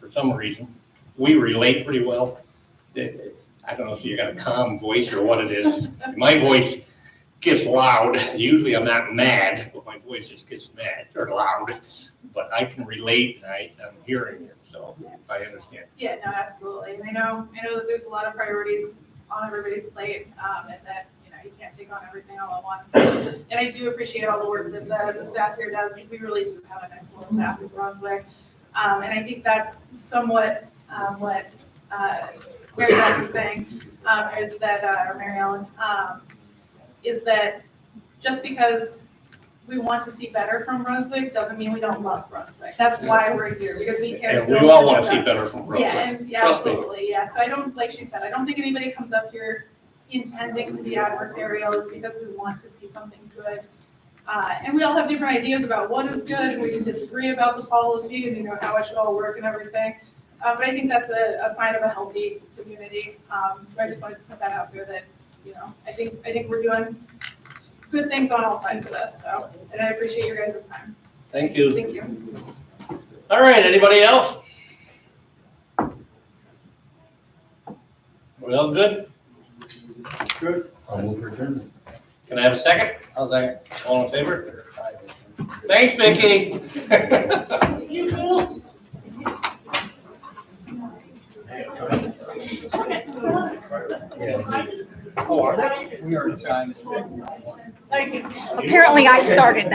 for some reason, we relate pretty well. I don't know if you got a calm voice or what it is. My voice gets loud. Usually I'm not mad, but my voice just gets mad or loud. But I can relate, and I'm hearing it, so I understand. Yeah, no, absolutely. And I know that there's a lot of priorities on everybody's plate, and that, you can't take on everything all at once. And I do appreciate all the work that the staff here does, because we really do have an excellent staff in Brunswick. And I think that's somewhat what Mary Ellen was saying, is that, or Mary Ellen, is that just because we want to see better from Brunswick doesn't mean we don't love Brunswick. That's why we're here, because we care so much. And we all want to see better from Brunswick. Yeah, and yeah, absolutely, yeah. So I don't, like she said, I don't think anybody comes up here intending to be adversarial. It's because we want to see something good. And we all have different ideas about what is good. We can disagree about the policy and how it should all work and everything. But I think that's a sign of a healthy community. So I just wanted to put that out there that, I think we're doing good things on all sides of this. So, and I appreciate your guys' time. Thank you. Thank you. All right, anybody else? Well, good? Good. I'll move for adjournment. Can I have a second? I'll second. All in favor? Thanks, Vicki. You too. Oh, are they? We already signed. Thank you. Apparently I started that.